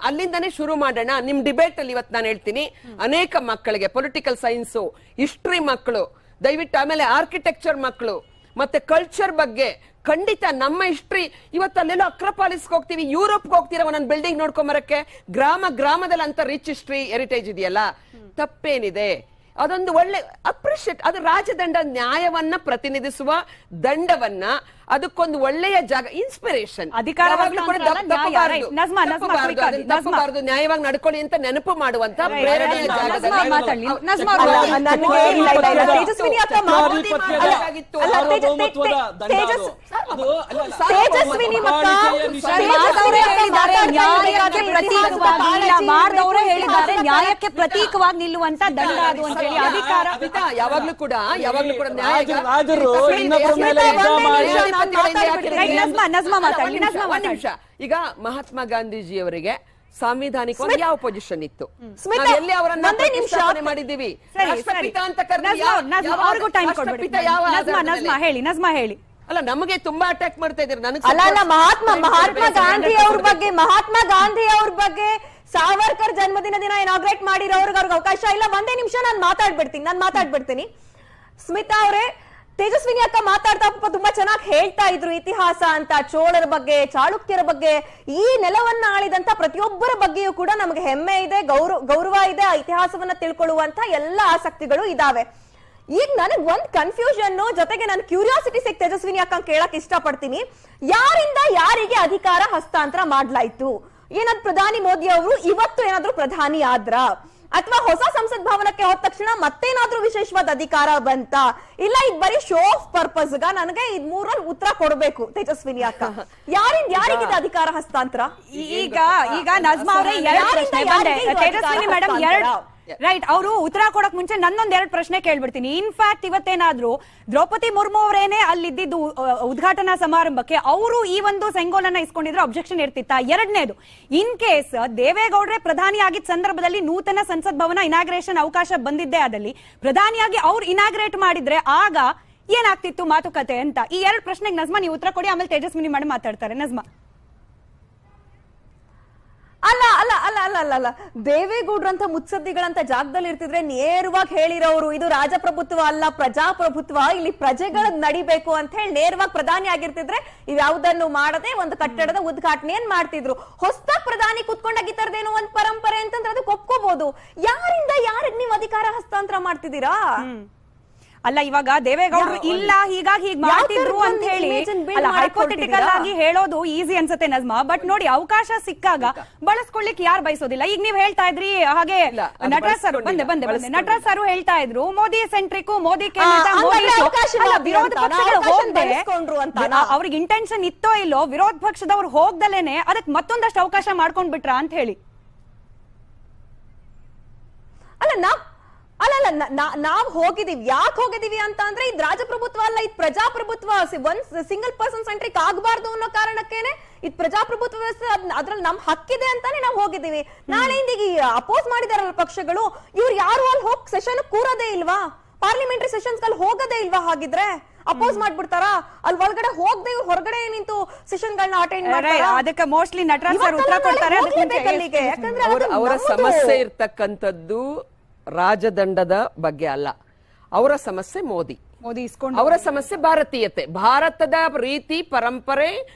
ಅಲ್ಲಿಂದಾನೇ ಶುರು ಮಾಡೋಣ. ನಿಮ್ ಡಿಬೇಟ್ ಅಲ್ಲಿ ಇವತ್ತು ನಾನು ಹೇಳ್ತೀನಿ, ಅನೇಕ ಮಕ್ಕಳಿಗೆ ಪೊಲಿಟಿಕಲ್ ಸೈನ್ಸು, ಹಿಸ್ಟ್ರಿ ಮಕ್ಕಳು ದಯವಿಟ್ಟು, ಆಮೇಲೆ ಆರ್ಕಿಟೆಕ್ಚರ್ ಮಕ್ಕಳು, ಮತ್ತೆ ಕಲ್ಚರ್ ಬಗ್ಗೆ ಖಂಡಿತ ನಮ್ಮ ಹಿಸ್ಟ್ರಿ. ಇವತ್ತು ಅಲ್ಲೆಲ್ಲೋ ಅಕ್ರಪಾಲಿಸ್ಗೆ ಹೋಗ್ತೀವಿ, ಯುರೋಪ್ಗೆ ಹೋಗ್ತೀರ ಒಂದೊಂದು ಬಿಲ್ಡಿಂಗ್ ನೋಡ್ಕೊಂಬರಕ್ಕೆ, ಗ್ರಾಮದಲ್ಲಿ ಅಂತ ರಿಚ್ ಹಿಸ್ಟ್ರಿ ಹೆರಿಟೇಜ್ ಇದೆಯಲ್ಲ, ತಪ್ಪೇನಿದೆ? ಅದೊಂದು ಒಳ್ಳೆ ಅಪ್ರಿಶಿಯೇಟ್. ಅದು ರಾಜದಂಡ, ನ್ಯಾಯವನ್ನ ಪ್ರತಿನಿಧಿಸುವ ದಂಡವನ್ನ, ಅದಕ್ಕೊಂದು ಒಳ್ಳೆಯ ಜಾಗ, ಇನ್ಸ್ಪಿರೇಷನ್. ತಪ್ಪಬಾರದು, ನ್ಯಾಯವಾಗಿ ನಡ್ಕೊಳ್ಳಿ ಅಂತ ನೆನಪು ಮಾಡುವಂತ ಪ್ರೇರಣೆಯ ನ್ಯಾಯಕ್ಕೆ ಪ್ರತೀಕವಾಗಿ ನಿಲ್ಲುವಂತ ದಂಡ ಅದು ಅಂತ ಹೇಳಿ ಅಧಿಕಾರ ಯಾವಾಗ್ಲೂ ಕೂಡ ನ್ಯಾಯ. ಈಗ ಮಹಾತ್ಮ ಗಾಂಧೀಜಿಯವರಿಗೆ ಸಾಂವಿಧಾನಿಕ ಯಾವ ಪೊಸಿಷನ್ ಇತ್ತು? ಎಲ್ಲಿ ಅವರನ್ನ ಪ್ರತಿಷ್ಠಾಪನೆ ಮಾಡಿದ್ದೀವಿ? ರಾಷ್ಟ್ರಪಿತ ಅಂತ ಹೇಳಿ. ಅಲ್ಲ, ನಮಗೆ ತುಂಬಾ ಅಟ್ಯಾಕ್ ಮಾಡ್ತಾ ಇದ್ದೀರಿ. ನನಗೆ ಮಹಾತ್ಮ ಗಾಂಧಿ ಅವ್ರ ಬಗ್ಗೆ ಸಾವರ್ಕರ್ ಜನ್ಮದಿನ ದಿನ ಇನಾಗ್ರೇಟ್ ಮಾಡಿರೋರ್ಗೆ ಅವ್ರಿಗೆ ಅವಕಾಶ ಇಲ್ಲ. ಒಂದೇ ನಿಮಿಷ ನಾನು ಮಾತಾಡ್ಬಿಡ್ತೀನಿ. ಸ್ಮಿತಾ ಅವರೇ, ತೇಜಸ್ವಿನಿ ಅಕ್ಕ ಮಾತಾಡ್ತಾ ತುಂಬಾ ಚೆನ್ನಾಗಿ ಹೇಳ್ತಾ ಇದ್ರು ಇತಿಹಾಸ ಅಂತ, ಚೋಳರ ಬಗ್ಗೆ, ಚಾಳುಕ್ಯರ ಬಗ್ಗೆ, ಈ ನೆಲವನ್ನ ಆಳಿದಂತ ಪ್ರತಿಯೊಬ್ಬರ ಬಗ್ಗೆಯೂ ಕೂಡ ನಮಗೆ ಹೆಮ್ಮೆ ಇದೆ, ಗೌರವ ಇದೆ. ಆ ಇತಿಹಾಸವನ್ನ ತಿಳ್ಕೊಳ್ಳುವಂತ ಎಲ್ಲ ಆಸಕ್ತಿಗಳು ಇದಾವೆ. ಈಗ ನನಗ್ ಒಂದ್ ಕನ್ಫ್ಯೂಷನ್ ಜೊತೆಗೆ ನಾನು ಕ್ಯೂರಿಯಾಸಿಟಿ ಸಿಕ್ ತೇಜಸ್ವಿನಿ ಅಕ್ಕ ಕೇಳಕ್ ಇಷ್ಟಪಡ್ತೀನಿ. ಯಾರಿಂದ ಯಾರಿಗೆ ಅಧಿಕಾರ ಹಸ್ತಾಂತರ ಮಾಡ್ಲಾಯ್ತು? ಏನಾದ್ರು ಪ್ರಧಾನಿ ಮೋದಿ ಅವರು ಇವತ್ತು ಏನಾದ್ರು ಪ್ರಧಾನಿ ಆದ್ರ, ಅಥವಾ ಹೊಸ ಸಂಸತ್ ಭವನಕ್ಕೆ ಹೋದ ತಕ್ಷಣ ಮತ್ತೇನಾದ್ರೂ ವಿಶೇಷವಾದ ಅಧಿಕಾರ ಬಂತ? ಇಲ್ಲ ಇದು ಬರೀ ಶೋ ಆಫ್ ಪರ್ಪಸ್ ಗ? ನನಗೆ ಇದ್ ಮೂರಲ್ಲಿ ಉತ್ತರ ಕೊಡ್ಬೇಕು ತೇಜಸ್ವಿನಿ ಅಕ್ಕ. ಯಾರಿಗಿದೆ ಅಧಿಕಾರ ಹಸ್ತಾಂತರ? ಈಗ ನಜ್ಮಾ ಅವರೇ, ತೇಜಸ್ವಿನಿ ಮೇಡಮ್ ರೈಟ್. ಅವರು ಉತ್ತರ ಕೊಡಕ್ ಮುಂಚೆ ನನ್ನೊಂದ್ 2 ಪ್ರಶ್ನೆ ಕೇಳ್ಬಿಡ್ತೀನಿ. ಇನ್ಫ್ಯಾಕ್ಟ್ ಇವತ್ತೇನಾದ್ರೂ ದ್ರೌಪದಿ ಮುರ್ಮು ಅವರೇನೆ ಅಲ್ಲಿದ್ದು ಉದ್ಘಾಟನಾ ಸಮಾರಂಭಕ್ಕೆ ಅವರು ಈ ಒಂದು ಸೆಂಗೋಲನ್ನ ಇಸ್ಕೊಂಡಿದ್ರೆ ಅಬ್ಜೆಕ್ಷನ್ ಇರ್ತಿತ್ತ? ಎರಡನೇದು, ಇನ್ ಕೇಸ್ ದೇವೇಗೌಡ್ರೆ ಪ್ರಧಾನಿ ಆಗಿದ್ದ ಸಂದರ್ಭದಲ್ಲಿ ನೂತನ ಸಂಸತ್ ಭವನ ಇನಾಗ್ರೇಷನ್ ಅವಕಾಶ ಬಂದಿದ್ದೇ ಆದಲ್ಲಿ ಪ್ರಧಾನಿಯಾಗಿ ಅವ್ರು ಇನಾಗ್ರೇಟ್ ಮಾಡಿದ್ರೆ ಆಗ ಏನಾಗ್ತಿತ್ತು ಮಾತುಕತೆ ಅಂತ. ಈ 2 ಪ್ರಶ್ನೆಗೆ ನಜ್ಮಾ ನೀವು ಉತ್ತರ ಕೊಡಿ, ಆಮೇಲೆ ತೇಜಸ್ವಿನಿ ಮಾಡಿ ಮಾತಾಡ್ತಾರೆ. ನಜ್ಮಾ. ಅಲ್ಲ ಅಲ್ಲ ಅಲ್ಲ ಅಲ್ಲ ಅಲ್ಲ ಅಲ್ಲ ದೇವೇಗೌಡ್ರಂತ ಮುತ್ಸದ್ದಿಗಳಂತ ಜಾಗದಲ್ಲಿ ಇರ್ತಿದ್ರೆ ನೇರವಾಗಿ ಹೇಳಿರೋರು ಇದು ರಾಜಪ್ರಭುತ್ವ ಅಲ್ಲ ಪ್ರಜಾಪ್ರಭುತ್ವ, ಇಲ್ಲಿ ಪ್ರಜೆಗಳ ನಡಿಬೇಕು ಅಂತ ಹೇಳಿ ನೇರವಾಗಿ ಪ್ರಧಾನಿ ಆಗಿರ್ತಿದ್ರೆ ಇವ್ಯಾವುದನ್ನು ಮಾಡದೆ ಒಂದು ಕಟ್ಟಡದ ಉದ್ಘಾಟನೆಯನ್ ಮಾಡ್ತಿದ್ರು. ಹೊಸದಾಗಿ ಪ್ರಧಾನಿ ಕುತ್ಕೊಂಡಾಗ ಈ ತರದೇನೋ ಒಂದ್ ಪರಂಪರೆ ಅಂತಂದ್ರೆ ಅದಕ್ಕೆ ಒಪ್ಕೋಬಹುದು. ಯಾರಿಂದ ಯಾರಿಗೆ ನೀವು ಅಧಿಕಾರ ಹಸ್ತಾಂತರ ಮಾಡ್ತಿದ್ದೀರಾ? ಅಲ್ಲ, ಇವಾಗ ದೇವೇಗೌಡರು ಇಲ್ಲ ಹೀಗಾಗಿ ಹೀಗ್ ಮಾಡ್ತಿದ್ರು ಅಂತ ಹೇಳಿ ಅಲ್ಲ, ಹೈಪೋಥೆಟಿಕಲ್ ಆಗಿ ಹೇಳೋದು ಈಸಿ ಅನ್ಸುತ್ತೆ ನಜ್ಮಾ. ಬಟ್ ನೋಡಿ, ಅವಕಾಶ ಸಿಕ್ಕಾಗ ಬಳಸ್ಕೊಳ್ಳಿಕ್ಕೆ ಯಾರು ಬಯಸೋದಿಲ್ಲ. ಈಗ ನೀವ್ ಹೇಳ್ತಾ ಇದ್ರಿ ಹಾಗೆ ನಟರಾಜ್ ಸರ್ ನಟರಾಜ್ ಸರ್ ಹೇಳ್ತಾ ಇದ್ರು ಮೋದಿ ಸೆಂಟ್ರಿಕ್, ಮೋದಿ ವಿರೋಧ ಪಕ್ಷಗಳು ಹೋಗದೆ ಅವ್ರಿಗೆ ಇಂಟೆನ್ಷನ್ ಇತ್ತೋ ಇಲ್ಲೋ ವಿರೋಧ ಪಕ್ಷದವ್ರು ಹೋಗ್ದಲೇನೆ ಅದಕ್ಕೆ ಮತ್ತೊಂದಷ್ಟು ಅವಕಾಶ ಮಾಡ್ಕೊಂಡ್ ಬಿಟ್ರ ಅಂತ ಹೇಳಿ. ನಾವ್ ಹೋಗಿದೀವಿ. ಯಾಕೆ ಹೋಗಿದೀವಿ ಅಂತ ಅಂದ್ರೆ ಇದು ರಾಜಪ್ರಭುತ್ವ ಅಲ್ಲ, ಇದು ಪ್ರಜಾಪ್ರಭುತ್ವ. ಒಂದ್ ಸಿಂಗಲ್ ಪರ್ಸನ್ ಸೆಂಟ್ರಿಕ್ ಆಗಬಾರ್ದು ಅನ್ನೋ ಕಾರಣಕ್ಕೇನೆ ಇದು ಪ್ರಜಾಪ್ರಭುತ್ವ ವ್ಯವಸ್ಥೆ, ಅದ್ರಲ್ಲಿ ನಮ್ ಹಕ್ಕಿದೆ ಅಂತಾನೆ ನಾವು ಹೋಗಿದೀವಿ. ನಾಳೆಯಿಂದ ಈಗ ಅಪೋಸ್ ಮಾಡಿದಾರಲ್ಲ ಪಕ್ಷಗಳು, ಇವ್ರು ಯಾರು ಅಲ್ಲಿ ಹೋಗಿ ಸೆಷನ್ ಕೂರೋದೇ ಇಲ್ವಾ? ಪಾರ್ಲಿಮೆಂಟರಿ ಸೆಷನ್ಸ್ ಅಲ್ಲಿ ಹೋಗೋದೇ ಇಲ್ವಾ? ಹಾಗಿದ್ರೆ ಅಪೋಸ್ ಮಾಡ್ಬಿಡ್ತಾರ? ಅಲ್ಲಿ ಒಳಗಡೆ ಹೋಗದೆ ಇವ್ರು ಹೊರಗಡೆ ನಿಂತು ಸೆಷನ್ ಗಳನ್ನ ಅಟೆಂಡ್ ಮಾಡ್ತಾರೆ. ಅದಕ್ಕೆ ಮೋಸ್ಟ್ಲಿ ನಟರಾಜ್ ಸರ್ ಉತ್ತರ ಕೊಡ್ತಾರೆ. ಅವರ ಸಮಸ್ಯೆ ಇರ್ತಕ್ಕಂಥದ್ದು ರಾಜದಂಡದ ಬಗ್ಗೆ ಅಲ್ಲ, ಅವರ ಸಮಸ್ಯೆ ಮೋದಿ ಇಸ್ಕೊಂಡು, ಅವರ ಸಮಸ್ಯೆ ಭಾರತೀಯತೆ. ಭಾರತದ ರೀತಿ ಪರಂಪರೆ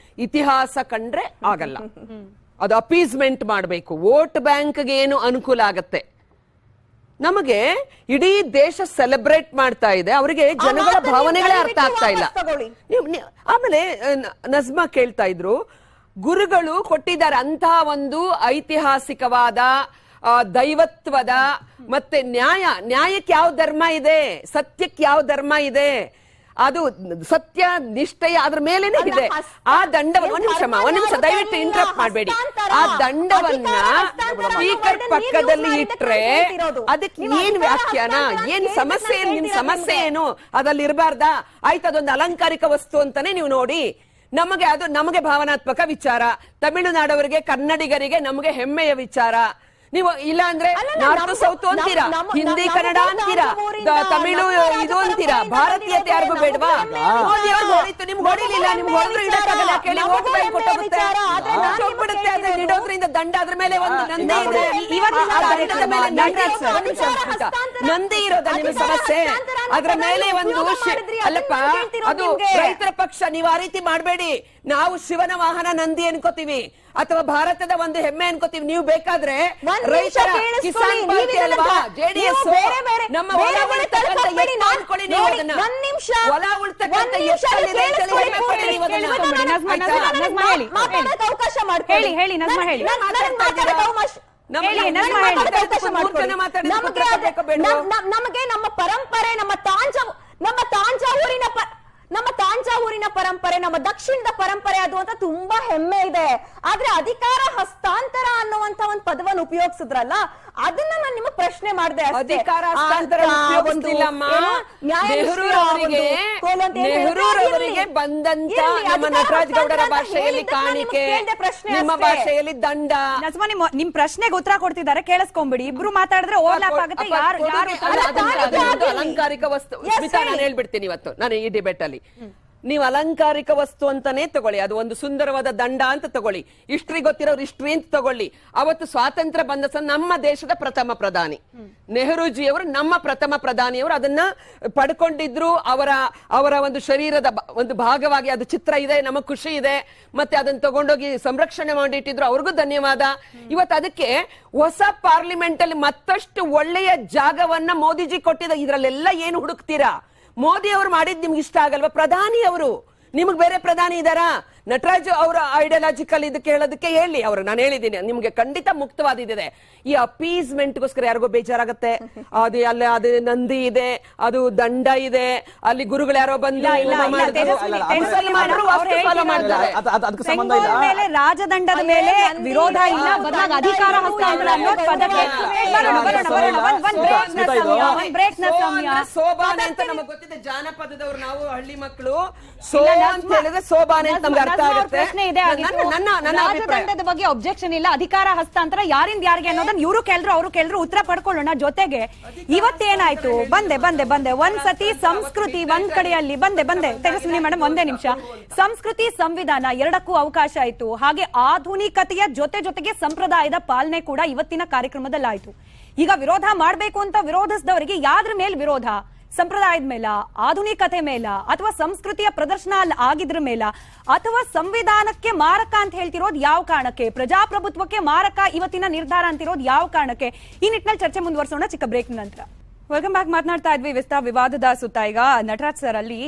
ಇತಿಹಾಸ ಕಂಡ್ರೆ ಆಗಲ್ಲ, ಅದು ಅಪೀಸ್ಮೆಂಟ್ ಮಾಡಬೇಕು. ವೋಟ್ ಬ್ಯಾಂಕ್ಗೆ ಏನು ಅನುಕೂಲ ಆಗತ್ತೆ? ನಮಗೆ ಇಡೀ ದೇಶ ಸೆಲೆಬ್ರೇಟ್ ಮಾಡ್ತಾ ಇದೆ, ಅವರಿಗೆ ಜನಗಳ ಭಾವನೆಗಳೇ ಅರ್ಥ ಆಗ್ತಾ ಇಲ್ಲ. ಆಮೇಲೆ ನಜ್ಮಾ ಕೇಳ್ತಾ ಇದ್ರು, ಗುರುಗಳು ಕೊಟ್ಟಿದ್ದಾರೆ ಅಂತಹ ಒಂದು ಐತಿಹಾಸಿಕವಾದ ದೈವತ್ವದ ಮತ್ತೆ ನ್ಯಾಯಕ್ಕೆ ಯಾವ ಧರ್ಮ ಇದೆ, ಸತ್ಯಕ್ಕೆ ಯಾವ ಧರ್ಮ ಇದೆ, ಅದು ಸತ್ಯ ನಿಷ್ಠೆಯ ಅದ್ರ ಮೇಲೇನೆ ಇದೆ. ಆ ದಂಡವನ್ನು ಒಂದ್ ನಿಮಿಷ ದಯವಿಟ್ಟು ಇಂಟರಪ್ಟ್ ಮಾಡಬೇಡಿ. ಆ ದಂಡವನ್ನ ಸ್ಪೀಕರ್ ಪಕ್ಕದಲ್ಲಿ ಇಟ್ರೆ ಅದಕ್ಕೆ ಏನ್ ವ್ಯಾಖ್ಯಾನ, ಏನ್ ಸಮಸ್ಯೆ, ನಿಮ್ ಸಮಸ್ಯೆ ಏನು ಅದಲ್ಲಿ ಇರಬಾರ್ದಾ? ಆಯ್ತು, ಅದೊಂದು ಅಲಂಕಾರಿಕ ವಸ್ತು ಅಂತಾನೆ ನೀವು ನೋಡಿ. ನಮಗೆ ಭಾವನಾತ್ಮಕ ವಿಚಾರ, ತಮಿಳುನಾಡವರಿಗೆ ಕನ್ನಡಿಗರಿಗೆ ನಮಗೆ ಹೆಮ್ಮೆಯ ವಿಚಾರ. ನೀವು ಇಲ್ಲ ಅಂದ್ರೆ ನಾರ್ತ್ ಸೌತ್ ಅಂತೀರಾ, ಹಿಂದಿ ಕನ್ನಡ ಅಂತೀರಾ, ತಮಿಳು ಇದು ಅಂತೀರಾ, ಭಾರತೀಯತೆ ಯಾರಿಗೂ ಬೇಡವಾ? ಮೋದಿ ಅವ್ರಿಗೆ ಹೊಡಿತು, ನಿಮ್ಗೆ ಹೊಡಿಲಿಲ್ಲ, ನಿಮ್ಗೆ ಹೊಡೆದ್ರು ಇಡಕ್ಕಾಗಲ್ಲ, ಕೇಳಿ ವೋಟ್ ಬ್ಯಾಂಕ್ ಕೊಟ್ಟೋಗುತ್ತೆ, ಹೋಗ್ಬಿಡುತ್ತೆ. ಅದ್ರ ಇಡೋದ್ರಿಂದ ದಂಡ ಅದ್ರ ಮೇಲೆ ಒಂದು ನಂದಿ ಇದೆ. ನಂದಿ ಇರೋದ ನಿಮ್ಮ ಸಮಸ್ಯೆ, ಅದ್ರ ಮೇಲೆ ಒಂದು ಅಲ್ಲಪ್ಪ, ಅದು ರೈತರ ಪಕ್ಷ. ನೀವು ಆ ರೀತಿ ಮಾಡಬೇಡಿ. ನಾವು ಶಿವನ ವಾಹನ ನಂದಿ ಅನ್ಕೋತೀವಿ ಅಥವಾ ಭಾರತದ ಒಂದು ಹೆಮ್ಮೆ ಅನ್ಕೋತೀವಿ. ನೀವು ಬೇಕಾದ್ರೆ ರೈತರ ಕಿಸಾನ್ ಪಾರ್ಟಿ ಅಲ್ವಾ, ಜೆಡಿಎಸ್, ನಮ್ಮ ಹೊಲ ಉಳ್ತಕ್ಕಂಥ ಅನ್ಕೊಳ್ಳಿ. ನೀವು ಅದನ್ನ ಹೊಲ ಉಳ್ತಕ್ಕಂಥ ಅವಕಾಶ ಹೇಳಿ ಹೇಳಿ ನಜ್ಮಾ ಹೇಳಿ. ನಮಗೆ ನಮ್ಮ ಪರಂಪರೆ, ನಮ್ಮ ತಾಂಜಾವೂರಿನ ಪರಂಪರೆ, ನಮ್ಮ ದಕ್ಷಿಣದ ಪರಂಪರೆ ಅದು ಅಂತ ತುಂಬಾ ಹೆಮ್ಮೆ ಇದೆ. ಆದ್ರೆ ಅಧಿಕಾರ ಹಸ್ತಾಂತರ ಅನ್ನುವಂತ ಒಂದು ಪದವನ್ನು ಉಪಯೋಗಿಸಿದ್ರಲ್ಲ, ಅದನ್ನ ನಾನು ನಿಮ್ಮ ಪ್ರಶ್ನೆ ಮಾಡಿದೆ. ಅಧಿಕಾರ ಹಸ್ತಾಂತರ ನೆಹರೂರವರಿಗೆ ಬಂದಂತ ನಮ್ಮ ನಟರಾಜ್ ಗೌಡರ ಭಾಷೆಯಲ್ಲಿ ಕಾಣಿಕೆ, ನಿಮ್ಮ ಭಾಷೆಯಲ್ಲಿ ದಂಡ. ನಿಮ್ ಪ್ರಶ್ನೆಗೆ ಉತ್ತರ ಕೊಡ್ತಿದ್ದಾರೆ, ಕೇಳಿಸ್ಕೊಂಡ್ಬಿಡಿ. ಇಬ್ರು ಮಾತಾಡಿದ್ರೆ ಓವರ್ಲ್ಯಾಪ್ ಆಗುತ್ತೆ. ಅಲಂಕಾರಿಕ ವಸ್ತು ಸ್ಮಿತಾ, ನಾನು ಹೇಳ್ಬಿಡ್ತೀನಿ ಇವತ್ತು ನಾನು ಈ ಡಿಬೇಟ್ ಅಲ್ಲಿ. ನೀವು ಅಲಂಕಾರಿಕ ವಸ್ತು ಅಂತಾನೆ ತಗೊಳ್ಳಿ, ಅದು ಒಂದು ಸುಂದರವಾದ ದಂಡ ಅಂತ ತಗೊಳ್ಳಿ, ಹಿಸ್ಟ್ರಿ ಗೊತ್ತಿರೋರು ಹಿಸ್ಟ್ರಿ ಅಂತ ತಗೊಳ್ಳಿ. ಅವತ್ತು ಸ್ವಾತಂತ್ರ್ಯ ಬಂದ ನಮ್ಮ ದೇಶದ ಪ್ರಥಮ ಪ್ರಧಾನಿ ನೆಹರೂಜಿಯವರು, ನಮ್ಮ ಪ್ರಥಮ ಪ್ರಧಾನಿಯವರು ಅದನ್ನ ಪಡ್ಕೊಂಡಿದ್ರು. ಅವರ ಒಂದು ಶರೀರದ ಒಂದು ಭಾಗವಾಗಿ ಅದು ಚಿತ್ರ ಇದೆ, ನಮಗ್ ಖುಷಿ ಇದೆ. ಮತ್ತೆ ಅದನ್ನ ತಗೊಂಡೋಗಿ ಸಂರಕ್ಷಣೆ ಮಾಡಿಟ್ಟಿದ್ರು, ಅವ್ರಿಗೂ ಧನ್ಯವಾದ. ಇವತ್ತು ಅದಕ್ಕೆ ಹೊಸ ಪಾರ್ಲಿಮೆಂಟ್ ಅಲ್ಲಿ ಮತ್ತಷ್ಟು ಒಳ್ಳೆಯ ಜಾಗವನ್ನ ಮೋದಿಜಿ ಕೊಟ್ಟಿದ. ಇದ್ರಲ್ಲೆಲ್ಲ ಏನು ಹುಡುಕ್ತೀರಾ? ಮೋದಿ ಅವರು ಮಾಡಿದ್ ನಿಮ್ಗೆ ಇಷ್ಟ ಆಗಲ್ವಾ? ಪ್ರಧಾನಿ ಅವರು, ನಿಮಗ್ ಬೇರೆ ಪ್ರಧಾನಿ ಇದಾರಾ? ನಟರಾಜ್ ಅವರ ಐಡಿಯಾಲಜಿಕಲ್ ಇದಕ್ಕೆ ಹೇಳೋದಕ್ಕೆ ಹೇಳಿ ಅವರು, ನಾನು ಹೇಳಿದ್ದೀನಿ ನಿಮ್ಗೆ ಖಂಡಿತ ಮುಕ್ತವಾದಿದೆ. ಈ ಅಪೀಸ್ಮೆಂಟ್ಗೋಸ್ಕರ ಯಾರಿಗೋ ಬೇಜಾರಾಗತ್ತೆ, ಅದು ಅಲ್ಲಿ ಅದು ನಂದಿ ಇದೆ, ಅದು ದಂಡ ಇದೆ, ಅಲ್ಲಿ ಗುರುಗಳು ಯಾರೋ ಬಂದು ಅದಕ್ಕೆ ಸಂಬಂಧ ಇಲ್ಲ. ಮೇಲೆ ರಾಜದಂಡದ ಮೇಲೆ ವಿರೋಧ ಇಲ್ಲ, ಬದಲಾಗಿ ಅಧಿಕಾರ ಹಸ್ತಾಂತರ ಅನ್ನೋದು ಪದಕ್ಕೆ ಸೋಬಾನೆ ಅಂತ ನಮಗೆ ಗೊತ್ತಿದೆ. ಜಾನಪದದವ್ರು ನಾವು ಹಳ್ಳಿ ಮಕ್ಕಳು, ಸೋ ಅಂತ ಹೇಳಿದ್ರೆ ಸೋಬಾನೆ ಅಂತ ನಮ್ಗೆ ಅರ್ಥ ಆಗುತ್ತೆ. ರಾಜದಂಡದ ಬಗ್ಗೆ ಒಬ್ಜೆಕ್ಷನ್ ಇಲ್ಲ, ಅಧಿಕಾರ ಹಸ್ತಾಂತರ ಯಾರಿಂದ ಯಾರಿಗೆ ಅನ್ನೋದನ್ನ ಇವರು ಕೇಳಿದ್ರು ಅವರು ಕೇಳಿದ್ರು, ಉತ್ತರ ಪಡ್ಕೊಳ್ಳೋಣ. ಜೊತೆಗೆ ಇವತ್ತೇನಾಯ್ತು, ಬಂದೆ ಒಂದ್ಸತಿ ಸಂಸ್ಕೃತಿ ಒಂದ್ ಕಡೆಯಲ್ಲಿ ಬಂದೆ ತೇಜಸ್ವಿನಿ ಮೇಡಮ್, ಒಂದೇ ನಿಮಿಷ. ಸಂಸ್ಕೃತಿ ಸಂವಿಧಾನ ಎರಡಕ್ಕೂ ಅವಕಾಶ ಆಯ್ತು. ಹಾಗೆ ಆಧುನಿಕತೆಯ ಜೊತೆಗೆ ಸಂಪ್ರದಾಯದ ಪಾಲನೆ ಕೂಡ ಇವತ್ತಿನ ಕಾರ್ಯಕ್ರಮದಲ್ಲಿ ಆಯ್ತು. ಈಗ ವಿರೋಧ ಮಾಡ್ಬೇಕು ಅಂತ ವಿರೋಧಿಸಿದವರಿಗೆ ಯಾವ್ದ್ರ ಮೇಲ್ ವಿರೋಧ? ಸಂಪ್ರದಾಯದ ಮೇಲ, ಆಧುನಿಕತೆ ಮೇಲ, ಅಥವಾ ಸಂಸ್ಕೃತಿಯ ಪ್ರದರ್ಶನ ಅಲ್ಲಿ ಆಗಿದ್ರ ಮೇಲ, ಅಥವಾ ಸಂವಿಧಾನಕ್ಕೆ ಮಾರಕ ಅಂತ ಹೇಳ್ತಿರೋದು ಯಾವ ಕಾರಣಕ್ಕೆ? ಪ್ರಜಾಪ್ರಭುತ್ವಕ್ಕೆ ಮಾರಕ ಇವತ್ತಿನ ನಿರ್ಧಾರ ಅಂತಿರೋದು ಯಾವ ಕಾರಣಕ್ಕೆ? ಈ ನಿಟ್ಟಿನಲ್ಲಿ ಚರ್ಚೆ ಮುಂದುವರಿಸೋಣ ಚಿಕ್ಕ ಬ್ರೇಕ್ ನಂತರ. Welcome back. ಮಾತನಾಡ್ತಾ ಇದ್ವಿ ವಿವಾದದ ಸುತ್ತ. ಈಗ ನಟರಾಜ್ ಸರ್, ಅಲ್ಲಿ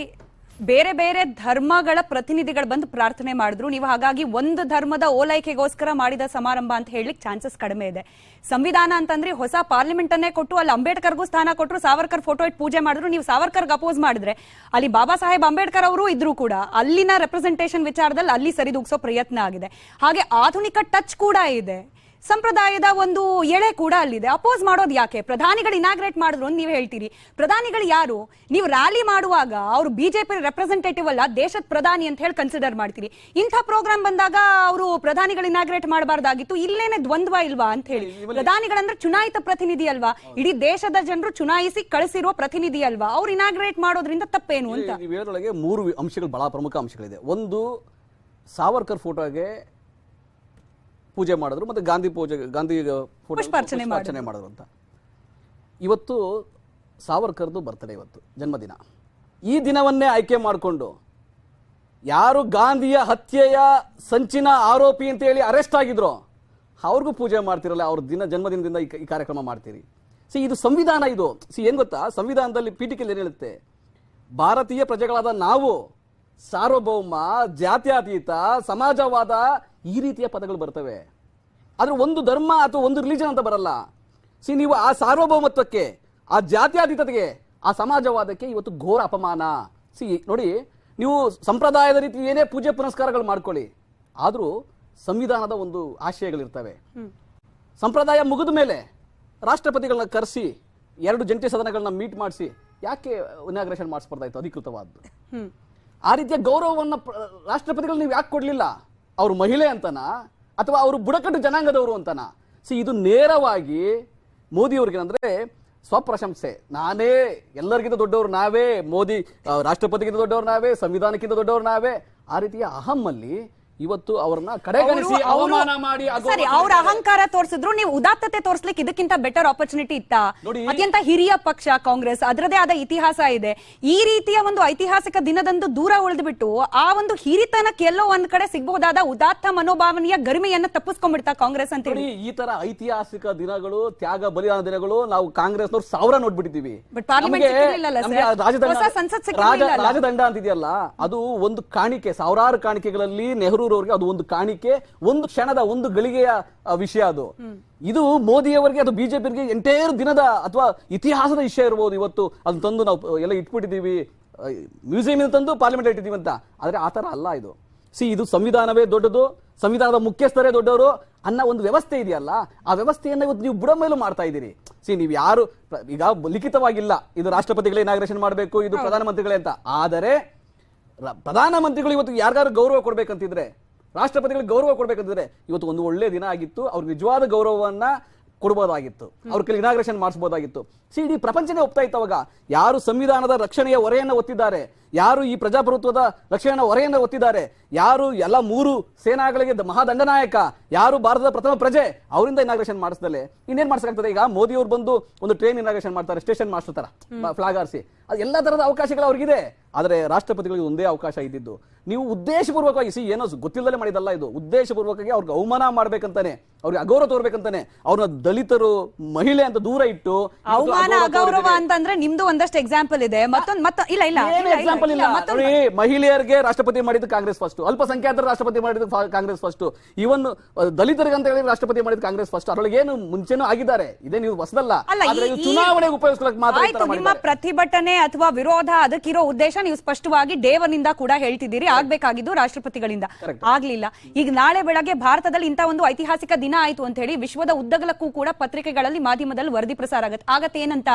ಬೇರೆ ಬೇರೆ ಧರ್ಮಗಳ ಪ್ರತಿನಿಧಿಗಳು ಬಂದು ಪ್ರಾರ್ಥನೆ ಮಾಡಿದ್ರು ನೀವು, ಹಾಗಾಗಿ ಒಂದು ಧರ್ಮದ ಓಲೈಕೆಗೋಸ್ಕರ ಮಾಡಿದ ಸಮಾರಂಭ ಅಂತ ಹೇಳಲಿಕ್ಕೆ ಚಾನ್ಸಸ್ ಕಡಿಮೆ ಇದೆ. ಸಂವಿಧಾನ ಅಂತಂದ್ರೆ ಹೊಸ ಪಾರ್ಲಿಮೆಂಟ್ ಅನ್ನೇ ಕೊಟ್ಟು ಅಲ್ಲಿ ಅಂಬೇಡ್ಕರ್ಗೂ ಸ್ಥಾನ ಕೊಟ್ಟರು, ಸಾವರ್ಕರ್ ಫೋಟೋ ಇಟ್ಟು ಪೂಜೆ ಮಾಡಿದ್ರು. ನೀವು ಸಾವರ್ಕರ್ಗೆ ಅಪೋಸ್ ಮಾಡಿದ್ರೆ ಅಲ್ಲಿ ಬಾಬಾ ಸಾಹೇಬ್ ಅಂಬೇಡ್ಕರ್ ಅವರು ಇದ್ರು ಕೂಡ ಅಲ್ಲಿನ ರೆಪ್ರೆಸೆಂಟೇಷನ್ ವಿಚಾರದಲ್ಲಿ ಅಲ್ಲಿ ಸರಿದೂಗಿಸೋ ಪ್ರಯತ್ನ ಆಗಿದೆ. ಹಾಗೆ ಆಧುನಿಕ ಟಚ್ ಕೂಡ ಇದೆ, ಸಂಪ್ರದಾಯದ ಒಂದು ಎಳೆ ಕೂಡ ಅಲ್ಲಿದೆ. ಅಪೋಸ್ ಮಾಡೋದು ಯಾಕೆ? ಪ್ರಧಾನಿಗಳು ಇನಾಗ್ರೇಟ್ ಮಾಡಿದ್ರು ಅಂತ ನೀವು ಹೇಳ್ತೀರಿ. ಪ್ರಧಾನಿಗಳು ಯಾರು? ನೀವು ರ್ಯಾಲಿ ಮಾಡುವಾಗ ಅವರು ಬಿಜೆಪಿ ರೆಪ್ರೆಸೆಂಟೇಟಿವ್ ಅಲ್ಲ, ದೇಶದ ಪ್ರಧಾನಿ ಅಂತ ಹೇಳಿ ಕನ್ಸಿಡರ್ ಮಾಡ್ತೀರಿ. ಇಂಥ ಪ್ರೋಗ್ರಾಮ್ ಬಂದಾಗ ಅವರು ಪ್ರಧಾನಿಗಳು ಇನಾಗ್ರೇಟ್ ಮಾಡಬಾರ್ದಾಗಿತ್ತು. ಇಲ್ಲೇನೆ ದ್ವಂದ್ವ ಇಲ್ವಾ ಅಂತ ಹೇಳಿ. ಪ್ರಧಾನಿಗಳಂದ್ರೆ ಚುನಾಯಿತ ಪ್ರತಿನಿಧಿ ಅಲ್ವಾ? ಇಡೀ ದೇಶದ ಜನರು ಚುನಾಯಿಸಿ ಕಳಿಸಿರೋ ಪ್ರತಿನಿಧಿ ಅಲ್ವಾ? ಅವ್ರು ಇನಾಗ್ರೇಟ್ ಮಾಡೋದ್ರಿಂದ ತಪ್ಪೇನು ಅಂತ. ಇವೆರಡೊಳಗೆ ಮೂರು ಅಂಶಗಳು, ಬಹಳ ಪ್ರಮುಖ ಅಂಶಗಳಿದೆ. ಒಂದು, ಸಾವರ್ಕರ್ ಫೋಟೋಗೆ ಪೂಜೆ ಮಾಡಿದ್ರು, ಮತ್ತೆ ಗಾಂಧಿ ಪುಷ್ಪಾರ್ಚನೆ ಮಾಡಿದ್ರು ಅಂತ. ಇವತ್ತು ಸಾವರ್ಕರ್ದು ಬರ್ತಡೇ, ಇವತ್ತು ಜನ್ಮದಿನ. ಈ ದಿನವನ್ನೇ ಆಯ್ಕೆ ಮಾಡಿಕೊಂಡು ಯಾರು ಗಾಂಧಿಯ ಹತ್ಯೆಯ ಸಂಚಿನ ಆರೋಪಿ ಅಂತ ಹೇಳಿ ಅರೆಸ್ಟ್ ಆಗಿದ್ರು ಅವ್ರಿಗೂ ಪೂಜೆ ಮಾಡ್ತಿರಲ್ಲ, ಅವ್ರ ಜನ್ಮದಿನದಿಂದ ಈ ಕಾರ್ಯಕ್ರಮ ಮಾಡ್ತೀರಿ. ಇದು ಸಂವಿಧಾನ. ಇದು ಏನ್ ಗೊತ್ತಾ, ಸಂವಿಧಾನದಲ್ಲಿ ಪೀಠಿಕೆಯಲ್ಲಿ ಏನ್ ಹೇಳುತ್ತೆ, ಭಾರತೀಯ ಪ್ರಜೆಗಳಾದ ನಾವು ಸಾರ್ವಭೌಮ, ಜಾತ್ಯತೀತ, ಸಮಾಜವಾದ, ಈ ರೀತಿಯ ಪದಗಳು ಬರ್ತವೆ. ಆದ್ರೆ ಒಂದು ಧರ್ಮ ಅಥವಾ ಒಂದು ರಿಲಿಜನ್ ಅಂತ ಬರಲ್ಲ. ನೀವು ಆ ಸಾರ್ವಭೌಮತ್ವಕ್ಕೆ, ಆ ಜಾತ್ಯತೀತತೆಗೆ, ಆ ಸಮಾಜವಾದಕ್ಕೆ ಇವತ್ತು ಘೋರ ಅಪಮಾನ. ನೋಡಿ, ನೀವು ಸಂಪ್ರದಾಯದ ರೀತಿ ಏನೇ ಪೂಜೆ ಪುನಸ್ಕಾರಗಳು ಮಾಡ್ಕೊಳ್ಳಿ, ಆದ್ರೂ ಸಂವಿಧಾನದ ಒಂದು ಆಶಯಗಳಿರ್ತವೆ. ಸಂಪ್ರದಾಯ ಮುಗಿದ ಮೇಲೆ ರಾಷ್ಟ್ರಪತಿಗಳನ್ನ ಕರೆಸಿ 2 ಜಂಟಿ ಸದನಗಳನ್ನ ಮೀಟ್ ಮಾಡಿಸಿ ಯಾಕೆ ಇನಾಗ್ರೇಷನ್ ಮಾಡಿಸ್ಬಾರ್ದಾಯ್ತು ಅಧಿಕೃತವಾದ್ದು? ಆ ರೀತಿಯ ಗೌರವವನ್ನು ರಾಷ್ಟ್ರಪತಿಗಳು ನೀವು ಯಾಕೆ ಕೊಡ್ಲಿಲ್ಲ? ಅವರು ಮಹಿಳೆ ಅಂತನಾ ಅಥವಾ ಅವರು ಬುಡಕಟ್ಟು ಜನಾಂಗದವರು ಅಂತನಾ? ಇದು ನೇರವಾಗಿ ಮೋದಿಯವ್ರಿಗೆ ಅಂದ್ರೆ ಸ್ವಪ್ರಶಂಸೆ. ನಾನೇ ಎಲ್ಲರಿಗಿಂತ ದೊಡ್ಡವರು ನಾವೇ, ಮೋದಿ ರಾಷ್ಟ್ರಪತಿಗಿಂತ ದೊಡ್ಡವರು ನಾವೇ, ಸಂವಿಧಾನಕ್ಕಿಂತ ದೊಡ್ಡವರು ನಾವೇ, ಆ ರೀತಿಯ ಅಹಮ್ಮಲ್ಲಿ ಇವತ್ತು ಅವರನ್ನ ಕಡೆಗಣಿಸಿ ಅವಮಾನ ಮಾಡಿ ಸರಿ, ಅವ್ರ ಅಹಂಕಾರ ತೋರಿಸಿದ್ರು. ನೀವು ಉದಾತ್ತತೆ ತೋರಿಸ್ಲಿಕ್ಕೆ ಇದಕ್ಕಿಂತ ಬೆಟರ್ ಆಪರ್ಚುನಿಟಿ ಇತ್ತಾ? ಅತ್ಯಂತ ಹಿರಿಯ ಪಕ್ಷ ಕಾಂಗ್ರೆಸ್, ಅದರದೇ ಆದ ಇತಿಹಾಸ ಇದೆ. ಈ ರೀತಿಯ ಒಂದು ಐತಿಹಾಸಿಕ ದಿನದಂದು ದೂರ ಉಳಿದ್ಬಿಟ್ಟು ಆ ಒಂದು ಹಿರಿತನಕ್ಕೆ ಎಲ್ಲೋ ಒಂದ್ ಕಡೆ ಸಿಗಬಹುದಾದ ಉದಾತ್ತ ಮನೋಭಾವನೆಯ ಗರಿಮೆಯನ್ನ ತಪ್ಪಿಸ್ಕೊಂಡ್ಬಿಡ್ತಾ ಕಾಂಗ್ರೆಸ್ ಅಂತ ಹೇಳಿ. ಈ ತರ ಐತಿಹಾಸಿಕ ದಿನಗಳು, ತ್ಯಾಗ ಬಲಿದಾನ ದಿನಗಳು ನಾವು ಕಾಂಗ್ರೆಸ್ನವ್ರು 1000 ನೋಡ್ಬಿಟ್ಟಿದೀವಿ. ರಾಜದಂಡ ಅಂತಿದೆಯಲ್ಲ, ಅದು ಒಂದು ಕಾಣಿಕೆ, ಸಾವಿರಾರು ಕಾಣಿಕೆಗಳಲ್ಲಿ ನೆಹರು ಅವರಿಗೆ ಅದು ಒಂದು ಕಾಣಿಕೆ, ಒಂದು ಕ್ಷಣದ, ಒಂದು ಗಳಿಗೆಯ ವಿಷಯ ಅದು. ಇದು ಮೋದಿಯವರಿಗೆ, ಅದು ಬಿಜೆಪಿಗೆ ಎಂಟೈರ್ ದಿನದ ಅಥವಾ ಇತಿಹಾಸದ ವಿಷಯ ಇರಬಹುದು. ಇವತ್ತು ಅದನ್ನ ತಂದು ನಾವು ಎಲ್ಲ ಇಟ್ಬಿಟ್ಟಿದ್ದೀವಿ, ಮ್ಯೂಸಿಯಂ ತಂದು ಪಾರ್ಲಿಮೆಂಟ್ ಇಟ್ಟಿದ್ದೀವಿ ಅಂತ. ಆದ್ರೆ ಆತರ ಅಲ್ಲ ಇದು. ಇದು ಸಂವಿಧಾನವೇ ದೊಡ್ಡದು, ಸಂವಿಧಾನದ ಮುಖ್ಯಸ್ಥರೇ ದೊಡ್ಡವರು ಅನ್ನೋ ಒಂದು ವ್ಯವಸ್ಥೆ ಇದೆಯಲ್ಲ, ಆ ವ್ಯವಸ್ಥೆಯನ್ನ ಇವತ್ತು ನೀವು ಬುಡ ಮೇಲೂ ಮಾಡ್ತಾ ಇದ್ದೀರಿ. ನೀವು ಯಾರು ಈಗ ಲಿಖಿತವಾಗಿಲ್ಲ ಇದು ರಾಷ್ಟ್ರಪತಿಗಳೇ ಇನಾಗ್ರೇಷನ್ ಮಾಡಬೇಕು, ಇದು ಪ್ರಧಾನಮಂತ್ರಿಗಳೇ ಅಂತ. ಆದರೆ ಪ್ರಧಾನಮಂತ್ರಿಗಳು ಇವತ್ತು ಯಾರಿಗಾರು ಗೌರವ ಕೊಡ್ಬೇಕಂತಿದ್ರೆ, ರಾಷ್ಟ್ರಪತಿಗಳಿಗೆ ಗೌರವ ಕೊಡ್ಬೇಕಂತಿದ್ರೆ, ಇವತ್ತು ಒಂದು ಒಳ್ಳೆ ದಿನ ಆಗಿತ್ತು. ಅವ್ರಿಗೆ ನಿಜವಾದ ಗೌರವವನ್ನ ಕೊಡಬಹುದಾಗಿತ್ತು, ಅವ್ರ ಕೈಲಿ ಇನಾಗ್ರೇಷನ್ ಮಾಡಿಸಬಹುದಾಗಿತ್ತು. ಇಡೀ ಪ್ರಪಂಚನೇ ಒಪ್ತಾ ಇತ್ತು ಅವಾಗ. ಯಾರು ಸಂವಿಧಾನದ ರಕ್ಷಣೆಯ ಹೊರೆಯನ್ನು ಒತ್ತಿದ್ದಾರೆ, ಯಾರು ಈ ಪ್ರಜಾಪ್ರಭುತ್ವದ ರಕ್ಷಣೆಯ ಹೊರೆಯನ್ನು ಒತ್ತಿದ್ದಾರೆ, ಯಾರು ಎಲ್ಲ 3 ಸೇನಾಗಳಿಗೆ ಮಹಾದಂಡನಾಯಕ, ಯಾರು ಭಾರತದ ಪ್ರಥಮ ಪ್ರಜೆ, ಅವರಿಂದ ಇನಾಗ್ರೇಷನ್ ಮಾಡಿಸ್ದಲೆ ಇನ್ನೇನ್ ಮಾಡ್ಸಕ್ಕಾಗ್ತದೆ? ಈಗ ಮೋದಿ ಅವ್ರು ಬಂದು ಒಂದು ಟ್ರೈನ್ ಇನಾಗ್ರೇಷನ್ ಮಾಡ್ತಾರೆ, ಸ್ಟೇಷನ್ ಮಾಸ್ಟರ್ ತರ ಫ್ಲಾಗ್ ಆರಿಸಿ, ಅದು ಎಲ್ಲ ತರದ ಅವಕಾಶಗಳು ಅವ್ರಿಗಿದೆ. ಆದರೆ ರಾಷ್ಟ್ರಪತಿಗಳಿಗೆ ಒಂದೇ ಅವಕಾಶ ಇದ್ದಿದ್ದು. ನೀವು ಉದ್ದೇಶಪೂರ್ವಕವಾಗಿ ಏನೋ ಗೊತ್ತಿಲ್ಲದೆ ಮಾಡಿದಲ್ಲ, ಇದು ಉದ್ದೇಶಪೂರ್ವಕವಾಗಿ ಅವ್ರಿಗೆ ಅವಮಾನ ಮಾಡ್ಬೇಕಂತಾನೆ, ಅವ್ರಿಗೆ ಅಗೌರವ ತೋರ್ಬೇಕಂತಾನೆ, ಅವ್ರನ್ನ ದಲಿತರು ಮಹಿಳೆ ಅಂತ ದೂರ ಇಟ್ಟು ಅವಮಾನ ಅಗೌರವ ಅಂತಂದ್ರೆ ನಿಮ್ದು ಒಂದಷ್ಟು ಎಕ್ಸಾಂಪಲ್ ಇದೆ. ಎಕ್ಸಾಂಪಲ್ ಇಲ್ಲ. ಮಹಿಳೆಯರಿಗೆ ರಾಷ್ಟ್ರಪತಿ ಮಾಡಿದ್ದು ಕಾಂಗ್ರೆಸ್ ಫಸ್ಟ್, ಅಲ್ಪಸಂಖ್ಯಾತರ ರಾಷ್ಟ್ರಪತಿ ಮಾಡಿದ್ದು ಕಾಂಗ್ರೆಸ್ ಫಸ್ಟ್, ಇವನ್ ದಲಿತರಿಗೆ ಅಂತ ಹೇಳಿ ರಾಷ್ಟ್ರಪತಿ ಮಾಡಿದ್ದು ಕಾಂಗ್ರೆಸ್ ಫಸ್ಟ್. ಅದರೊಳಗೆ ಏನು ಮುಂಚೆನೂ ಆಗಿದ್ದಾರೆ, ಇದೇ ನೀವು ಹೊಸದಲ್ಲ. ಚುನಾವಣೆಗೆ ಉಪಯೋಗಿಸ್ಕೊಳ್ಳೋಕೆ ಮಾತ್ರ ನಿಮ್ಮ ಪ್ರತಿಭಟನೆ ಅಥವಾ ವಿರೋಧ ಅದಕ್ಕಿರೋ ಉದ್ದೇಶ ನೀವು ಸ್ಪಷ್ಟವಾಗಿ ಡೇವನಿಂದ ಕೂಡ ಹೇಳ್ತಿದ್ದೀರಿ. ಆಗ್ಬೇಕಾಗಿದ್ದು ರಾಷ್ಟ್ರಪತಿಗಳಿಂದ ಆಗ್ಲಿಲ್ಲ. ಈಗ ನಾಳೆ ಬೆಳಗ್ಗೆ ಭಾರತದಲ್ಲಿ ಇಂತ ಒಂದು ಐತಿಹಾಸಿಕ ದಿನ ಆಯ್ತು ಅಂತ ಹೇಳಿ ವಿಶ್ವದ ಉದ್ದಗಲಕ್ಕೂ ಕೂಡ ಪತ್ರಿಕೆಗಳಲ್ಲಿ ಮಾಧ್ಯಮದಲ್ಲಿ ವರದಿ ಪ್ರಸಾರ ಆಗತ್ತೆ ಏನಂತ,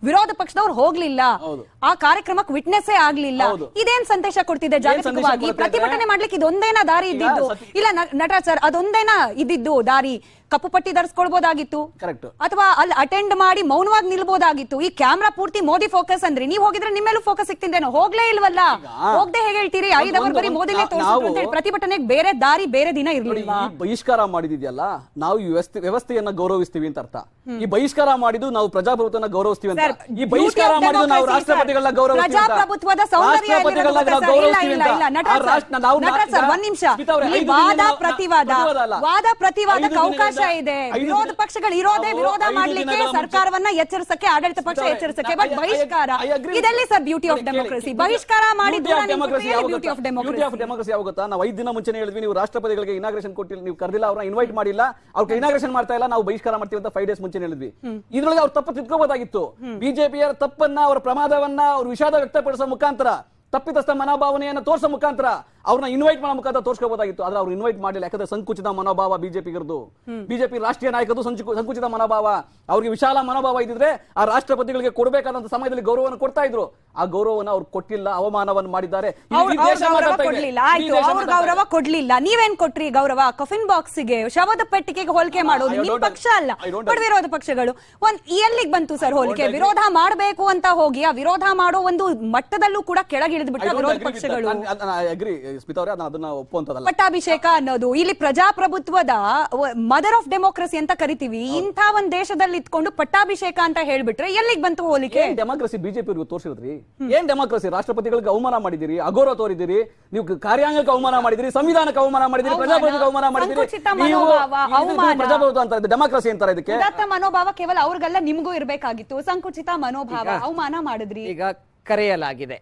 ವಿರೋಧ ಪಕ್ಷದವ್ರು ಹೋಗ್ಲಿಲ್ಲ, ಆ ಕಾರ್ಯಕ್ರಮಕ್ಕೆ ವಿಟ್ನೆಸ್ಸೇ ಆಗ್ಲಿಲ್ಲ. ಇದೇನ್ ಸಂದೇಶ ಕೊಡ್ತಿದೆ ಜಾಗತಿಕವಾಗಿ? ಪ್ರತಿಭಟನೆ ಮಾಡ್ಲಿಕ್ಕೆ ಇದೊಂದೇನಾ ದಾರಿ ಇದ್ದಿದ್ದು? ಇಲ್ಲ ನಟರಾಜ್ ಸರ್, ಅದೊಂದೇನಾ ಇದ್ದಿದ್ದು ದಾರಿ? ಕಪ್ಪು ಪಟ್ಟಿ ಧರಿಸ್ಕೊಳ್ಬಹುದಾಗಿತ್ತು, ಅಥವಾ ಅಲ್ಲಿ ಅಟೆಂಡ್ ಮಾಡಿ ಮೌನವಾಗಿ ನಿಲ್ಬಹುದಾಗಿತ್ತು. ಈ ಕ್ಯಾಮ್ರಾ ಪೂರ್ತಿ ಮೋದಿ ಫೋಕಸ್ ಅಂದ್ರೆ ನೀವು ಹೋಗಿದ್ರೆ ನಿಮ್ಮೇಲೂ ಫೋಕಸ್ ಸಿಕ್ತಿದ್ದೇನೋ. ಹೋಗ್ಲೇ ಇಲ್ವಲ್ಲ, ಹೋಗದೆ ಹೇಗೆ ಹೇಳ್ತೀರಿ? 5 ಅವರ್ ಬರೀ ಮೋದಿನೇ ತೋರಿಸಿದ್ರು ಅಂತ ಹೇಳಿ ಪ್ರತಿಭಟನೆಗೆ ಬೇರೆ ದಾರಿ ಬೇರೆ ದಿನ ಇರ್ಲಿಲ್ಲ. ಬಹಿಷ್ಕಾರ ಮಾಡಿದ್ಯಲ್ಲ, ನಾವು ಈ ವ್ಯವಸ್ಥೆಯನ್ನ ಗೌರವಿಸ್ತೀವಿ ಅಂತ ಅರ್ಥ. ಈ ಬಹಿಷ್ಕಾರ ಮಾಡಿದ್ದು ನಾವು ಪ್ರಜಾಪ್ರಭುತ್ವನ ಗೌರವಿಸ್ತೀವಿ ಅಂತ. ಈ ಬಹಿಷ್ಕಾರ ಮಾಡಿದ್ದು ನಾವು ರಾಷ್ಟ್ರಪತಿಗಳನ್ನ ಗೌರವಿಸ್ತೀವಿ ಅಂತ. ಪ್ರಜಾಪ್ರಭುತ್ವದ ಸೌಂದರ್ಯ ಒಂದ್ ನಿಮಿಷ, ವಾದ ಪ್ರತಿವಾದಕ್ಕೆ ಅವಕಾಶ ಇದೆ. ವಿರೋಧ ಪಕ್ಷಗಳು ಇರೋದೇ ವಿರೋಧ ಮಾಡ್ಲಿಕ್ಕೆ, ಸರ್ಕಾರವನ್ನ ಎಚ್ಚರಿಸಕ್ಕೆ, ಆಡಳಿತ ಪಕ್ಷ ಎಚ್ಚರಿಸಕ್ಕೆ. ಬಟ್ ಬಹಿಷ್ಕಾರ ಇದೆಲ್ಲಿ ಸರ್ ಬ್ಯೂಟಿ ಆಫ್ ಡೆಮೋಕ್ರಸಿ? ಬಹಿಷ್ಕಾರ ಮಾಡಿದ್ದು ಬ್ಯೂಟಿ ಆಫ್ ಡೆಮೋಕ್ರಸಿ ಯಾವಾಗುತ್ತಾ? ನಾವು 5 ದಿನ ಮುಂಚೆನೇ ಹೇಳಿದ್ವಿ, ನೀವು ರಾಷ್ಟ್ರಪತಿಗಳಿಗೆ ಇನಾಗ್ರೇಷನ್ ಕೊಟ್ಟಿಲ್ಲ, ನೀವು ಕರೆದಿಲ್ಲ, ಅವ್ರನ್ನ ಇನ್ವೈಟ್ ಮಾಡಿಲ್ಲ, ಅವ್ರಿಗೆ ಇನಾಗ್ರೇಷನ್ ಮಾಡ್ತಾ ಇಲ್ಲ, ನಾವು ಬಹಿಷ್ಕಾರ ಮಾಡ್ತೀವಿ ಅಂತ 5 ಡೇಸ್ ಮುಂಚೆ ಹೇಳಿದ್ವಿ. ಇದ್ರೊಳಗೆ ಅವ್ರು ತಪ್ಪು ತಿದ್ಕೋಬಹುದಾಗಿತ್ತು. ಬಿಜೆಪಿಯ ತಪ್ಪನ್ನ, ಅವರ ಪ್ರಮಾದವನ್ನ, ಅವ್ರ ವಿಷಾದ ವ್ಯಕ್ತಪಡಿಸುವ ಮುಖಾಂತರ, ತಪ್ಪಿತಸ್ಥ ಮನೋಭಾವನೆಯನ್ನು ತೋರಿಸೋ ಮುಖಾಂತರ ಅವ್ರನ್ನ ಇನ್ವೈಟ್ ಮಾಡೋ ಮುಖಾಂತರ ತೋರಿಸ್ಕೋಬಹುದಾಗಿತ್ತು. ಆದ್ರೆ ಅವ್ರು ಇನ್ವೈಟ್ ಮಾಡಿಲ್ಲ. ಯಾಕಂದ್ರೆ ಸಂಕುಚಿತ ಮನೋಭಾವ ಬಿಜೆಪಿಗರದು, ಬಿಜೆಪಿ ರಾಷ್ಟ್ರೀಯ ನಾಯಕರು ಸಂಕುಚಿತ ಮನೋಭಾವ. ಅವ್ರಿಗೆ ವಿಶಾಲ ಮನೋಭಾವ ಇದ್ದಿದ್ರೆ ಆ ರಾಷ್ಟ್ರಪತಿಗಳಿಗೆ ಕೊಡಬೇಕಾದಂತ ಸಮಯದಲ್ಲಿ ಗೌರವವನ್ನು ಕೊಡ್ತಾ ಇದ್ರು. ಆ ಗೌರವವನ್ನು ಅವ್ರು ಕೊಟ್ಟಿಲ್ಲ, ಅವಮಾನವನ್ನು ಮಾಡಿದ್ದಾರೆ. ಗೌರವ ಕೊಡ್ಲಿಲ್ಲ. ನೀವೇನ್ ಕೊಟ್ರಿ ಗೌರವ? ಕಫಿನ್ ಬಾಕ್ಸ್ ಗೆ, ಶವದ ಪೆಟ್ಟಿಗೆಗೆ ಹೋಲಿಕೆ ಮಾಡೋದು ನಿಮ್ ಪಕ್ಷ ಅಲ್ಲ, ಬಟ್ ವಿರೋಧ ಪಕ್ಷಗಳು. ಎಲ್ಲಿಗೆ ಬಂತು ಸರ್ ಹೋಲಿಕೆ? ವಿರೋಧ ಮಾಡಬೇಕು ಅಂತ ಹೋಗಿ ಆ ವಿರೋಧ ಮಾಡೋ ಒಂದು ಮಟ್ಟದಲ್ಲೂ ಕೂಡ ಕೆಳಗಿಳಿದು ಬಿಟ್ಟ ವಿರೋಧ ಪಕ್ಷಗಳು. ಪಟ್ಟಾಭಿಷೇಕ ಅನ್ನೋದು ಇಲ್ಲಿ ಪ್ರಜಾಪ್ರಭುತ್ವದ ಮದರ್ ಆಫ್ ಡೆಮೋಕ್ರಸಿ ಅಂತ ಕರಿತೀವಿ. ಇಂಥ ಒಂದ್ ದೇಶದಲ್ಲಿ ಇಟ್ಕೊಂಡು ಪಟ್ಟಾಭಿಷೇಕ ಅಂತ ಹೇಳ್ಬಿಟ್ರೆ ಎಲ್ಲಿಗೆ ಬಂತು ಹೋಲಿಕೆ? ಡೆಮೋಕ್ರಸಿ ಬಿಜೆಪಿ ತೋರಿಸಿದ್ರಿ. ಏನ್ ಡೆಮೋಕ್ರಸಿ? ರಾಷ್ಟ್ರಪತಿಗಳಿಗೆ ಅವಮಾನ ಮಾಡಿದಿರಿ, ಅಗೌರವ ತೋರಿದಿರಿ, ನೀವು ಕಾರ್ಯಾಂಗಕ್ಕೆ ಅವಮಾನ ಮಾಡಿದಿರಿ, ಸಂವಿಧಾನಕ್ಕೆ ಅವಮಾನ ಮಾಡಿದಿರಿ, ಪ್ರಜಾಪ್ರಭುತ್ವಕ್ಕೆ ಅವಮಾನ ಮಾಡಿದಿರಿ. ಪ್ರಜಾಪ್ರಭುತ್ವ ಅಂತ ಡೆಮೋಕ್ರಸಿ ಅಂತಾರೆ ಇದಕ್ಕೆ. ಮನೋಭಾವ ಕೇವಲ ಅವ್ರಿಗೆಲ್ಲ ನಿಮಗೂ ಇರಬೇಕಾಗಿತ್ತು. ಸಂಕುಚಿತ ಮನೋಭಾವ, ಅವಮಾನ ಮಾಡಿದ್ರಿ. ಈಗ ಕರೆಯಲಾಗಿದೆ.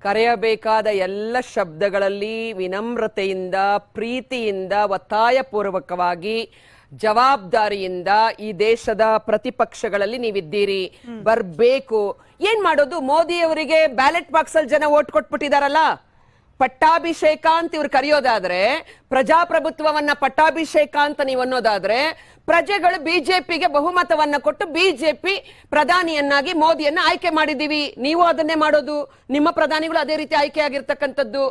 ಕರೆಯಬೇಕಾದ ಎಲ್ಲ ಶಬ್ದಗಳಲ್ಲಿ ವಿನಮ್ರತೆಯಿಂದ, ಪ್ರೀತಿಯಿಂದ, ಒತ್ತಾಯಪೂರ್ವಕವಾಗಿ, ಜವಾಬ್ದಾರಿಯಿಂದ ಈ ದೇಶದ ಪ್ರತಿಪಕ್ಷಗಳಲ್ಲಿ ನೀವಿದ್ದೀರಿ, ಬರ್ಬೇಕು. ಏನ್ ಮಾಡೋದು? ಮೋದಿ ಅವರಿಗೆ ಬ್ಯಾಲೆಟ್ ಬಾಕ್ಸ್ ಅಲ್ಲಿ ಜನ ಓಟ್ ಕೊಟ್ಬಿಟ್ಟಿದಾರಲ್ಲ. ಪಟ್ಟಾಭಿಷೇಕ ಅಂತ ಇವ್ರು ಕರೆಯೋದಾದ್ರೆ, ಪ್ರಜಾಪ್ರಭುತ್ವವನ್ನ ಪಟ್ಟಾಭಿಷೇಕ ಅಂತ ನೀವು ಅನ್ನೋದಾದ್ರೆ, ಪ್ರಜೆಗಳು ಬಿಜೆಪಿಗೆ ಬಹುಮತವನ್ನ ಕೊಟ್ಟು ಬಿಜೆಪಿ ಪ್ರಧಾನಿಯನ್ನಾಗಿ ಮೋದಿಯನ್ನ ಆಯ್ಕೆ ಮಾಡಿದೀವಿ. ನೀವು ಅದನ್ನೇ ಮಾಡೋದು. ನಿಮ್ಮ ಪ್ರಧಾನಿಗಳು ಅದೇ ರೀತಿ ಆಯ್ಕೆ ಆಗಿರ್ತಕ್ಕಂಥದ್ದು.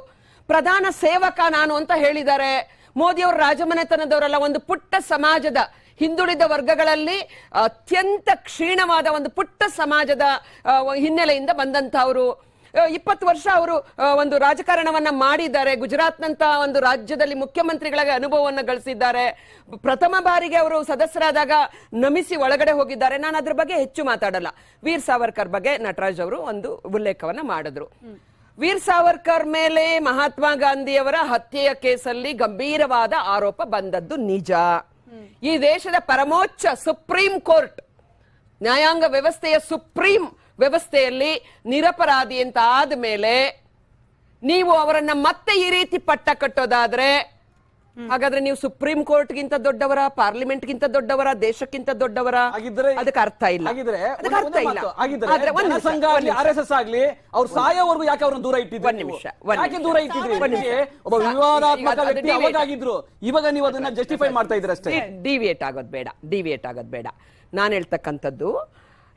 ಪ್ರಧಾನ ಸೇವಕ ನಾನು ಅಂತ ಹೇಳಿದ್ದಾರೆ. ಮೋದಿ ಅವರು ರಾಜಮನೆತನದವರಲ್ಲ, ಒಂದು ಪುಟ್ಟ ಸಮಾಜದ, ಹಿಂದುಳಿದ ವರ್ಗಗಳಲ್ಲಿ ಅತ್ಯಂತ ಕ್ಷೀಣವಾದ ಒಂದು ಪುಟ್ಟ ಸಮಾಜದ ಹಿನ್ನೆಲೆಯಿಂದ ಬಂದಂತಹವರು. 20 ವರ್ಷ ಅವರು ಒಂದು ರಾಜಕಾರಣವನ್ನ ಮಾಡಿದ್ದಾರೆ. ಗುಜರಾತ್ನಂತ ಒಂದು ರಾಜ್ಯದಲ್ಲಿ ಮುಖ್ಯಮಂತ್ರಿಗಳಾಗಿ ಅನುಭವವನ್ನು ಗಳಿಸಿದ್ದಾರೆ. ಪ್ರಥಮ ಬಾರಿಗೆ ಅವರು ಸದಸ್ಯರಾದಾಗ ನಮಿಸಿ ಒಳಗಡೆ ಹೋಗಿದ್ದಾರೆ. ನಾನು ಅದ್ರ ಬಗ್ಗೆ ಹೆಚ್ಚು ಮಾತಾಡಲ್ಲ. ವೀರ್ ಸಾವರ್ಕರ್ ಬಗ್ಗೆ ನಟರಾಜ್ ಅವರು ಒಂದು ಉಲ್ಲೇಖವನ್ನ ಮಾಡಿದ್ರು. ವೀರ್ ಸಾವರ್ಕರ್ ಮೇಲೆ ಮಹಾತ್ಮ ಗಾಂಧಿಯವರ ಹತ್ಯೆಯ ಕೇಸಲ್ಲಿ ಗಂಭೀರವಾದ ಆರೋಪ ಬಂದದ್ದು ನಿಜ. ಈ ದೇಶದ ಪರಮೋಚ್ಚ ಸುಪ್ರೀಂ ಕೋರ್ಟ್, ನ್ಯಾಯಾಂಗ ವ್ಯವಸ್ಥೆಯ ಸುಪ್ರೀಂ ವ್ಯವಸ್ಥೆಯಲ್ಲಿ ನಿರಪರಾಧಿ ಅಂತ ಆದ್ಮೇಲೆ ನೀವು ಅವರನ್ನ ಮತ್ತೆ ಈ ರೀತಿ ಪಟ್ಟ ಕಟ್ಟೋದಾದ್ರೆ, ಹಾಗಾದ್ರೆ ನೀವು ಸುಪ್ರೀಂ ಕೋರ್ಟ್ ಗಿಂತ ದೊಡ್ಡವರ, ಪಾರ್ಲಿಮೆಂಟ್ ಗಿಂತ ದೊಡ್ಡವರ, ದೇಶಕ್ಕಿಂತ ದೊಡ್ಡವರ? ಅದಕ್ಕೆ ಅರ್ಥ ಇಲ್ಲ. RSS ಆಗ್ಲಿ ಅವ್ರು ಸಾಯೋವರೆಗೂ ಯಾಕೆ ಅವ್ರನ್ನ ದೂರ ಇಟ್ಟಿದ್ರು? ಒಂದ್ ನಿಮಿಷ. ದೂರ ಇಟ್ಟಿದ್ರಿ? ಒಬ್ಬ ವಿವಾದಾತ್ಮಕ ವ್ಯಕ್ತಿ ಅವಾಗಿದ್ರು, ಇವಾಗ ನೀವು ಅದನ್ನ ಜಸ್ಟಿಫೈ ಮಾಡ್ತಾ ಇದ್ರೆ ಅಷ್ಟೇ. ಡಿವಿಯೇಟ್ ಆಗೋದ್ ಬೇಡ. ನಾನು ಹೇಳ್ತಕ್ಕಂಥದ್ದು,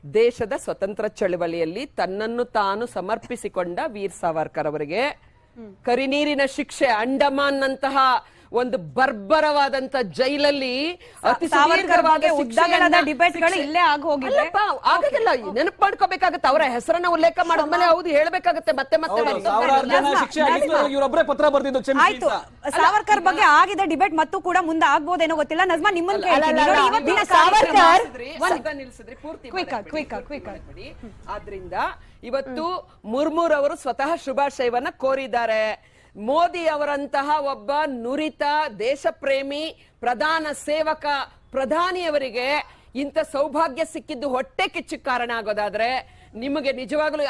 ದೇಶದ ಸ್ವತಂತ್ರ ಚಳವಳಿಯಲ್ಲಿ ತನ್ನನ್ನು ತಾನು ಸಮರ್ಪಿಸಿಕೊಂಡ ವೀರ್ ಸಾವರ್ಕರ್ ಅವರಿಗೆ ಕರಿನೀರಿನ ಶಿಕ್ಷೆ, ಅಂಡಮಾನ್ ನಂತಹ ಒಂದು ಬರ್ಬರವಾದಂತ ಜೈಲಲ್ಲಿ ಅತಿ ಸಾವರ್ಕರ್ ಬಗ್ಗೆ ಸುದೀರ್ಘವಾದ ಉದ್ದಗಲದ ಶಿಕ್ಷೆಯನ್ನ- ಡಿಬೇಟ್ಗಳು ಇಲ್ಲೇ ಆಗೋಗಿದೆ. ಅಲ್ಲಪ್ಪ, ಆಗೋದಿಲ್ಲ. ನೆನಪು ಮಾಡ್ಕೋಬೇಕಾಗತ್ತೆ. ಅವರ ಹೆಸರನ್ನ ಉಲ್ಲೇಖ ಮಾಡಿದ್ಮೇಲೆ ಹೌದು ಹೇಳ್ಬೇಕಾಗತ್ತೆ. ಮತ್ತೆ ಮತ್ತೆ ಹೌದು, ಮತ್ತೆ ಸಾವಿರಾರು ಜನ ನಜ್ಮಾ, ಶಿಕ್ಷೆ ಆಗಿತ್ತು, ಇವರೊಬ್ಬರೇ ಪತ್ರ ಬರ್ತಿದ್ದು ಕ್ಷಮಿಸಿ ಆಯ್ತು, ಅಂತ. ಸಾವರ್ಕರ್ ಬಗ್ಗೆ ಆಗಿದೆ ಡಿಬೇಟ್ ಮತ್ತು ಕೂಡ ಮುಂದೆ ಆಗ್ಬೋದೇನೋ ಗೊತ್ತಿಲ್ಲ. ನಜ್ಮಾ ನಿಮ್ಮನ್ನ ಕೇಳ್ತೀನಿ. ಅಲ್ಲ, ನೋಡಿ, ಅಲ್ಲ, ಇವತ್ತಿನ ಈಗ ಸಾವರ್ಕರ್ ನಿಲ್ಸಿದ್ರಿ ಪೂರ್ತಿ Quick. ಮಾಡಿ. ಆದ್ರಿಂದ ಇವತ್ತು ಮುರ್ಮುರವರು ಸ್ವತಃ ಶುಭಾಶಯವನ್ನ ಕೋರಿದ್ದಾರೆ. ಮೋದಿ ಅವರಂತಹ ಒಬ್ಬ ನುರಿತ ದೇಶ ಪ್ರೇಮಿ ಪ್ರಧಾನ ಸೇವಕ ಪ್ರಧಾನಿಯವರಿಗೆ ಇಂಥ ಸೌಭಾಗ್ಯ ಸಿಕ್ಕಿದ್ದು ಹೊಟ್ಟೆ ಕಿಚ್ಚು ಕಾರಣ ಆಗೋದಾದ್ರೆ ನಿಮಗೆ ನಿಜವಾಗ್ಲೂ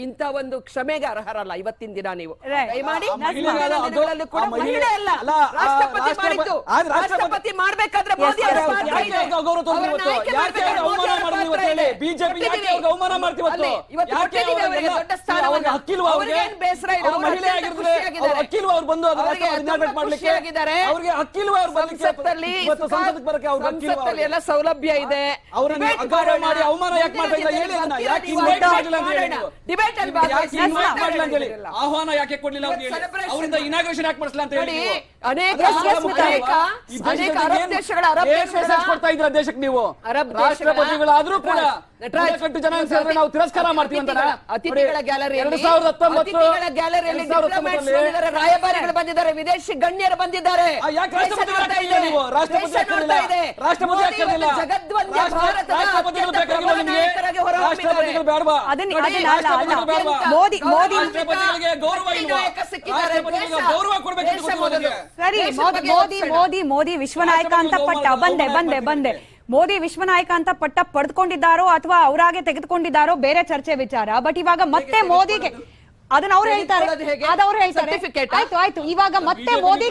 ಇಂಥ ಒಂದು ಕ್ಷಮೆಗೆ ಅರ್ಹರಲ್ಲ ಇವತ್ತಿನ ದಿನ. ನೀವು Right. ದಯಮಾಡಿ ಆ ಮಹಿಳೆಗಳ ದಿನಗಳಲ್ಲೂ ಕೂಡ ಆ ಮಹಿಳೆ- ಮಹಿಳೆ ಅಲ್ಲ, ಅಲ್ಲ, ರಾಷ್ಟ್ರಪತಿ ರಾಷ್ಟ್ರಪತಿ- ಮಾಡಿದ್ದು. ಆದ್ರೆ ರಾಷ್ಟ್ರಪತಿ ಮಾಡ್ಬೇಕಾದ್ರೆ ಮೋದಿ ಅವರ yes, ಪಾತ್ರ ಯಾಕೆ ಇದೆ. ಗೌರವ ತೋರಿಸ್ತೀವಿ ಅವರನ್ನ ಇವತ್ತು? ಆಯ್ಕೆ ಯಾಕೆ ಮಾಡ್ಬೇಕಾದ್ರೆ ಅವ್ರಿಗೆ ಮೋದಿ ಅವರ ಅವಮಾನ ಮಾಡಿದ್ವಿ ಪಾತ್ರ ಇವತ್ತು ಹೇಳಿ? ಇದೆ. ಬಿಜೆಪಿ ಯಾಕೆ ಕೊಟ್ಟಿದ್ದೀವಿ. ಅವ್ರಿಗೆ ಅವಮಾನ ಮಾಡ್ತೀವಿ ಇವತ್ತು? ಅಲ್ಲಿ ಇವತ್ತು ಯಾಕೆ ಕೊಟ್ಟಿದ್ದೀವಿ ಅವರಿಗೆ ಅವ್ರಿಗೆಲ್ಲ- ದೊಡ್ಡ ಸ್ಥಾನವನ್ನ. ಅವ್ರಿಗೆ ಹಕ್ಕಿಲ್ವಾ ಅವ್ರಿಗೆ? ಅವ್ರಿಗೇನ್ ಬೇಸರ ಇಲ್ಲ, ಅವ್ರು ಅವ್ರು ಮಹಿಳೆ ಅತ್ಯಂತ ಆಗಿದ್ರೆ ಖುಷಿಯಾಗಿದ್ದಾರೆ. ಅವ್ರು ಹಕ್ಕಿಲ್ವಾ ಅವ್ರು ಬಂದು ಅದರ ಅವ್ರಿಗೆ ಇನಾಗ್ರೇಟ್ ತುಂಬಾ ಮಾಡ್ಲಿಕ್ಕೆ? ಖುಷಿಯಾಗಿದ್ದಾರೆ. ಅವ್ರಿಗೆ ಹಕ್ಕಿಲ್ವಾ ಅವ್ರು ಬರ್ಲಿಕ್ಕೆ? ಸಂಸತ್ತಲ್ಲಿ ಇವತ್ತು ಸಂಸದಕ್ಕೆ ಬರಕ್ಕೆ ಅವ್ರಿಗೆ ಹಕ್ಕಿಲ್ವಾ ಸಂಸತ್ತಲ್ಲಿ ಅವ್ರಿಗೆ? ಎಲ್ಲ ಸೌಲಭ್ಯ ಇದೆ. ಅವ್ರನ್ನ ಡಿಬೇಟ್ ಅಗೌರವ ಮಾಡೋಣ. ಮಾಡಿ ಅವಮಾನ ಯಾಕೆ ಮಾಡ್ತಾ ಇಲ್ಲ? ಹೇಳಿ ಅದನ್ನ. ಯಾಕೆ ನೀವು invite ಮಾಡಿಲ್ಲ ಅಂತ ಹೇಳಿ ನೀವು? ಡಿಬೇಟ್ ಅಲ್ಲಿ ಯಾಕೆ ಭಾಗವಹಿಸಿ invite ಮಾಡಿಲ್ಲ ಅಂತ ಹೇಳಿ? ಮಾತಾಡಿರಲಿಲ್ಲ. ಆಹ್ವಾನ ಯಾಕೆ ಕೊಡ್ಲಿಲ್ಲ ಅಂತ ಹೇಳಿ? Celebration ಅವರಿಂದ ಇನಾಗ್ರೇಷನ್ ಯಾಕೆ ಮಾಡಿಸಲ್ಲ ಅಂತ ಹೇಳಿ ನೋಡಿ, ನೀವು? ಅನೇಕ ಅದು ಬಹಳ ಮುಖ್ಯ ಅನೇಕ ಅಲ್ವಾ? ಈ ಅನೇಕ ದೇಶದಲ್ಲಿ ಅರಬ್ ದೇಶಗಳ ಏನ್ ಮೆಸೇಜ್ ಕೊಡ್ತಾ ಇದ್ರ ದೇಶಕ್ಕೆ ನೀವು? ಅರಬ್ ರಾಷ್ಟ್ರಪತಿಗಳಾದ್ರೂ ಕೂಡ ನಟರಾಜ್, ಕಟ್ಟು ಜನ ಸೇರಿದ್ರೆ ನಾವು ತಿರಸ್ಕಾರ ಮಾಡ್ತೀವಿ ಅಂತ ಅತಿಥಿಗಳ ಗ್ಯಾಲರಿಯಲ್ಲಿ 2019 ಅತಿಥಿಗಳ ಗ್ಯಾಲರಿಯಲ್ಲಿ ಡಿಪ್ಲೊಮ್ಯಾಟ್ಸ್ ಬಂದಿದ್ದಾರೆ, ರಾಯಭಾರಿಗಳು ಬಂದಿದ್ದಾರೆ, ವಿದೇಶಿ ಗಣ್ಯರು ಬಂದಿದ್ದಾರೆ. ಯಾಕೆ ದೇಶ ರಾಷ್ಟ್ರಪತಿ ನೋಡ್ತಾ ಆಗ್ತಿಲ್ಲ ಇದೆ. ನೀವು? ರಾಷ್ಟ್ರಪತಿ ದೇಶ ಆಗ್ತಿಲ್ಲ. ನೋಡ್ತಾ ಇದೆ. ರಾಷ್ಟ್ರಪತಿ ಮೋದಿ ಆಗ್ತಿಲ್ಲ. ಇವತ್ತು ಜಗದ್ವಂದ್ಯ ಭಾರತದ ರಾಷ್ಟ್ರಪತಿಗಳು ಅತ್ಯಂತ ಬೇಕಾಗಿಲ್ಲ ನಿಮಗೆ? ನಾಯಕರಾಗಿ ಹೊರಹೊಮ್ಮಿದ್ದಾರೆ. ರಾಷ್ಟ್ರಪತಿಗಳು ಬೇಡವಾ? ಅದನ್ನ ನೋಡಿ, ಅದನ್ನ ಅಲ್ಲ, ರಾಷ್ಟ್ರಪತಿಗಳು ಅಲ್ಲ. ಬೇಡವಾ? ಮೋದಿ ರಾಷ್ಟ್ರಪತಿಗಳಿಗೆ ಗೌರವ ಇಲ್ವಾ? ರಾಷ್ಟ್ರಪತಿಗಳಿಗೆ ಗೌರವ ಕೊಡ್ಬೇಕಿತ್ತು ಗೊತ್ತು ನನಗೆ. ಸರಿ, ಮೋದಿ ವಿಶ್ವನಾಯಕ ಅಂತ ಪಟ್ಟ ಬಂದೆ ಮೋದಿ ವಿಶ್ವನಾಯಕ ಅಂತ ಪಟ್ಟ ಪಡೆದುಕೊಂಡಿದ್ದಾರೋ ಅಥವಾ ಅವರಾಗೆ ತೆಗೆದುಕೊಂಡಿದ್ದಾರೋ ಬೇರೆ ಚರ್ಚೆ ವಿಚಾರ. ಬಟ್ ಇವಾಗ ಮತ್ತೆ ಮೋದಿಗೆ ಅದನ್ನ ಅವ್ರು ಹೇಳ್ತಾರೆ, ಅದವ್ರು ಹೇಳ್ತಾರೆ. ಆಯ್ತು, ಇವಾಗ ಮತ್ತೆ ಮೋದಿ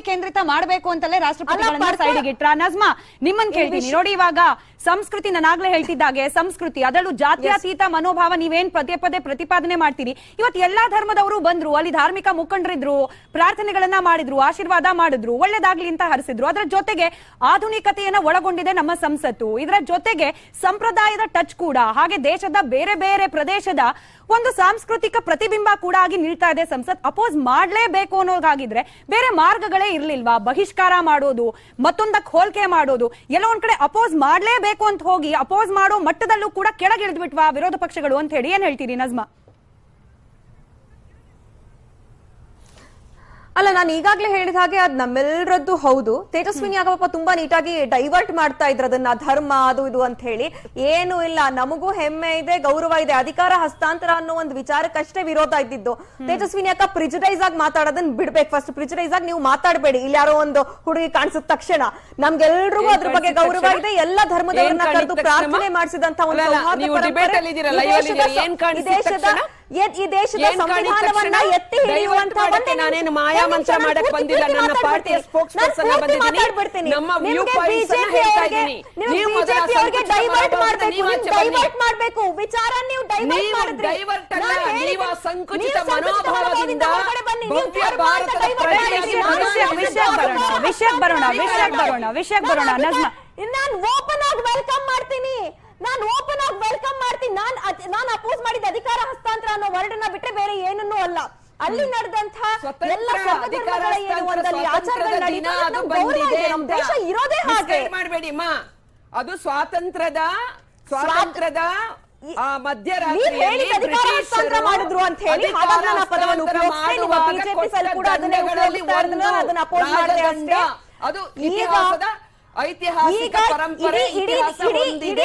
ಕೇಂದ್ರಿತ ಮಾಡ್ಬೇಕು ಅಂತಲೇ ರಾಷ್ಟ್ರಪತಿಗಳನ್ನ ಸೈಡಿಗೆ ಇಟ್ರ. ನಜ್ಮಾ, ನಿಮ್ಮನ್ ಕೇಳ್ತೀನಿ. ನೋಡಿ, ಇವಾಗ ಸಂಸ್ಕೃತಿ, ನಾನಾಗ್ಲೇ ಹೇಳ್ತಿದ್ದಾಗೆ ಸಂಸ್ಕೃತಿ, ಅದರಲ್ಲೂ ಜಾತ್ಯತೀತ ಮನೋಭಾವ ನೀವೇನ್ ಪದೇ ಪದೇ ಪ್ರತಿಪಾದನೆ ಮಾಡ್ತೀರಿ. ಇವತ್ತು ಎಲ್ಲಾ ಧರ್ಮದವರು ಬಂದ್ರು, ಅಲ್ಲಿ ಧಾರ್ಮಿಕ ಮುಖಂಡರಿದ್ರು, ಪ್ರಾರ್ಥನೆಗಳನ್ನ ಮಾಡಿದ್ರು, ಆಶೀರ್ವಾದ ಮಾಡಿದ್ರು, ಒಳ್ಳೇದಾಗ್ಲಿ ಅಂತ ಹರಿಸಿದ್ರು. ಅದರ ಜೊತೆಗೆ ಆಧುನಿಕತೆಯನ್ನ ಒಳಗೊಂಡಿದೆ ನಮ್ಮ ಸಂಸತ್ತು. ಇದರ ಜೊತೆಗೆ ಸಂಪ್ರದಾಯದ ಟಚ್ ಕೂಡ, ಹಾಗೆ ದೇಶದ ಬೇರೆ ಬೇರೆ ಪ್ರದೇಶದ ಒಂದು ಸಾಂಸ್ಕೃತಿಕ ಪ್ರತಿಬಿಂಬ ಕೂಡ ಆಗಿ ನಿಲ್ತಾ ಇದೆ ಸಂಸತ್. ಅಪೋಸ್ ಮಾಡ್ಲೇಬೇಕು ಅನ್ನೋದಾಗಿದ್ರೆ ಬೇರೆ ಮಾರ್ಗಗಳೇ ಇರ್ಲಿಲ್ವಾ? ಬಹಿಷ್ಕಾರ ಮಾಡೋದು, ಮತ್ತೊಂದಕ್ಕೆ ಹೋಲಿಕೆ ಮಾಡೋದು, ಎಲ್ಲೋ ಒಂದ್ ಕಡೆ ಅಪೋಸ್ ಮಾಡ್ಲೇಬೇಕು ಅಂತ ಹೋಗಿ ಅಪೋಸ್ ಮಾಡೋ ಮಟ್ಟದಲ್ಲೂ ಕೂಡ ಕೆಳಗಿಳಿದ್ಬಿಟ್ವಾ ವಿರೋಧ ಪಕ್ಷಗಳು ಅಂತ ಹೇಳಿ ಏನ್ ಹೇಳ್ತೀರಿ ನಜ್ಮಾ? ಅಲ್ಲ, ನಾನು ಈಗಾಗ್ಲೇ ಹೇಳಿದ ಹಾಗೆ ಅದ್ ನಮ್ಮೆಲ್ಲರದ್ದು ಹೌದು. ತೇಜಸ್ವಿನಿ ಆಗಪ್ಪ ತುಂಬಾ ನೀಟಾಗಿ ಡೈವರ್ಟ್ ಮಾಡ್ತಾ ಇದ್ರ ಅದನ್ನ, ಧರ್ಮ ಅದು ಇದು ಅಂತ ಹೇಳಿ. ಏನು ಇಲ್ಲ, ನಮಗೂ ಹೆಮ್ಮೆ ಇದೆ, ಗೌರವ ಇದೆ. ಅಧಿಕಾರ ಹಸ್ತಾಂತರ ಅನ್ನೋ ಒಂದು ವಿಚಾರಕ್ಕಷ್ಟೇ ವಿರೋಧ ಇದ್ದಿದ್ದು. ತೇಜಸ್ವಿನಿ ಅಕ್ಕ ಪ್ರಿಜುಡೈಸ್ ಆಗಿ ಮಾತಾಡೋದನ್ನ ಬಿಡ್ಬೇಕು. ಫಸ್ಟ್ ಪ್ರಿಜುಡೈಸ್ ಆಗಿ ನೀವು ಮಾತಾಡಬೇಡಿ. ಇಲ್ಲಿ ಯಾರೋ ಒಂದು ಹುಡುಗಿ ಕಾಣಿಸಿದ ತಕ್ಷಣ ನಮ್ಗೆಲ್ರಿಗೂ ಅದ್ರ ಬಗ್ಗೆ ಗೌರವ ಇದೆ. ಎಲ್ಲ ಧರ್ಮದವರನ್ನ ಕರೆದು ಪ್ರಾರ್ಥನೆ ಮಾಡಿಸಿದಂತ ಒಂದು ಈ ದೇಶದ ಸಂವಿಧಾನವನ್ನ ಎತ್ತಿ ಹಿಡಿಯುವಂತ ನಾನೇನು ಮಾಯಾಮಂತ್ರ ಮಾಡಕ್ ಬಂದಿಲ್ಲ. ನನ್ನ ಪಾರ್ಟಿಯ ಸ್ಪೋಕ್ಸ್ ಪರ್ಸನ್ ಬಂದಿದ್ದೀನಿ. ನಮ್ಮ ವ್ಯೂ ಪಾಯಿಂಟ್ಸ್ ಅನ್ನ ಹೇಳ್ತಾ ಇದ್ದೀನಿ. ನೀವು ಡೈವರ್ಟ್ ಮಾಡಬೇಕು ವಿಚಾರ. ನೀವು ಡೈವರ್ಟ್ ಅಲ್ಲ, ನೀವು ಸಂಕುಚಿತ ಮನೋಭಾವದಿಂದ ಭವ್ಯ ಭಾರತದ ವಿಷಯಕ್ಕೆ ಬರೋಣ ನಜ್ಮಾ. ನಾನು ಓಪನ್ ಆಗಿ ವೆಲ್ಕಮ್ ಮಾಡ್ತೀನಿ. ನಾನು ಅಪೋಸ್ ಮಾಡಿದ ಅಧಿಕಾರ ಹಸ್ತಾಂತರ ಅನ್ನೋ ವರ್ಡನ್ನ ಬಿಟ್ರೆ ಬೇರೆ ಏನನ್ನೂ ಅಲ್ಲ. ಅಲ್ಲಿ ನಡೆದಂತಹ ಎಲ್ಲ ಸ್ವತಂತ್ರಗಳ ಏನು ಒಂದಲ್ಲಿ ಆಚಾರಗಳು ನಡೀತಾ ಅದು ಗೌರವ ಇದೆ. ನಮ್ಮ ದೇಶ ಇರೋದೇ ಹಾಗೆ. ಮಾಡಬೇಡಿ ಅಮ್ಮ, ಅದು ಸ್ವಾತಂತ್ರ್ಯದ ನೀವ್ ಹೇಳಿದ ಅಧಿಕಾರ ಹಸ್ತಾಂತರ ಮಾಡಿದ್ರು ಅಂತ ಹೇಳಿ ಹಾಗಾದ್ರೆ ನಾನು ಆ ಪದವನ್ನು ಉಪಯೋಗಿಸ್ತೀನಿ. ನಿಮ್ಮ ಬಿಜೆಪಿ ಸಲ್ ಕೂಡ ಅದನ್ನೇ ಉಪಯೋಗಿಸ್ತಾ ಇರೋದನ್ನ ನಾನು ಅದನ್ನ ಅಪೋಸ್ ಮಾಡಿದೆ ಅಷ್ಟೇ. ಅದು ಇತಿಹಾಸದ ಐತಿಹಾಸಿಕ ಪರಂಪರೆ. ಇಡೀ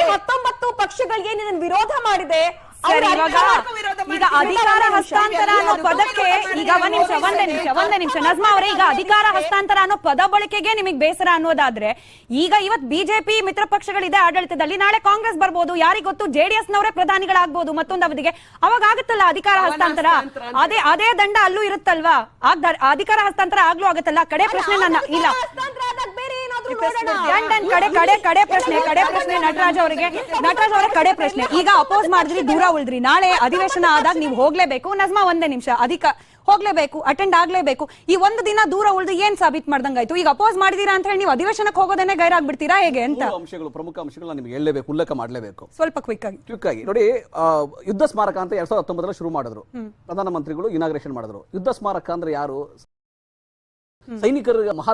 19 ಪಕ್ಷಗಳಿಗೆ ಇದನ್ನ ವಿರೋಧ ಮಾಡಿದೆ. ಈಗ ಅಧಿಕಾರ ಹಸ್ತಾಂತರ ಅನ್ನೋ ಪದಕ್ಕೆ ಈಗ ಒಂದೇ ನಿಮಿಷ ನಜ್ಮಾ ಅವರೇ, ಈಗ ಅಧಿಕಾರ ಹಸ್ತಾಂತರ ಅನ್ನೋ ಪದ ಬಳಕೆಗೆ ನಿಮಗೆ ಬೇಸರ ಅನ್ನೋದಾದ್ರೆ, ಈಗ ಇವತ್ತು ಬಿಜೆಪಿ ಮಿತ್ರ ಪಕ್ಷಗಳಿದೆ ಆಡಳಿತದಲ್ಲಿ, ನಾಳೆ ಕಾಂಗ್ರೆಸ್ ಬರ್ಬೋದು, ಯಾರಿಗ್ ಗೊತ್ತು ಜೆಡಿಎಸ್ ನವರೇ ಪ್ರಧಾನಿಗಳಾಗ್ಬೋದು ಮತ್ತೊಂದು ಅವಧಿಗೆ. ಅವಾಗ ಆಗುತ್ತಲ್ಲ ಅಧಿಕಾರ ಹಸ್ತಾಂತರ, ಅದೇ ದಂಡ ಅಲ್ಲೂ ಇರುತ್ತಲ್ವಾ? ಅಧಿಕಾರ ಹಸ್ತಾಂತರ ಆಗ್ಲೂ ಆಗುತ್ತಲ್ಲ. ಕಡೆ ಪ್ರಶ್ನೆ ನನ್ನ ಇಲ್ಲ ಕಡೆ ಪ್ರಶ್ನೆ ನಟರಾಜ್ ಅವರಿಗೆ ಕಡೆ ಪ್ರಶ್ನೆ. ಈಗ ಅಪೋಸ್ ಮಾಡಿದ್ರಿ, ದೂರ ಉಳಿದ್ರಿ, ನಾಳೆ ಅಧಿವೇಶನ ಆದಾಗ ನೀವು ಹೋಗ್ಲೇಬೇಕು. ನಜ್ಮಾ ಒಂದೇ ನಿಮಿಷ, ಹೋಗ್ಲೇಬೇಕು, ಅಟೆಂಡ್ ಆಗ್ಲೇಬೇಕು. ಈ ಒಂದು ದಿನ ದೂರ ಉಳಿದು ಏನ್ ಸಾಬೀತ್ ಮಾಡ್ದಂಗಾಯ್ತು? ಈಗ ಅಪೋಸ್ ಮಾಡಿದೀರಾ ಅಂತ ಹೇಳಿ ನೀವು ಅಧಿವೇಶನಕ್ಕೆ ಹೋಗೋದನ್ನೇ ಗೈರಾಗ್ಬಿಡ್ತೀರಾ ಹೇಗೆ ಅಂತ? ಪ್ರಮುಖ ಅಂಶಗಳು ನಿಮಗೆ ಹೇಳಲೇಬೇಕು, ಉಲ್ಲೇಖ ಮಾಡಲೇಬೇಕು. ಸ್ವಲ್ಪ ಕ್ವಿಕ್ ಆಗಿ ನೋಡಿ, ಯುದ್ಧ ಸ್ಮಾರಕ ಅಂತ 2019 ಶುರು ಮಾಡಿದ್ರು, ಪ್ರಧಾನಮಂತ್ರಿಗಳು ಇನಾಗ್ರೇಷನ್ ಮಾಡಿದ್ರು. ಯುದ್ಧ ಸ್ಮಾರಕ ಅಂದ್ರೆ ಯಾರು? ಸೈನಿಕರ ಮಹಾ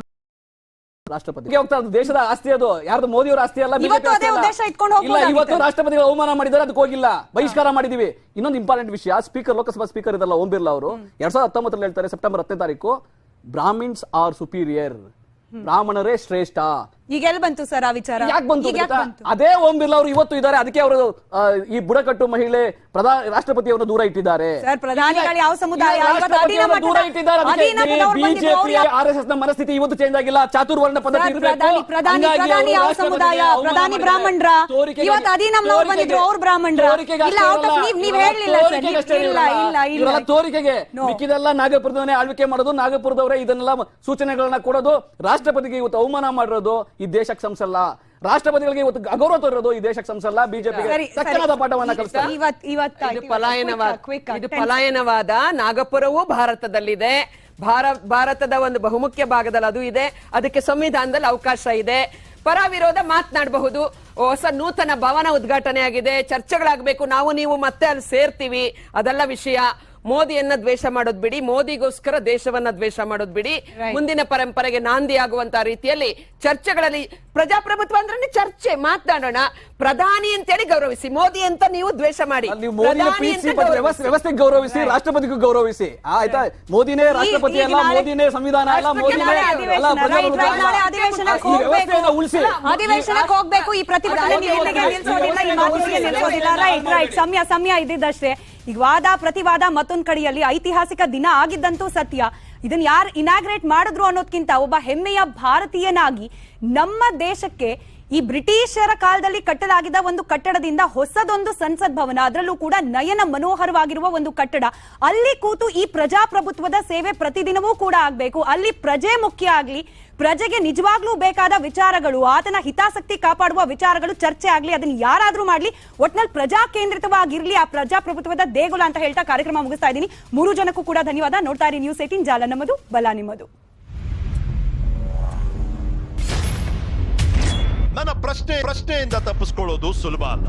ರಾಷ್ಟ್ರಪತಿ ಹೋಗ್ತಾ ಅದು ದೇಶದ ಆಸ್ತಿ, ಅದು ಯಾರ್ದು ಮೋದಿಯವರ ಆಸ್ತಿ ಅಲ್ಲ, ಇವತ್ತು ಅದೇ ಉದ್ದೇಶ ಇಟ್ಕೊಂಡು ಇಲ್ಲ. ಹೋಗ್ಬೋದಾಗಿತ್ತು. ಇವತ್ತು ರಾಷ್ಟ್ರಪತಿಗಳು ಅವಮಾನ ಮಾಡಿದ್ದಾರೆ, ಅದಕ್ಕೆ ಹೋಗಿಲ್ಲ, ಬಹಿಷ್ಕಾರ ಮಾಡಿದೀವಿ. ಇನ್ನೊಂದು ಇಂಪಾರ್ಟೆಂಟ್ ವಿಷಯ, ಸ್ಪೀಕರ್, ಲೋಕಸಭಾ ಸ್ಪೀಕರ್ ಇರಲ್ಲ ಓಂ ಬಿರ್ಲಾ ಅವರು 2019 ಹೇಳ್ತಾರೆ ಸೆಪ್ಟೆಂಬರ್ 10ನೇ ತಾರೀಕು, ಬ್ರಾಹ್ಮಿನ್ಸ್ ಆರ್ ಸುಪೀರಿಯರ್, ಬ್ರಾಹ್ಮಣರೇ ಶ್ರೇಷ್ಠ. ಈಗ ಎಲ್ಲಿ ಬಂತು ಸರ್ ಆ ವಿಚಾರ? ಯಾಕೆ ಬಂತು ಈಗ ಯಾಕ್ ಗೊತ್ತಾ? ಬಂತು? ಅದೇ ಓಂ ಬಿರ್ಲಾ ಅವರು ಇವತ್ತು ಇದ್ದಾರೆ, ಅದಕ್ಕೆ ಅವರು ಈ ಬುಡಕಟ್ಟು ಮಹಿಳೆ ರಾಷ್ಟ್ರಪತಿಯವರನ್ನು ದೂರ ಇಟ್ಟಿದ್ದಾರೆ. ಸರ್, ಪ್ರಧಾನಿಗಳು ಯಾವ ಸಮುದಾಯ? ಇಲ್ಲ, ಇವತ್ತು ರಾಷ್ಟ್ರಪತಿಯವರನ್ನು ದೂರ ಇಟ್ಟಿದ್ದಾರೆ. ಅಧೀನ ಪದವರು ಬಂದಿದ್ರು, ಅವ್ರು ಬಿಜೆಪಿ ಆರ್ಎಸ್ಎಸ್ ನ ಮನಸ್ಥಿತಿ ಇವತ್ತು ಚೇಂಜ್ ಆಗಿಲ್ಲ, ಚಾತುರ್ವರ್ಣ ಪದ್ಧತಿ ಸರ್, ಇರಬೇಕು. ಪ್ರಧಾನಿ ಯಾವ ಸಮುದಾಯ? ಪ್ರಧಾನಿ ಬ್ರಾಹ್ಮಣರ. ಇವತ್ತು ಅಧೀನಂನವ್ರು ಬಂದಿದ್ರು, ಅವ್ರು ಬ್ರಾಹ್ಮಣರ. ಇಲ್ಲ, ನೀವ್ ಹೇಳಲಿಲ್ಲ ಸರ್. ಇಲ್ಲ. ತೋರಿಕೆಗೆ ಮಿಕ್ಕಿದೆಲ್ಲ ನಾಗಪುರದವನೇ ಆಳ್ವಿಕೆ ಮಾಡೋದು, ನಾಗಪುರದವರೇ ಇದನ್ನೆಲ್ಲ ಸೂಚನೆಗಳನ್ನ ಕೊಡೋದು. ರಾಷ್ಟ್ರಪತಿಗೆ ಇವತ್ತು ಅವಮಾನ ಮಾಡಿರೋದು ಈ ದೇಶಕ್ಕೆ ಸಂಸಲ್ಲ. ರಾಷ್ಟ್ರಪತಿಗಳಿಗೆ ಇವತ್ತು ಅಗೌರವ ತೋರಿರೋದು ಈ ದೇಶಕ್ಕೆ ಸಂಸಲ್ಲ. ಬಿಜೆಪಿಗೆ ತಕ್ಕನಾದ ಪಾಠವನ್ನ ಕಲಿಸ್ತಾರೆ. ಇದು ಪಲಾಯನವಾದ. ನಾಗಪುರವೂ ಭಾರತದಲ್ಲಿದೆ, ಭಾರತದ ಒಂದು ಬಹುಮುಖ್ಯ ಭಾಗದಲ್ಲಿ ಅದು ಇದೆ. ಅದಕ್ಕೆ ಸಂವಿಧಾನದಲ್ಲಿ ಅವಕಾಶ ಇದೆ. ಪರ ವಿರೋಧ ಮಾತನಾಡಬಹುದು. ಹೊಸ ನೂತನ ಭವನ ಉದ್ಘಾಟನೆ ಆಗಿದೆ, ಚರ್ಚೆಗಳಾಗಬೇಕು. ನಾವು ನೀವು ಮತ್ತೆ ಅಲ್ಲಿ ಸೇರ್ತೀವಿ, ಅದೆಲ್ಲ ವಿಷಯ. ಮೋದಿಯನ್ನ ದ್ವೇಷ ಮಾಡೋದ್ ಬಿಡಿ, ಮೋದಿಗೋಸ್ಕರ ದೇಶವನ್ನ ದ್ವೇಷ ಮಾಡೋದ್ ಬಿಡಿ. ಮುಂದಿನ ಪರಂಪರೆಗೆ ನಾಂದಿ ಆಗುವಂತ ರೀತಿಯಲ್ಲಿ ಚರ್ಚೆಗಳಲ್ಲಿ ಪ್ರಜಾಪ್ರಭುತ್ವ ಅಂದ್ರೆ ಚರ್ಚೆ, ಮಾತನಾಡೋಣ. ಪ್ರಧಾನಿ ಅಂತೇಳಿ ಗೌರವಿಸಿ, ಮೋದಿ ಅಂತ ನೀವು ದ್ವೇಷ ಮಾಡಿ. ವ್ಯವಸ್ಥೆ ಗೌರವಿಸಿ, ರಾಷ್ಟ್ರಪತಿಗೂ ಗೌರವಿಸಿ. ಆಯ್ತಾ? ಮೋದಿನೇ ರಾಷ್ಟ್ರಪತಿ ಅಲ್ಲ, ಮೋದಿನೇ ಸಂವಿಧಾನ ಅಲ್ಲ, ಮೋದಿನೇ ಅಧಿವೇಶನಕ್ಕೆ ಹೋಗ್ಬೇಕು. ಈ ಪ್ರತಿಭಟನೆ ನಿಲ್ಸೋದಿಲ್ಲ. ರೈಟ್. ಸಮಯ ಇದ್ದಿದ್ದಷ್ಟೇ. ಈಗ ವಾದ ಪ್ರತಿವಾದ ಮತ್ತೊಂದ್ ಕಡೆಯಲ್ಲಿ ಐತಿಹಾಸಿಕ ದಿನ ಆಗಿದ್ದಂತೂ ಸತ್ಯ. ಇದನ್ನ ಯಾರು ಇನಾಗ್ರೇಟ್ ಮಾಡಿದ್ರು ಅನ್ನೋದ್ಕಿಂತ ಒಬ್ಬ ಹೆಮ್ಮೆಯ ಭಾರತೀಯನಾಗಿ ನಮ್ಮ ದೇಶಕ್ಕೆ ಈ ಬ್ರಿಟಿಷರ ಕಾಲದಲ್ಲಿ ಕಟ್ಟಲಾಗಿದ್ದ ಒಂದು ಕಟ್ಟಡದಿಂದ ಹೊಸದೊಂದು ಸಂಸತ್ ಭವನ, ಅದರಲ್ಲೂ ಕೂಡ ನಯನ ಮನೋಹರವಾಗಿರುವ ಒಂದು ಕಟ್ಟಡ, ಅಲ್ಲಿ ಕೂತು ಈ ಪ್ರಜಾಪ್ರಭುತ್ವದ ಸೇವೆ ಪ್ರತಿದಿನವೂ ಕೂಡ ಆಗ್ಬೇಕು. ಅಲ್ಲಿ ಪ್ರಜೆ ಮುಖ್ಯ ಆಗ್ಲಿ, ಪ್ರಜೆಗೆ ನಿಜವಾಗ್ಲೂ ಬೇಕಾದ ವಿಚಾರಗಳು, ಆತನ ಹಿತಾಸಕ್ತಿ ಕಾಪಾಡುವ ವಿಚಾರಗಳು ಚರ್ಚೆ ಆಗ್ಲಿ, ಅದನ್ನ ಯಾರಾದ್ರೂ ಮಾಡ್ಲಿ, ಒಟ್ನಲ್ಲಿ ಪ್ರಜಾ ಕೇಂದ್ರಿತವಾಗಿರ್ಲಿ ಆ ಪ್ರಜಾಪ್ರಭುತ್ವದ ದೇಗುಲ ಅಂತ ಹೇಳ್ತಾ ಕಾರ್ಯಕ್ರಮ ಮುಗಿಸ್ತಾ ಇದ್ದೀನಿ. 3 ಜನಕ್ಕೂ ಕೂಡ ಧನ್ಯವಾದ. ನೋಡ್ತಾ ಇರಿ ನ್ಯೂಸ್ 18, ಜಾಲ ನಮ್ಮದು, ಬಲ ನಿಮ್ಮದು. ನನ್ನ ಪ್ರಶ್ನೆಯಿಂದ ತಪ್ಪಿಸ್ಕೊಳ್ಳೋದು ಸುಲಭ ಅಲ್ಲ.